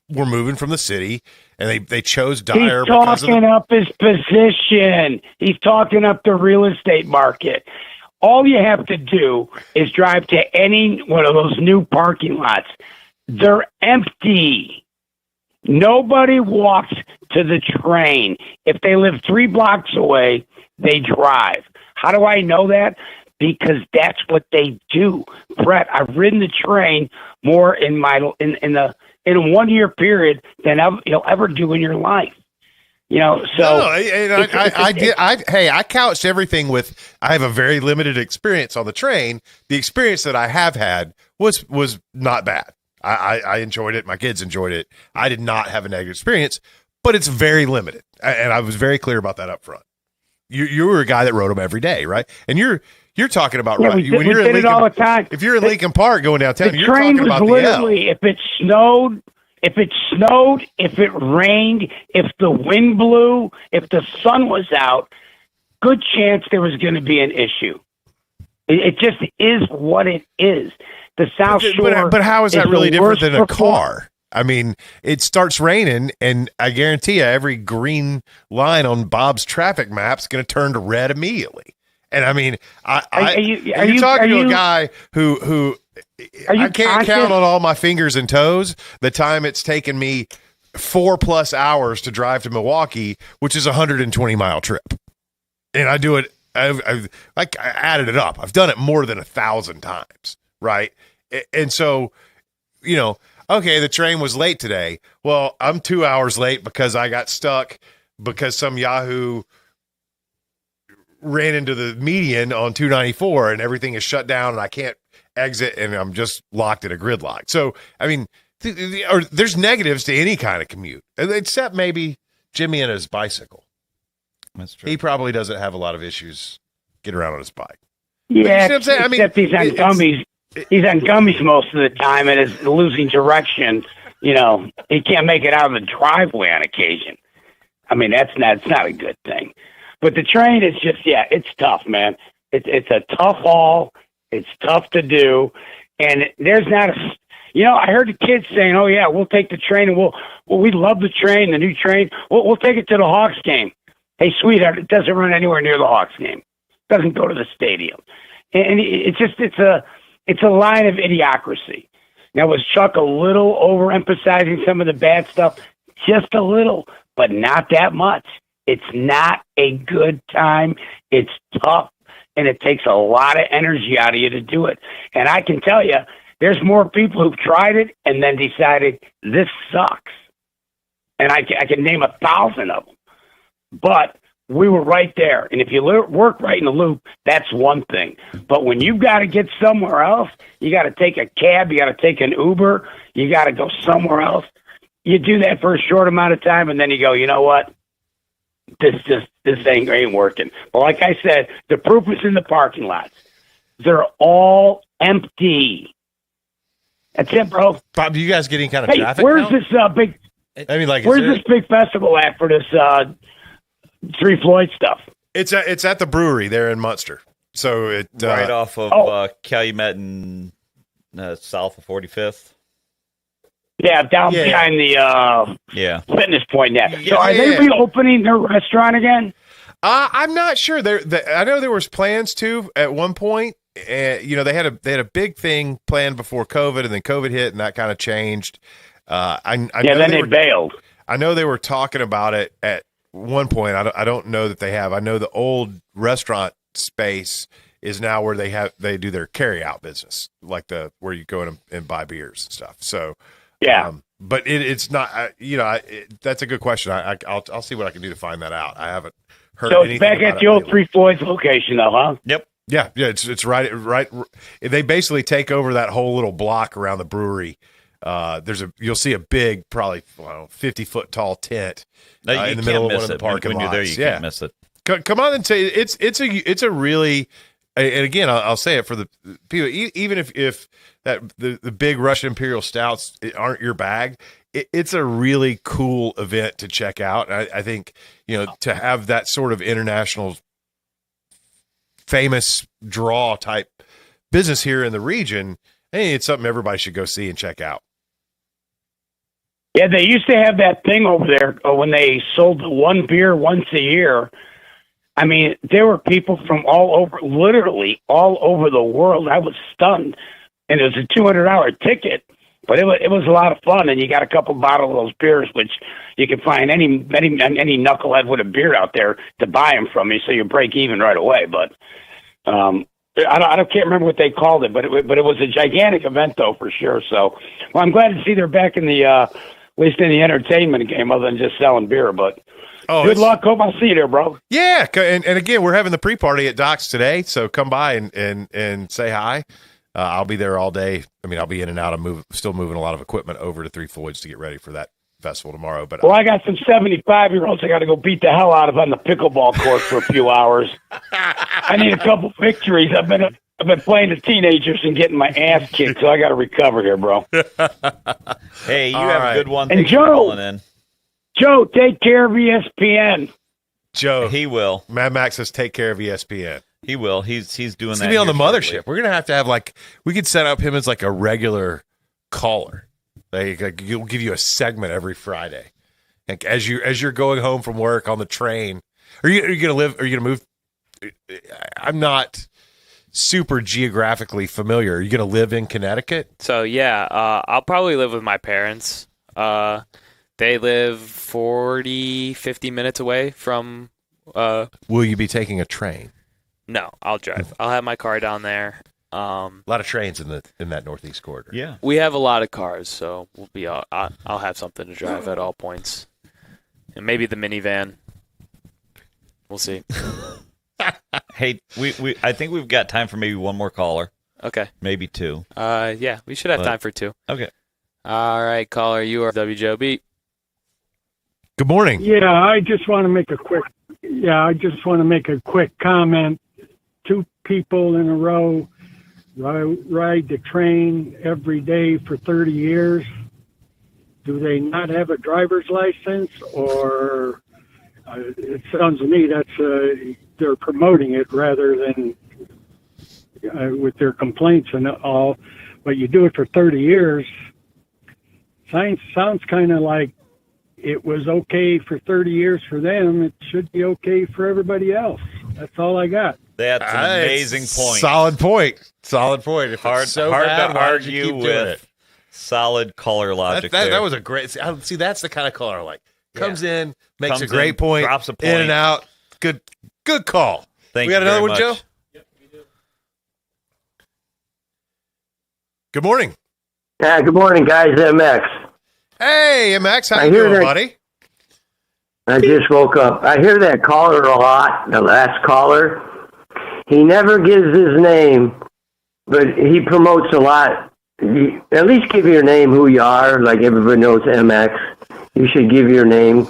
were moving from the city, and they chose Dyer. He's talking up his position. He's talking up the real estate market. All you have to do is drive to any one of those new parking lots. They're empty. Nobody walks to the train. If they live 3 blocks away, they drive. How do I know that? Because that's what they do. Brett, I've ridden the train more in a 1 year period than you'll ever do in your life. I couched everything with I have a very limited experience on the train. The experience that I have had was not bad. I enjoyed it. My kids enjoyed it. I did not have a negative experience, but it's very limited. And I was very clear about that up front. You were a guy that rode them every day, right? And you're talking about when you're in Lincoln, all the time. If you're in Lincoln Park going downtown, the you're train talking about was literally the L. if it snowed, if it rained, if the wind blew, if the sun was out, good chance there was going to be an issue. It just is what it is. The South Shore. But how is that really different than a car? I mean, it starts raining, and I guarantee you, every green line on Bob's traffic map is going to turn to red immediately. And I mean, you're talking to a guy who I can't count on all my fingers and toes the time it's taken me 4+ hours to drive to Milwaukee, which is a 120-mile trip, and I do it. I added it up. I've done it more than 1,000 times. Right. And so, okay, the train was late today. Well, I'm 2 hours late because I got stuck because some Yahoo ran into the median on 294 and everything is shut down and I can't exit and I'm just locked in a gridlock. So, I mean, there's negatives to any kind of commute, except maybe Jimmy and his bicycle. That's true. He probably doesn't have a lot of issues getting around on his bike. Yeah, you know except he's on gummies. He's on gummies most of the time and is losing direction. He can't make it out of the driveway on occasion. I mean, it's not a good thing. But the train is just, it's tough, man. It's a tough haul. It's tough to do. And there's not I heard the kids saying, oh, yeah, we'll take the train and we love the train, the new train. We'll take it to the Hawks game. Hey, sweetheart, it doesn't run anywhere near the Hawks game. It doesn't go to the stadium. And it's a line of idiocracy. Now, was Chuck a little overemphasizing some of the bad stuff? Just a little, but not that much. It's not a good time. It's tough, and it takes a lot of energy out of you to do it. And I can tell you, there's more people who've tried it and then decided this sucks. And I can name 1,000 of them. But we were right there. And if you work right in the loop, that's one thing. But when you've got to get somewhere else, you got to take a cab, you got to take an Uber, you got to go somewhere else. You do that for a short amount of time, and then you go, you know what? This ain't working. But like I said, the proof is in the parking lots. They're all empty. That's it, bro. Bob, do you guys get any kind of traffic? Where's this big? I mean, where's this big festival at for this Three Floyd stuff? It's at the brewery there in Munster. So it right off of Calumet and south of 45th. Yeah, down behind the fitness point there. So are they reopening their restaurant again? I'm not sure. I know there was plans to at one point. They had a big thing planned before COVID, and then COVID hit, and that kind of changed. Then they bailed. I know they were talking about it at one point. I don't know that they have. I know the old restaurant space is now where they do their carry out business, like where you go in and buy beers and stuff. So Yeah. But it's not. That's a good question. I'll see what I can do to find that out. I haven't heard. So anything it's back about at the it old lately. Three Floyds location, though, huh? Yep. Yeah. It's right. They basically take over that whole little block around the brewery. You'll see a big, probably 50-foot tall tent in the middle of one of the parking lots. When you're there, you can't miss it. Come on and say it's a really, and again I'll say it for the people, even if that the big Russian Imperial Stouts aren't your bag, it's a really cool event to check out. I think to have that sort of international famous draw type business here in the region, hey, it's something everybody should go see and check out. Yeah, they used to have that thing over there when they sold the one beer once a year. I mean, there were people from literally all over the world. I was stunned. And it was a $200 ticket, but it was a lot of fun. And you got a couple bottles of those beers, which you can find any knucklehead with a beer out there to buy them from you, so you break even right away. But I can't remember what they called it, but it was a gigantic event, though, for sure. So, well, I'm glad to see they're back in the at least in the entertainment game, other than just selling beer. But good luck. Hope I'll see you there, bro. Yeah, and again, we're having the pre-party at Doc's today, so come by and say hi. I'll be there all day. I mean, I'll be in and out. I'm still moving a lot of equipment over to Three Floyds to get ready for that festival tomorrow. But I got some 75-year-olds I got to go beat the hell out of on the pickleball court for a few hours. I need a couple victories. I've been playing the teenagers and getting my ass kicked, so I got to recover here, bro. Hey, you have a good one. And Thanks for calling in. Joe, take care of ESPN. Joe, he will. Mad Max says take care of ESPN. He will. He's doing that. He's gonna be on the mothership. We're gonna have we could set up him as like a regular caller. Like he'll give you a segment every Friday. Like as you're going home from work on the train. Are you gonna move? I'm not super geographically familiar. Are you gonna live in Connecticut? So yeah, I'll probably live with my parents. They live 40-50 minutes away from. Will you be taking a train? No, I'll drive. I'll have my car down there. A lot of trains in that northeast corridor. Yeah, we have a lot of cars, so we'll be. I'll have something to drive at all points, and maybe the minivan. We'll see. Hey, I think we've got time for maybe one more caller. Okay, maybe two. Yeah, we should have time for two. Okay. All right, caller, you are WJOB. Good morning. Yeah, I just want to make a quick comment. Two people in a row ride the train every day for 30 years. Do they not have a driver's license, or it sounds to me that's they're promoting it rather than with their complaints and all. But you do it for 30 years. Sounds kind of like it was okay for 30 years for them. It should be okay for everybody else. That's all I got. That's an amazing point. Solid point. If hard it's so hard bad, to why don't you argue keep doing with it? solid caller logic. That was a great. See, that's the kind of caller I like. Comes in, makes Comes a great in, point, drops a point. in and out. Good call. Thank we got you another very one, Joe? much. Yep, we do. Good morning. Yeah, good morning, guys. MX. Hey, MX, how you doing, buddy? I just woke up. I hear that caller a lot, the last caller. He never gives his name, but he promotes a lot. At least give your name, who you are, like everybody knows MX. You should give your name.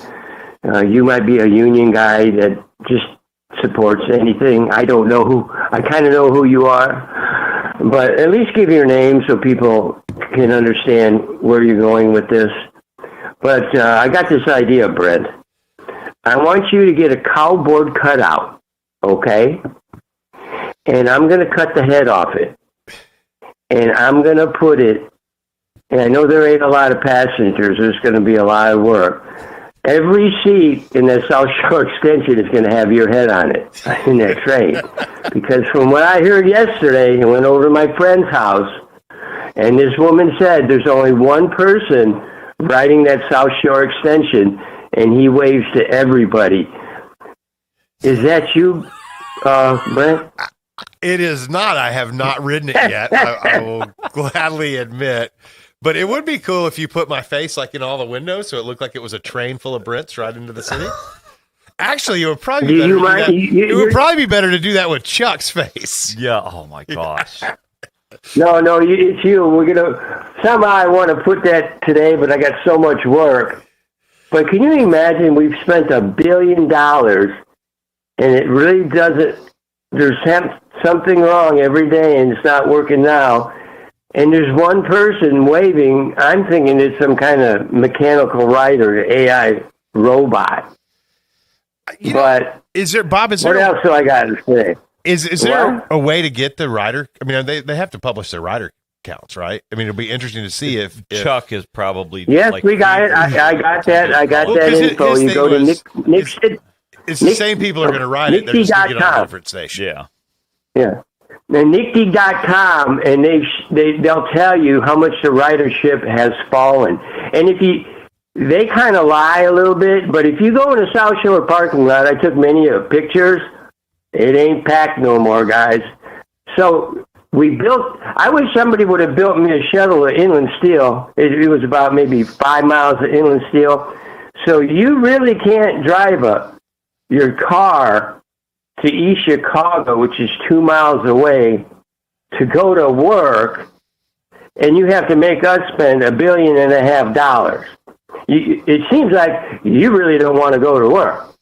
You might be a union guy that just supports anything. I don't know who. I kind of know who you are, but at least give your name so people can understand where you're going with this. But I got this idea, Brent. I want you to get a cowboard cutout, okay? And I'm going to cut the head off it. And I'm going to put it, and I know there ain't a lot of passengers. There's going to be a lot of work. Every seat in that South Shore extension is going to have your head on it in that train. Because from what I heard yesterday, I went over to my friend's house, and this woman said there's only one person riding that South Shore extension, and he waves to everybody. Is that you, Brent? It is not. I have not ridden it yet. I will gladly admit. But it would be cool if you put my face like in all the windows, so it looked like it was a train full of Brents right into the city. Actually, it would probably be better. It would probably be better to do that with Chuck's face. Yeah. Oh my gosh. No, it's you. We're gonna somehow. I want to put that today, but I got so much work. But can you imagine? We've spent $1 billion, and it really doesn't. There's something wrong every day, and it's not working now. And there's one person waving. I'm thinking it's some kind of mechanical rider, AI robot. But is there, Bob? What else do I got to say? Is there a way to get the rider? I mean, they have to publish their rider counts, right? I mean, it'll be interesting to see if Chuck is probably. Yes, we got it. I got that. I got that info. You go to Nick. It's the same people are going to ride it. They're just going to get on a different station. Yeah. Yeah. Now, Nickty.com, and they'll tell you how much the ridership has fallen. And they kind of lie a little bit, but if you go in the South Shore parking lot, I took many pictures. It ain't packed no more, guys. So I wish somebody would have built me a shuttle of inland steel. It was about maybe 5 miles of inland steel. So you really can't drive your car to East Chicago, which is 2 miles away, to go to work, and you have to make us spend $1.5 billion. It seems like you really don't want to go to work.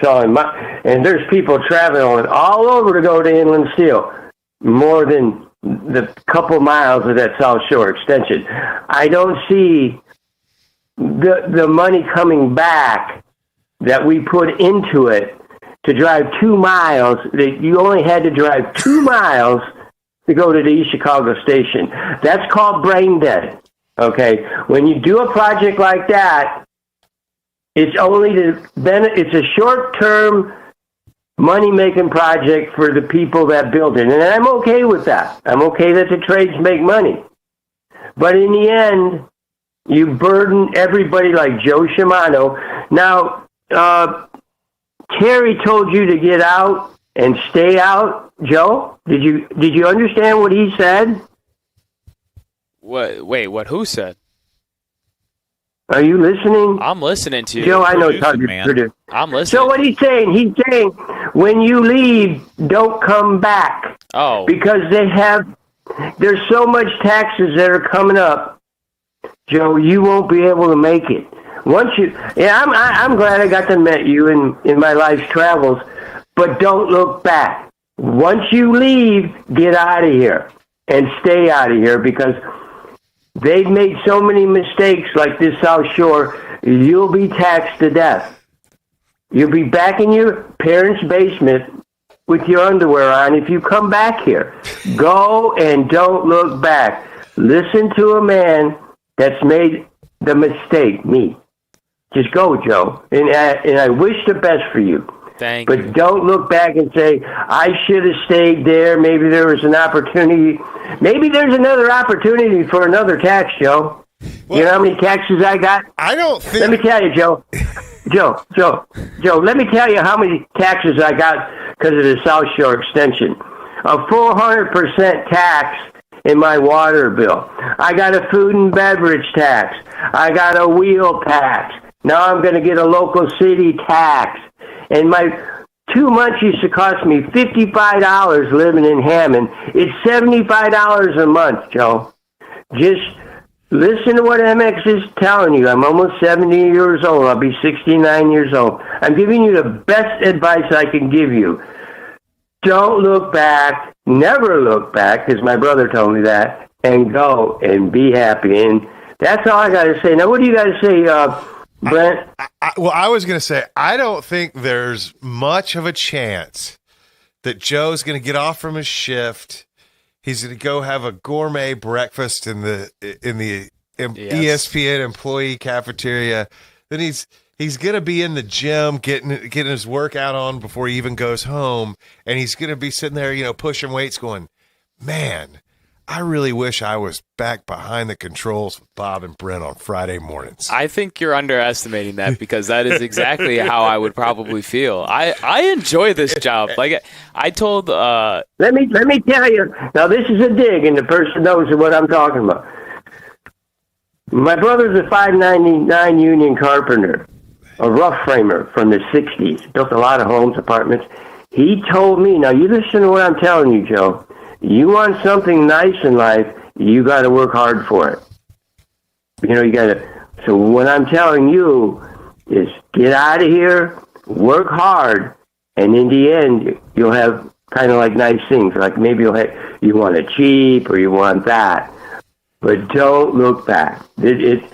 So, and there's people traveling all over to go to Inland Steel, more than the couple miles of that South Shore extension. I don't see the money coming back that we put into it to drive 2 miles. That you only had to drive 2 miles to go to the East Chicago station. That's called brain dead. Okay, when you do a project like that, it's it's a short-term money-making project for the people that build it, and I'm okay with that. I'm okay that the trades make money, but in the end, you burden everybody like Joe Shimano. Now, Terry told you to get out and stay out. Joe, did you understand what he said? What? Wait, what? Who said? Are you listening? I'm listening to you. Joe, I know it's hard to produce. I'm listening. So what he's saying, when you leave, don't come back. Oh. Because there's so much taxes that are coming up, Joe, you won't be able to make it. I'm glad I got to meet you in my life's travels, but don't look back. Once you leave, get out of here and stay out of here, because they've made so many mistakes like this South Shore, you'll be taxed to death. You'll be back in your parents' basement with your underwear on if you come back here. Go and don't look back. Listen to a man that's made the mistake, me. Just go, Joe. And I wish the best for you. Thank you. But don't look back and say, I should have stayed there. Maybe there was an opportunity. Maybe there's another opportunity for another tax, Joe. Well, you know how many taxes I got? I don't think... Let me tell you, Joe. Joe, let me tell you how many taxes I got because of the South Shore extension. A 400% tax in my water bill. I got a food and beverage tax. I got a wheel tax. Now I'm going to get a local city tax. And my 2 months used to cost me $55 living in Hammond. It's $75 a month, Joe. Just listen to what MX is telling you. I'm almost 70 years old. I'll be 69 years old. I'm giving you the best advice I can give you. Don't look back. Never look back, because my brother told me that. And go and be happy. And that's all I got to say. Now, what do you guys say, Brent? I was going to say, I don't think there's much of a chance that Joe's going to get off from his shift. He's going to go have a gourmet breakfast in the ESPN employee cafeteria. Then he's going to be in the gym getting his workout on before he even goes home, and he's going to be sitting there, pushing weights, going, man, I really wish I was back behind the controls with Bob and Brent on Friday mornings. I think you're underestimating that, because that is exactly how I would probably feel. I enjoy this job. Like I told. Let me tell you. Now this is a dig, and the person knows what I'm talking about. My brother's a 599 union carpenter, a rough framer from the 60s. Built a lot of homes, apartments. He told me, now you listen to what I'm telling you, Joe. You want something nice in life, you got to work hard for it. You got to. So what I'm telling you is get out of here, work hard, and in the end, you'll have kind of like nice things. Like maybe you want a Jeep or you want that. But don't look back. It's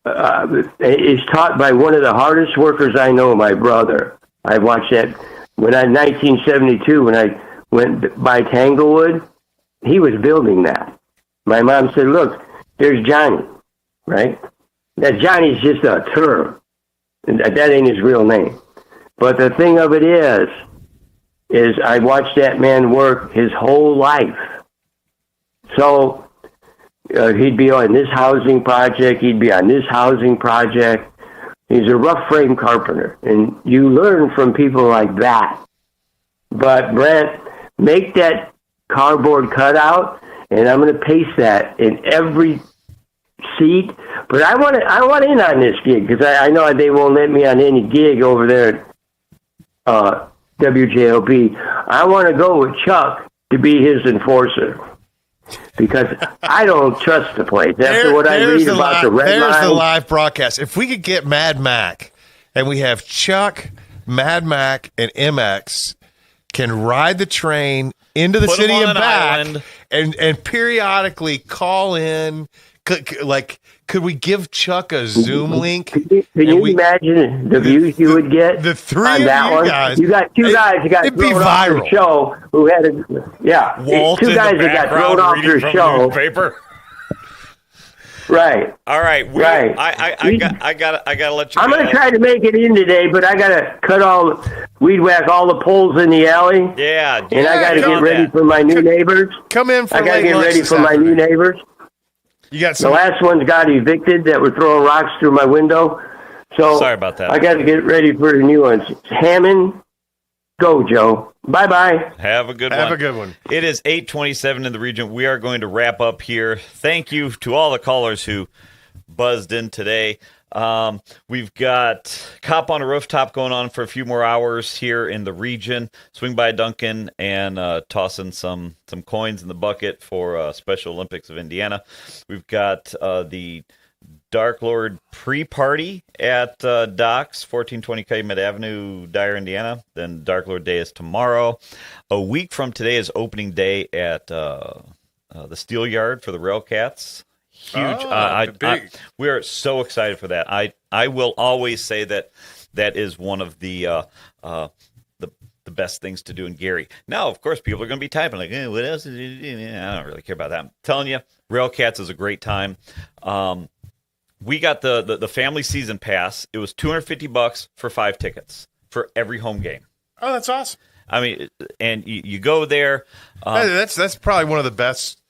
taught by one of the hardest workers I know, my brother. I watched that in 1972, when I went by Tanglewood, he was building that. My mom said, look, there's Johnny, right? That Johnny's just a term. That ain't his real name. But the thing of it is I watched that man work his whole life. So he'd be on this housing project, he'd be on this housing project. He's a rough frame carpenter, and you learn from people like that. But Brent, make that cardboard cutout, and I'm going to paste that in every seat. But I want in on this gig, because I know they won't let me on any gig over there at WJOB. I want to go with Chuck to be his enforcer, because I don't trust the place. After what I read about the red line. There's the live broadcast. If we could get Mad Mac, and we have Chuck, Mad Mac, and MX can ride the train into the city and back, and periodically call in. Could we give Chuck a Zoom link? Can you imagine the views you would get? The three on of that you one? guys. You got two guys who got it'd be thrown off their viral. show who had Walt two in guys the that got thrown background off reading their from show. the newspaper. Right. All right. Right. I gotta let you. I'm going to try to make it in today, but I got to weed whack all the poles in the alley. Yeah. And I got to get ready for my new neighbors. Come in for I got to late get lunch ready this for my new neighbors. You got The last ones got evicted that were throwing rocks through my window. So sorry about that. I got to get ready for the new ones. Hammond, go, Joe. Bye-bye. Have a good one. Have a good one. It is 8:27 in the region. We are going to wrap up here. Thank you to all the callers who buzzed in today. We've got Cop on a Rooftop going on for a few more hours here in the region. Swing by Duncan and tossing some coins in the bucket for Special Olympics of Indiana. We've got the Dark Lord pre-party at Docks, 1420 Calumet Avenue, Dyer, Indiana. Then Dark Lord Day is tomorrow. A week from today is opening day at the Steel Yard for the Railcats. Huge. We are so excited for that. I will always say that is one of the best things to do in Gary. Now, of course, people are going to be typing like, what else did you do? I don't really care about that. I'm telling you, Railcats is a great time. We got the family season pass. It was $250 for 5 tickets for every home game. Oh, that's awesome. I mean, and you go there. That's probably one of the best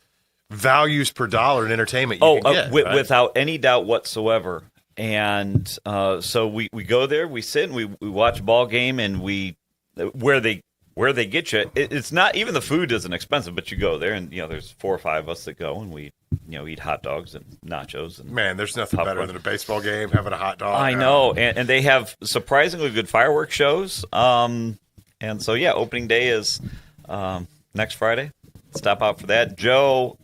values per dollar in entertainment you can get. Right? Without any doubt whatsoever. And so we go there, we sit and we watch a ball game, and where they get you, it's not, even the food isn't expensive, but you go there and there's 4 or 5 of us that go, and we eat hot dogs and nachos. And man, there's nothing better than a baseball game, having a hot dog. I know, and they have surprisingly good fireworks shows. And so opening day is next Friday. Stop out for that. Joe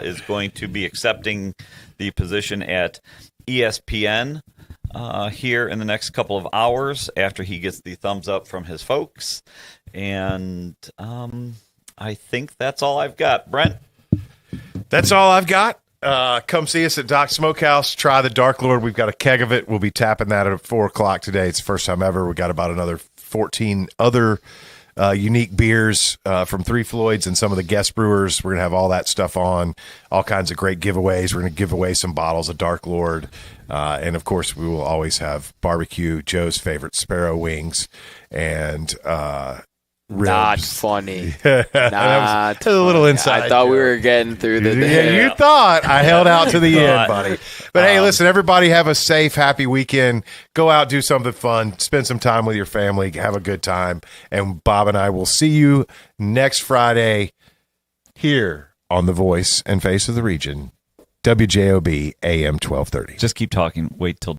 is going to be accepting the position at ESPN here in the next couple of hours after he gets the thumbs up from his folks. And I think that's all I've got. Brent? That's all I've got. Come see us at Doc Smokehouse. Try the Dark Lord. We've got a keg of it. We'll be tapping that at 4 o'clock today. It's the first time ever. We got about another 14 other unique beers from Three Floyds and some of the guest brewers. We're going to have all that stuff on, all kinds of great giveaways. We're going to give away some bottles of Dark Lord. And, of course, we will always have barbecue, Joe's favorite sparrow wings, and ribs. Not funny. That was a little inside. I thought we were getting through the you thought. I held out to the end, buddy. But hey, listen, everybody have a safe, happy weekend. Go out, do something fun, spend some time with your family, have a good time. And Bob and I will see you next Friday here on The Voice and Face of the Region. WJOB AM 1230. Just keep talking. Wait till